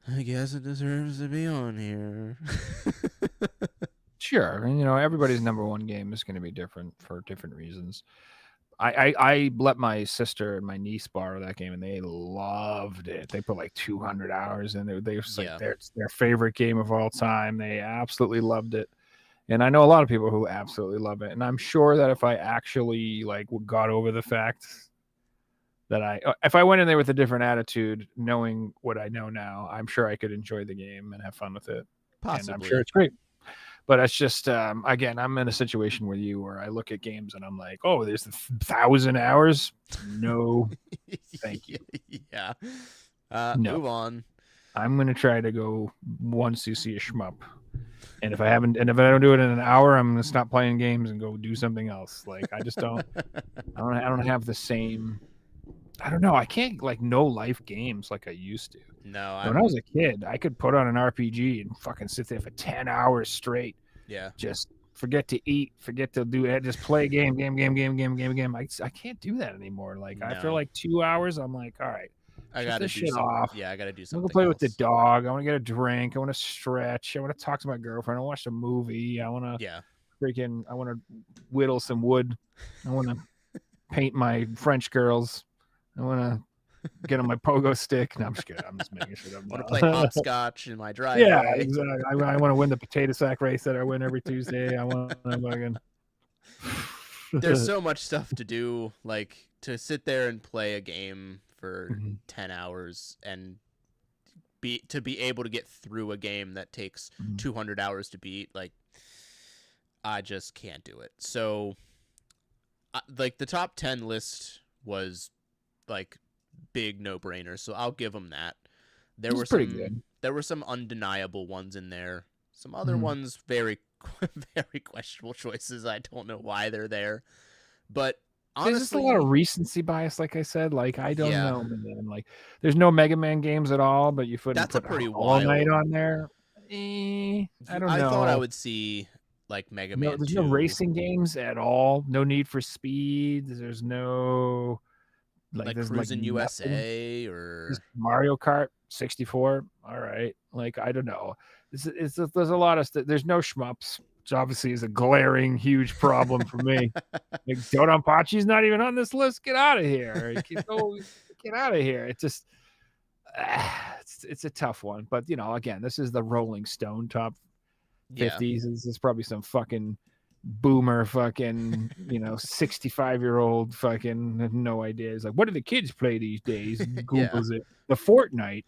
I guess it deserves to be on here. Sure, and everybody's number one game is going to be different for different reasons. I let my sister and my niece borrow that game, and they loved it. They put like 200 hours in it. They was like Yeah. their favorite game of all time. They absolutely loved it, and I know a lot of people who absolutely love it. And I'm sure that if I actually like got over the fact that if I went in there with a different attitude, knowing what I know now, I'm sure I could enjoy the game and have fun with it, and I'm sure Possibly. it's great. But it's just again, I'm in a situation with you where I look at games and I'm like, oh, there's 1,000 hours. No, thank you. Yeah. No, Move on. I'm gonna try to go once you see a shmup, and if I don't do it in an hour, I'm gonna stop playing games and go do something else. Like I just don't. I don't have the same. I don't know. I can't like no life games like I used to. No, When I was a kid, I could put on an RPG and fucking sit there for 10 hours straight. yeah. Just forget to eat, forget to do it, just play game. I can't do that anymore. Like after No. like 2 hours, I'm like, all right, I Shut gotta this do shit some. off. Yeah, I gotta do I'm gonna something play with the else. dog. I want to get a drink. I want to stretch. I want to talk to my girlfriend. I want to watch a movie. I want to Yeah. I want to whittle some wood. I want to paint my French girls. I want to get on my pogo stick. No, I'm just kidding. I'm just making shit up Want to play now. hopscotch in my Yeah, driveway. exactly. I want to win the potato sack race that I win every Tuesday. I want to fucking. There's so much stuff to do, like to sit there and play a game for Mhm. 10 hours and be able to get through a game that takes Mhm. 200 hours to beat. Like, I just can't do it. So, like the top 10 list was like big no-brainers, so I'll give them that. It was pretty good. There were some undeniable ones in there. Some other Mhm. ones very very questionable choices. I don't know why they're there. But There's just a lot of honestly, recency bias, like I said. Like, I don't yeah, know, man. Like, there's no Mega Man games at all, but you couldn't that's a put pretty Hollow Knight wild. on there. I don't I thought I know. would see like Mega No, Man there's no 2, racing games at all. No Need for Speed. There's no like there's like Cruising nothing. USA Just or Mario Kart 64. All right. Like, I don't know. There's a lot of there's no shmups, which obviously is a glaring huge problem for me. Like, Dodonpachi's not even on this list. Get out of here. Get out of here. It just it's a tough one. But again, this is the Rolling Stone top yeah. 50s. This is probably some fucking boomer fucking 65-year-old fucking had no idea. He's like, what do the kids play these days? Yeah. Googles it. The Fortnite.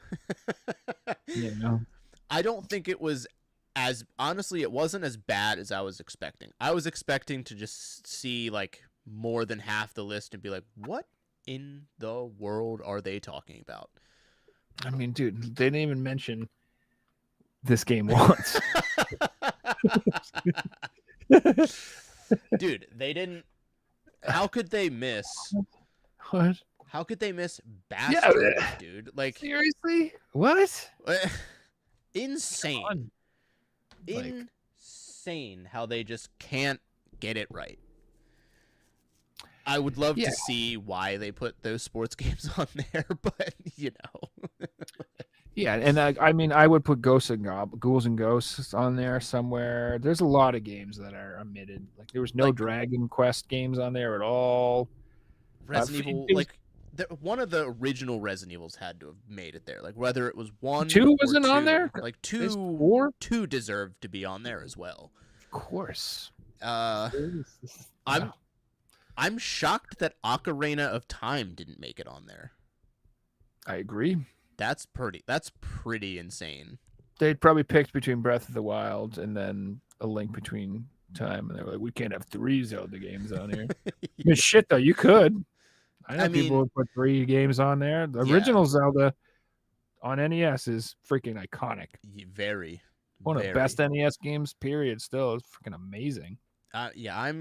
You know. I don't think it was as honestly it wasn't as bad as I was expecting. I was expecting to just see like more than half the list and be like, "What in the world are they talking about?" I mean, dude, they didn't even mention this game once. Dude, they didn't. How could they miss? What? How could they miss Yeah, Bastards, dude? Like, seriously? What? insane. Like, Insane how they just can't get it right. I would love yeah. to see why they put those sports games on there, but Yeah, and I mean, I would put Ghouls and Ghosts on there somewhere. There's a lot of games that are omitted. Like, there was no like Dragon Quest games on there at all. Resident Evil, It was, like one of the original Resident Evils had to have made it there. Like whether it was one 2 or wasn't on two, there. like There's two 4. deserved to be on there as well. Of course. I'm I'm shocked that Ocarina of Time didn't make it on there. I agree. That's pretty insane. They'd probably picked between Breath of the Wild and then A Link Between Time, and they were like, we can't have 3 Zelda games on here. I mean, shit, though, you could. I know people would put 3 games on there. The original Zelda on NES is freaking iconic. Very. One of the best NES games, period. Still, it's freaking amazing. Yeah,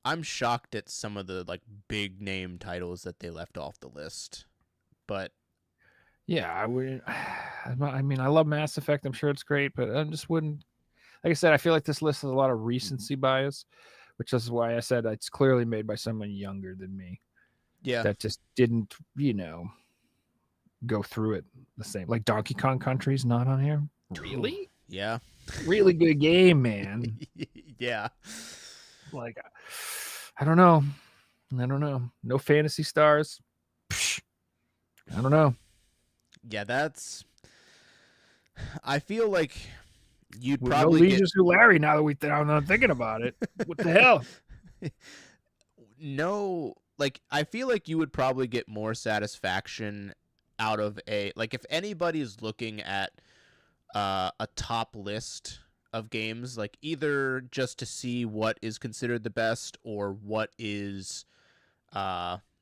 I'm shocked at some of the like big name titles that they left off the list, but yeah, I would. I mean, I love Mass Effect. I'm sure it's great, but I just wouldn't. Like I said, I feel like this list has a lot of recency bias, which is why I said it's clearly made by someone younger than me. Yeah, that just didn't, go through it the same. Like Donkey Kong Country's not on here. Really? Yeah. Really good game, man. Yeah. Like, I don't know. No Fantasy Stars. Psh, I don't know. Yeah, I feel like you'd With probably no Legends of Larry now that I'm thinking about it. What the hell? No, like I feel like you would probably get more satisfaction out of if anybody's looking at a top list of games, like either just to see what is considered the best or what is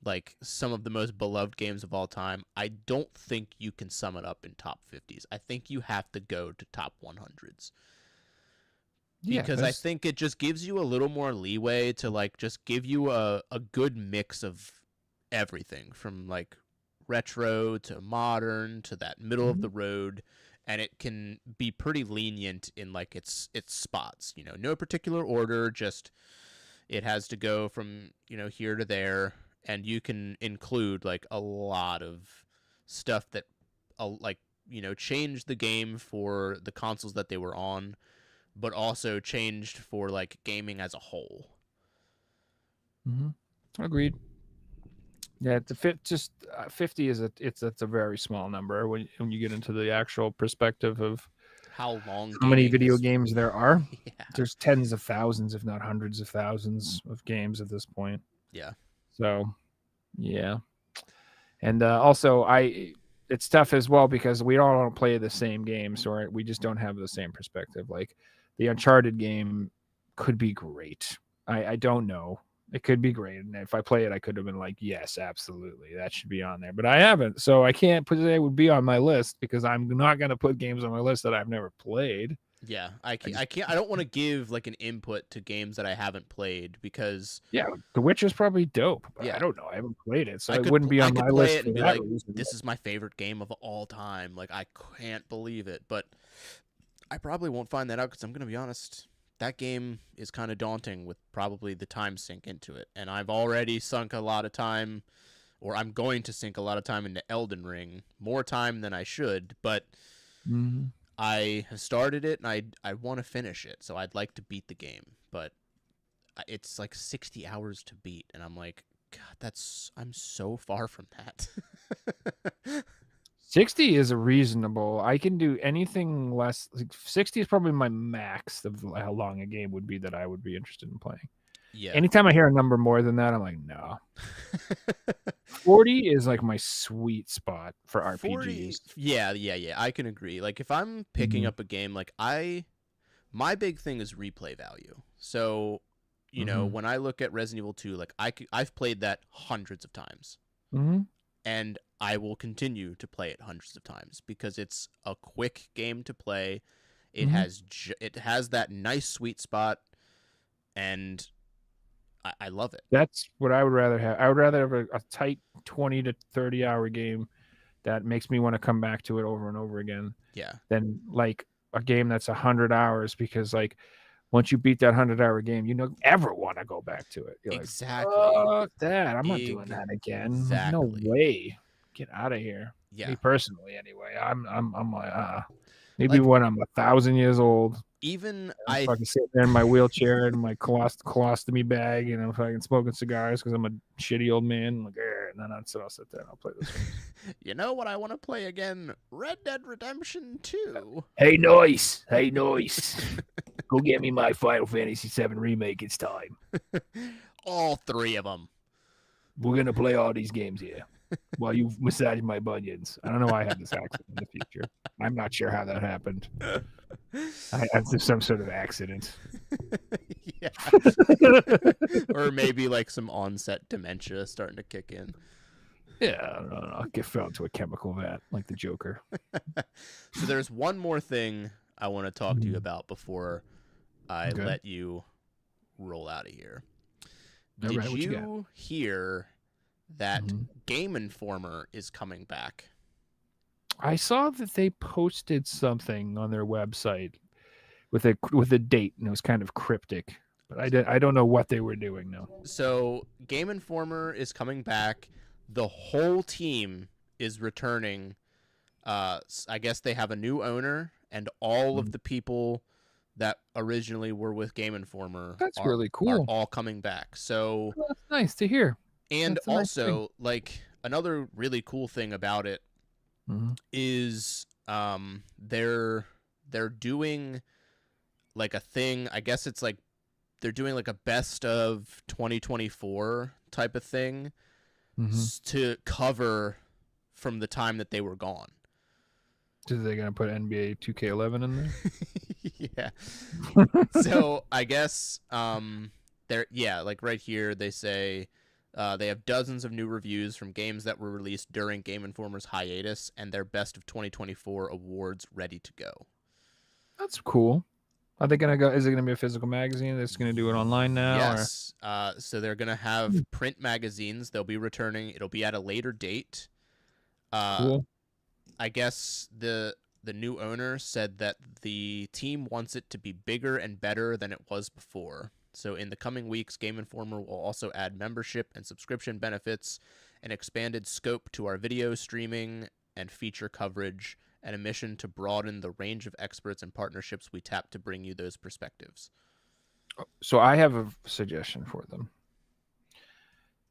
like some of the most beloved games of all time, I don't think you can sum it up in top 50s. I think you have to go to top 100s. Because I think it just gives you a little more leeway to like just give you a good mix of everything from like retro to modern to that middle of the road, and it can be pretty lenient in like its spots, no particular order, just it has to go from here to there, and you can include like a lot of stuff that like, you know, changed the game for the consoles that they were on, but also changed for like gaming as a whole. Agreed. Yeah, just 50 is that's a very small number when you get into the actual perspective of How long how many gaming video has games there are. yeah. There's tens of thousands, if not hundreds of thousands of games at this point. Yeah. So, yeah. And also, it's tough as well because we all don't play the same games, or we just don't have the same perspective. Like the Uncharted game could be great. I don't know. It could be great, and if I play it, I could have been like, yes, absolutely, that should be on there. But I haven't, so I can't put it would be on my list because I'm not going to put games on my list that I've never played. Yeah, I can't. I don't want to give like an input to games that I haven't played because Yeah, The Witcher's probably dope, but yeah, I don't know. I haven't played it, so I it could wouldn't be I on my could play list it for and be that like, reason. this is my favorite game of all time. Like I can't believe it, but I probably won't find that out because I'm gonna be honest. That game is kind of daunting with probably the time sink into it, and I've already sunk a lot of time, or I'm going to sink a lot of time into Elden Ring, more time than I should, but. Mm-hmm. I have started it and I want to finish it, so I'd like to beat the game, but it's like 60 hours to beat, and I'm like, God, I'm so far from that. 60 is a reasonable. I can do anything less. Like 60 is probably my max of how long a game would be that I would be interested in playing. Yeah. Anytime I hear a number more than that, I'm like, no. 40 is like my sweet spot for RPGs. 40, yeah. I can agree. Like if I'm picking up a game, like my big thing is replay value. So, you know, when I look at Resident Evil 2, like I've played that hundreds of times. And I will continue to play it hundreds of times because it's a quick game to play. It has that nice sweet spot, and I love it. That's what I would rather have. I would rather have a tight 20 to 30 hour game that makes me want to come back to it over and over again. Yeah. Than like a game that's 100 hours because like once you beat that 100-hour game, you don't ever want to go back to it. You're exactly. Like, that. I'm not doing that again. Exactly. No way. Get out of here. Yeah. Me personally, anyway. I'm like, maybe like, when I'm 1,000 years old. Even I'm fucking sitting there in my wheelchair in my colostomy bag, and I'm fucking smoking cigars because I'm a shitty old man. I'm like, and then I'll sit there and I'll play this one. You know what I want to play again? Red Dead Redemption 2. Hey, noise. Go get me my Final Fantasy VII remake. It's time. All 3 of them. We're going to play all these games here while you massage my bunions. I don't know why I have this accent in the future. I'm not sure how that happened. It's some sort of accident. Yeah. Or maybe like some onset dementia starting to kick in. Yeah, I don't know. I'll get fell into a chemical vat like the Joker. So there's one more thing I want to talk to you about before I let you roll out of here. Did you hear that Game Informer is coming back? I saw that they posted something on their website with a date, and it was kind of cryptic. But I don't know what they were doing now. So Game Informer is coming back. The whole team is returning. I guess they have a new owner, and all of the people that originally were with Game Informer really cool. Are all coming back. So that's nice to hear. And also, nice like another really cool thing about it is they're doing like a thing. I guess it's like they're doing like a best of 2024 type of thing to cover from the time that they were gone. So they're gonna put NBA 2K11 in there? Yeah. So I guess they're like right here they say they have dozens of new reviews from games that were released during Game Informer's hiatus and their best of 2024 awards ready to go. That's cool. Are they gonna go? Is it gonna be a physical magazine that's gonna do it online now? Yes. So they're gonna have print magazines. They'll be returning. It'll be at a later date. Cool. I guess the new owner said that the team wants it to be bigger and better than it was before. So in the coming weeks, Game Informer will also add membership and subscription benefits an expanded scope to our video streaming and feature coverage, and a mission to broaden the range of experts and partnerships we tap to bring you those perspectives. So I have a suggestion for them.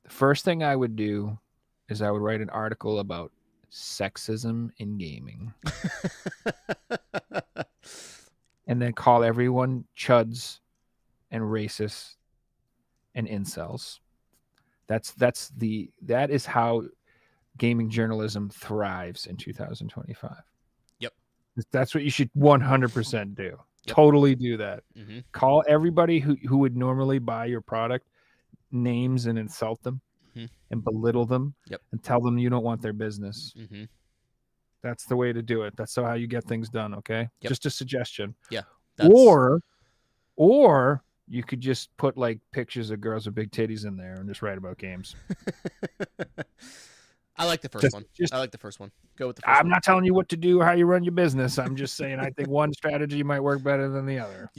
The first thing I would do is I would write an article about sexism in gaming. And then call everyone chuds and racists and incels. That is how gaming journalism thrives in 2025. Yep. That's what you should 100% do. Yep. Totally do that. Mm-hmm. Call everybody who would normally buy your product names and insult them and belittle them and tell them you don't want their business. Mm-hmm. That's the way to do it. That's how you get things done, okay? Yep. Just a suggestion. Yeah. Or you could just put like pictures of girls with big titties in there and just write about games. I like the first one. I like the first one. Go with the first one. I'm not telling you what to do or how you run your business. I'm just saying I think one strategy might work better than the other.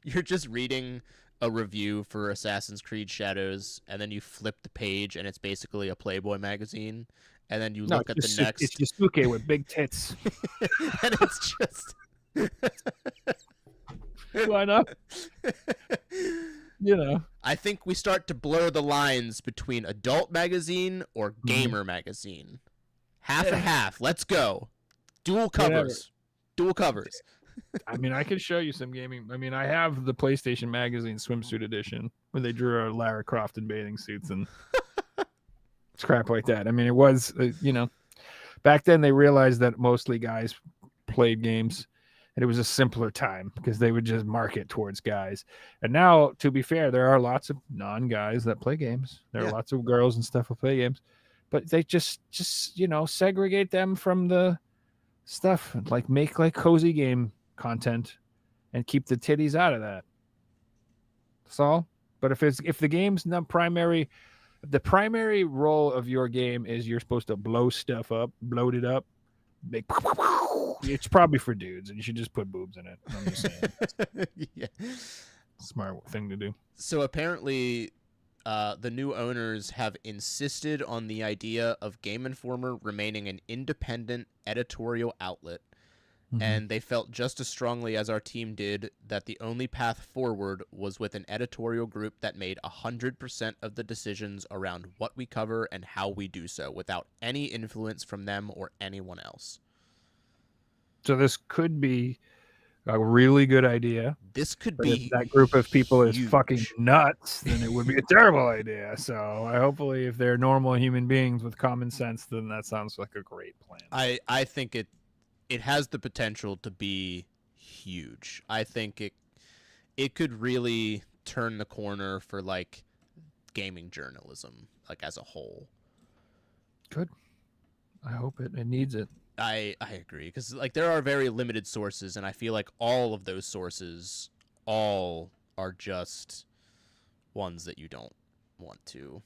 You're just reading a review for Assassin's Creed Shadows, and then you flip the page, and it's basically a Playboy magazine, and then you look at the next. It's Yasuke with big tits. And it's just... Why not? I think we start to blur the lines between adult magazine or gamer magazine. Half and half. Let's go. Dual covers. Dual covers. I mean, I can show you some gaming. I mean, I have the PlayStation Magazine swimsuit edition where they drew Lara Croft in bathing suits and crap like that. I mean, it was, back then they realized that mostly guys played games. And it was a simpler time because they would just market towards guys. And now, to be fair, there are lots of non-guys that play games. There are lots of girls and stuff who play games. But they just segregate them from the stuff. Like make like cozy game content and keep the titties out of that. That's all. But if the game's not primary, the primary role of your game is you're supposed to blow stuff up, bloat it up, make... It's probably for dudes, and you should just put boobs in it. I'm just saying. Yeah. Smart thing to do. So apparently, the new owners have insisted on the idea of Game Informer remaining an independent editorial outlet, and they felt just as strongly as our team did that the only path forward was with an editorial group that made 100% of the decisions around what we cover and how we do so, without any influence from them or anyone else. So this could be a really good idea. This could be if that group of people huge. Is fucking nuts, then it would be a terrible idea. So hopefully if they're normal human beings with common sense, then that sounds like a great plan. I think it has the potential to be huge. I think it could really turn the corner for like gaming journalism, like as a whole. Good. I hope it needs it. I agree, because like there are very limited sources, and I feel like all of those sources all are just ones that you don't want to.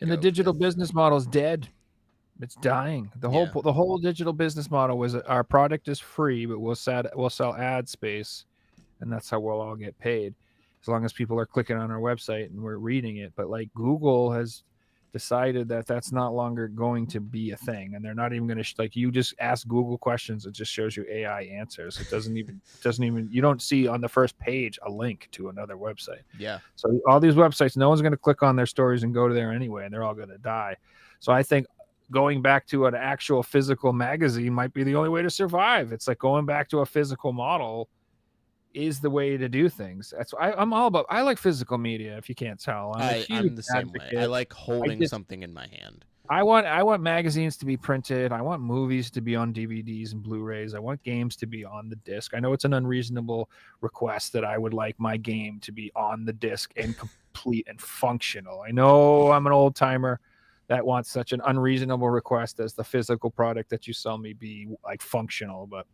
And the digital business model is dead. It's dying. The whole digital business model was our product is free, but we'll sell ad space, and that's how we'll all get paid, as long as people are clicking on our website and we're reading it. But like Google has decided that that's not longer going to be a thing, and they're not even going to like you just ask Google questions, it just shows you AI answers. It doesn't even you don't see on the first page a link to another website. Yeah. So all these websites, no one's going to click on their stories and go to there anyway, and they're all going to die. So I think going back to an actual physical magazine might be the only way to survive. It's like going back to a physical model is the way to do things. That's I'm all about. I like physical media. If you can't tell, I'm the same way. I like holding something in my hand. I want magazines to be printed. I want movies to be on DVDs and Blu-rays. I want games to be on the disc. I know it's an unreasonable request that I would like my game to be on the disc and complete and functional. I know I'm an old timer that wants such an unreasonable request as the physical product that you sell me be like functional, but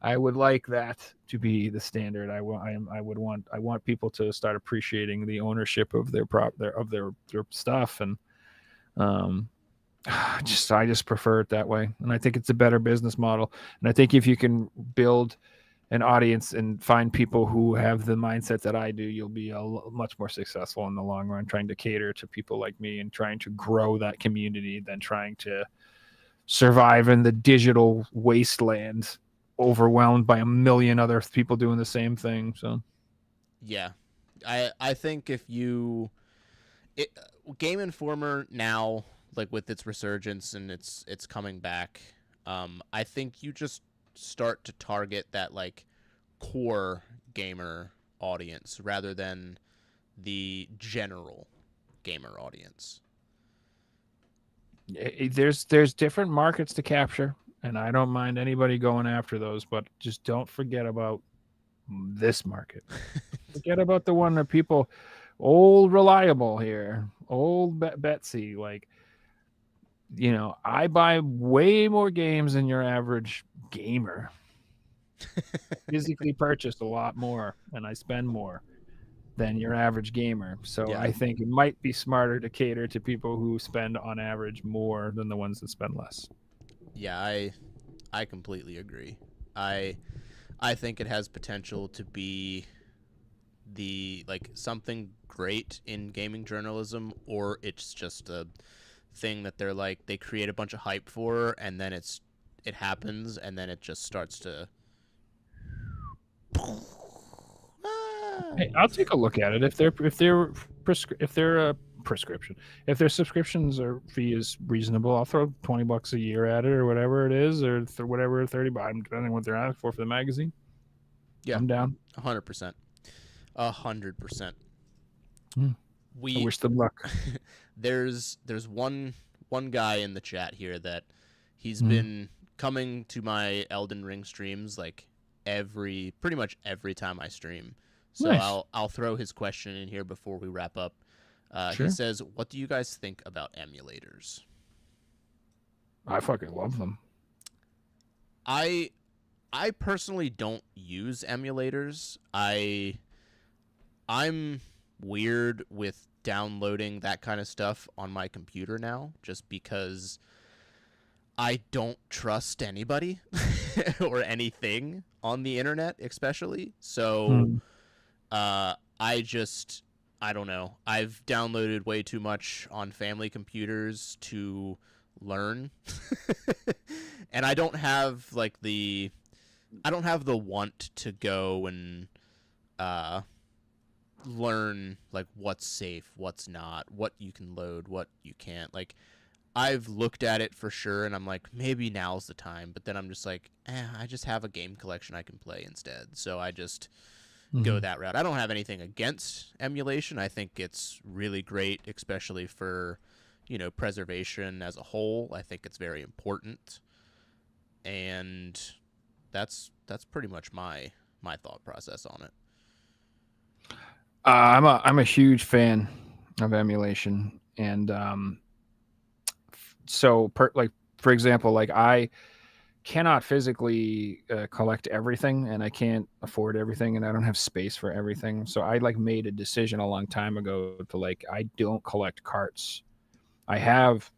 I would like that to be the standard. I want people to start appreciating the ownership of their stuff, and I just prefer it that way. And I think it's a better business model. And I think if you can build an audience and find people who have the mindset that I do, you'll be much more successful in the long run trying to cater to people like me and trying to grow that community than trying to survive in the digital wasteland overwhelmed by a million other people doing the same thing. So Yeah, I think if you it, Game Informer now, like with its resurgence and its coming back, I think you just start to target that like core gamer audience rather than the general gamer audience. there's different markets to capture, and I don't mind anybody going after those, but just don't forget about this market. Forget about the one that people, old reliable here, old Betsy, like, I buy way more games than your average gamer. Physically purchased a lot more, and I spend more than your average gamer. So Yeah, I think it might be smarter to cater to people who spend on average more than the ones that spend less. yeah, I completely agree. I I think it has potential to be the like something great in gaming journalism, or it's just a thing that they're like they create a bunch of hype for, and then it happens, and then it just starts to. Hey, I'll take a look at it if their prescription, if their subscriptions or fee is reasonable. I'll throw $20 a year at it or whatever it is, or whatever 30. Depending on what they're asking for the magazine. Yeah, I'm down. 100%, 100%. I We wish them luck. there's one guy in the chat here that he's Mm. been coming to my Elden Ring streams like pretty much every time I stream. So Nice. I'll throw his question in here before we wrap up. Sure. He says, "What do you guys think about emulators?" I fucking love them. I I personally don't use emulators. I'm weird with downloading that kind of stuff on my computer now just because I don't trust anybody or anything on the internet, especially. So Mm. I don't know. I've downloaded way too much on family computers to learn. And I don't have the want to go and uh learn like what's safe, what's not, what you can load, what you can't. Like I've looked at it for sure and I'm like maybe now's the time, but then I'm just like, I just have a game collection I can play instead. So I just go that route. I don't have anything against emulation. I think it's really great, especially for, preservation as a whole. I think it's very important. And that's pretty much my thought process on it. I'm a huge fan of emulation, and so like for example, like I cannot physically collect everything, and I can't afford everything, and I don't have space for everything. So I like made a decision a long time ago to like I don't collect carts. I have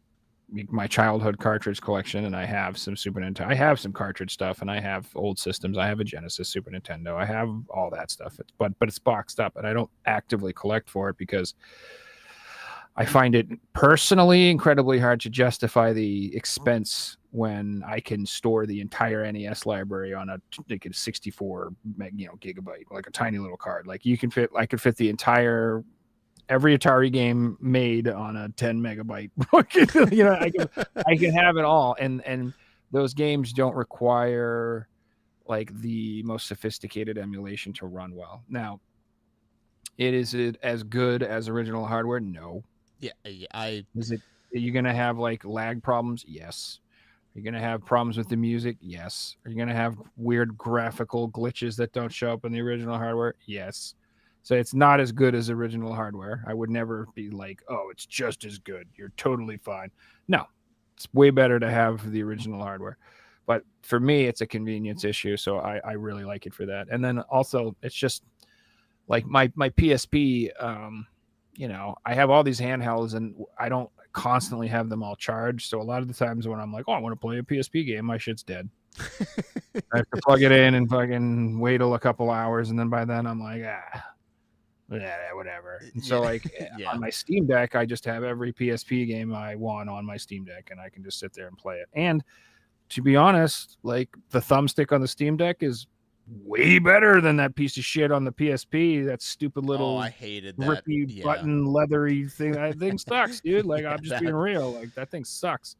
my childhood cartridge collection, and I have some Super Nintendo. I have some cartridge stuff, and I have old systems. I have a Genesis, Super Nintendo. I have all that stuff. But it's boxed up, and I don't actively collect for it because I find it personally incredibly hard to justify the expense when I can store the entire NES library on a 64 gigabyte, like a tiny little card. Like I could fit the entire every Atari game made on a 10 megabyte. I can have it all, and those games don't require like the most sophisticated emulation to run well. Now, is it as good as original hardware? No. Yeah, Is it? Are you gonna have like lag problems? Yes. Are you gonna have problems with the music? Yes. Are you gonna have weird graphical glitches that don't show up in the original hardware? Yes. So it's not as good as original hardware. I would never be like, oh, it's just as good. You're totally fine. No, it's way better to have the original hardware. But for me, it's a convenience issue. So I really like it for that. And then also, it's just like my PSP. I have all these handhelds, and I don't constantly have them all charged. So a lot of the times when I'm like, oh, I want to play a PSP game, my shit's dead. I have to plug it in and fucking wait a couple hours, and then by then I'm like, yeah, whatever. And so like Yeah. on my Steam Deck, I just have every PSP game I want on my Steam Deck, and I can just sit there and play it. And to be honest, like the thumbstick on the Steam Deck is way better than that piece of shit on the PSP. That stupid little I hated that. grippy Yeah. button leathery thing. That thing sucks, dude. Like Yeah, I'm just being real. Like that thing sucks.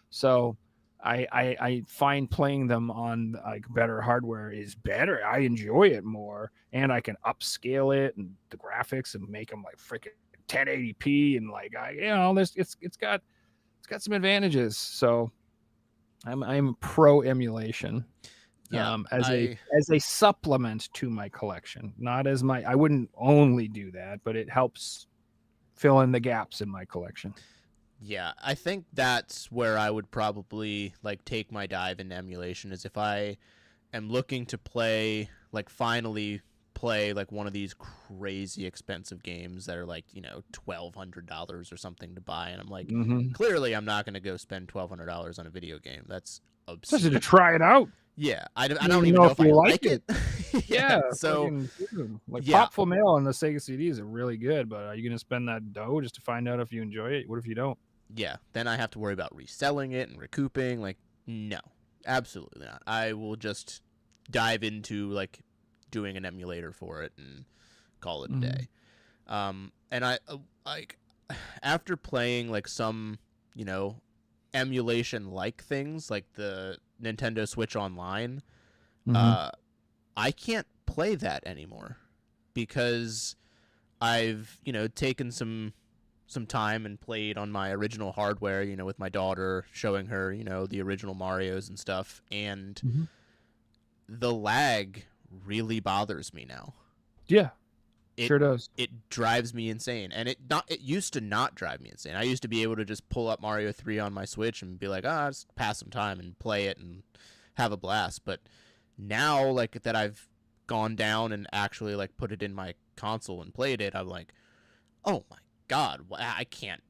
So I find playing them on like better hardware is better. I enjoy it more, and I can upscale it and the graphics and make them like freaking 1080p and like it's got some advantages. So I'm pro emulation. Yeah, As a supplement to my collection, not as my. I wouldn't only do that, but it helps fill in the gaps in my collection. Yeah, I think that's where I would probably like take my dive into emulation, is if I am looking to finally play like one of these crazy expensive games that are like, $1,200 or something to buy, and I'm like, clearly I'm not going to go spend $1,200 on a video game. That's absurd. Especially to try it out. Yeah, I don't even know if I like it. Yeah, so like Popful Mail on the Sega CDs are really good, but are you going to spend that dough just to find out if you enjoy it? What if you don't? Yeah, then I have to worry about reselling it and recouping. Like, no, absolutely not. I will just dive into like doing an emulator for it and call it a day. And I like after playing like some emulation like things like the Nintendo Switch Online, I can't play that anymore because I've taken some time and played on my original hardware, with my daughter, showing her the original Marios and stuff, and the lag really bothers me now. Yeah, it sure does. It drives me insane, and it used to not drive me insane. I used to be able to just pull up Mario 3 on my Switch and be like, just pass some time and play it and have a blast. But now, like that I've gone down and actually like put it in my console and played it, I'm like, oh my God, I can't.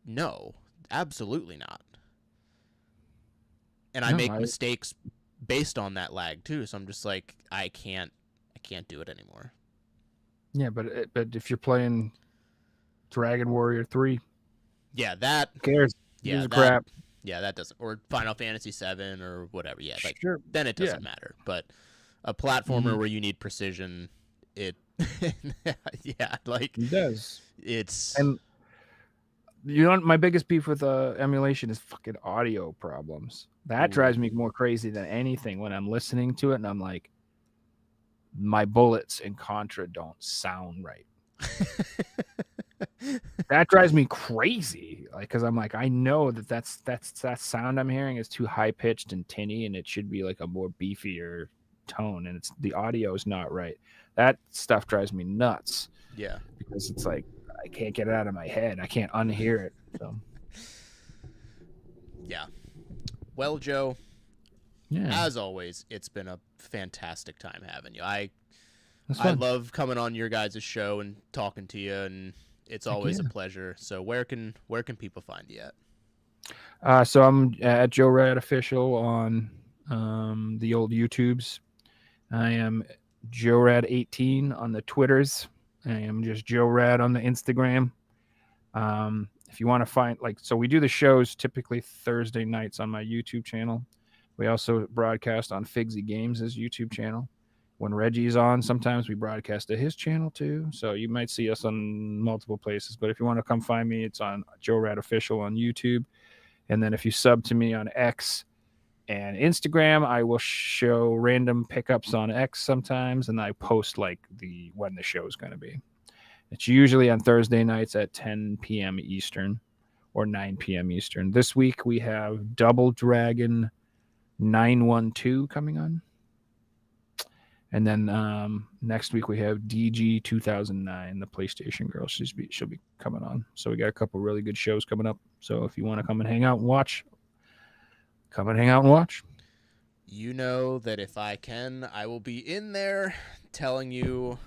No, absolutely not. And I make mistakes based on that lag too. So I'm just like, I can't do it anymore. Yeah, but if you're playing Dragon Warrior 3, yeah, that who cares? Yeah, crap. Yeah, that doesn't, or Final Fantasy 7 or whatever. Yeah, like sure. Then it doesn't matter. But a platformer where you need precision, it like it does. It's and my biggest beef with emulation is fucking audio problems. That drives me more crazy than anything when I'm listening to it and I'm like, my bullets in Contra don't sound right. That drives me crazy, like, because I'm like, I know that sound I'm hearing is too high pitched and tinny, and it should be like a more beefier tone, and the audio is not right. That stuff drives me nuts. Yeah, because it's like I can't get it out of my head. I can't unhear it. So. Yeah. Well, Joe. Yeah. As always, it's been a fantastic time having you. I love coming on your guys' show and talking to you, and it's always a pleasure. So where can people find you at? So I'm at Joe Rad Official on the old YouTubes. I am Joe Rad 18 on the Twitters. I am just Joe Rad on the Instagram. If you want to find so we do the shows typically Thursday nights on my YouTube channel. We also broadcast on Figsy Games' YouTube channel. When Reggie's on, sometimes we broadcast to his channel too. So you might see us on multiple places. But if you want to come find me, it's on Joe Rad Official on YouTube. And then if you sub to me on X and Instagram, I will show random pickups on X sometimes, and I post when the show is going to be. It's usually on Thursday nights at 10 p.m. Eastern or 9 p.m. Eastern. This week we have Double Dragon 912 coming on. And then next week we have DG 2009, the PlayStation girl. She'll be coming on. So we got a couple really good shows coming up. So if you want to come and hang out and watch, come and hang out and watch. You know that if I can, I will be in there telling you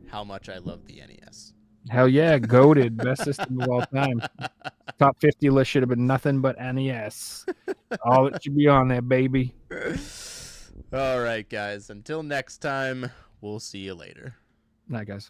how much I love the NES. Hell yeah, goated, best system of all time. Top 50 list should have been nothing but NES. All that should be on there, baby. All right, guys. Until next time, we'll see you later. Night, guys.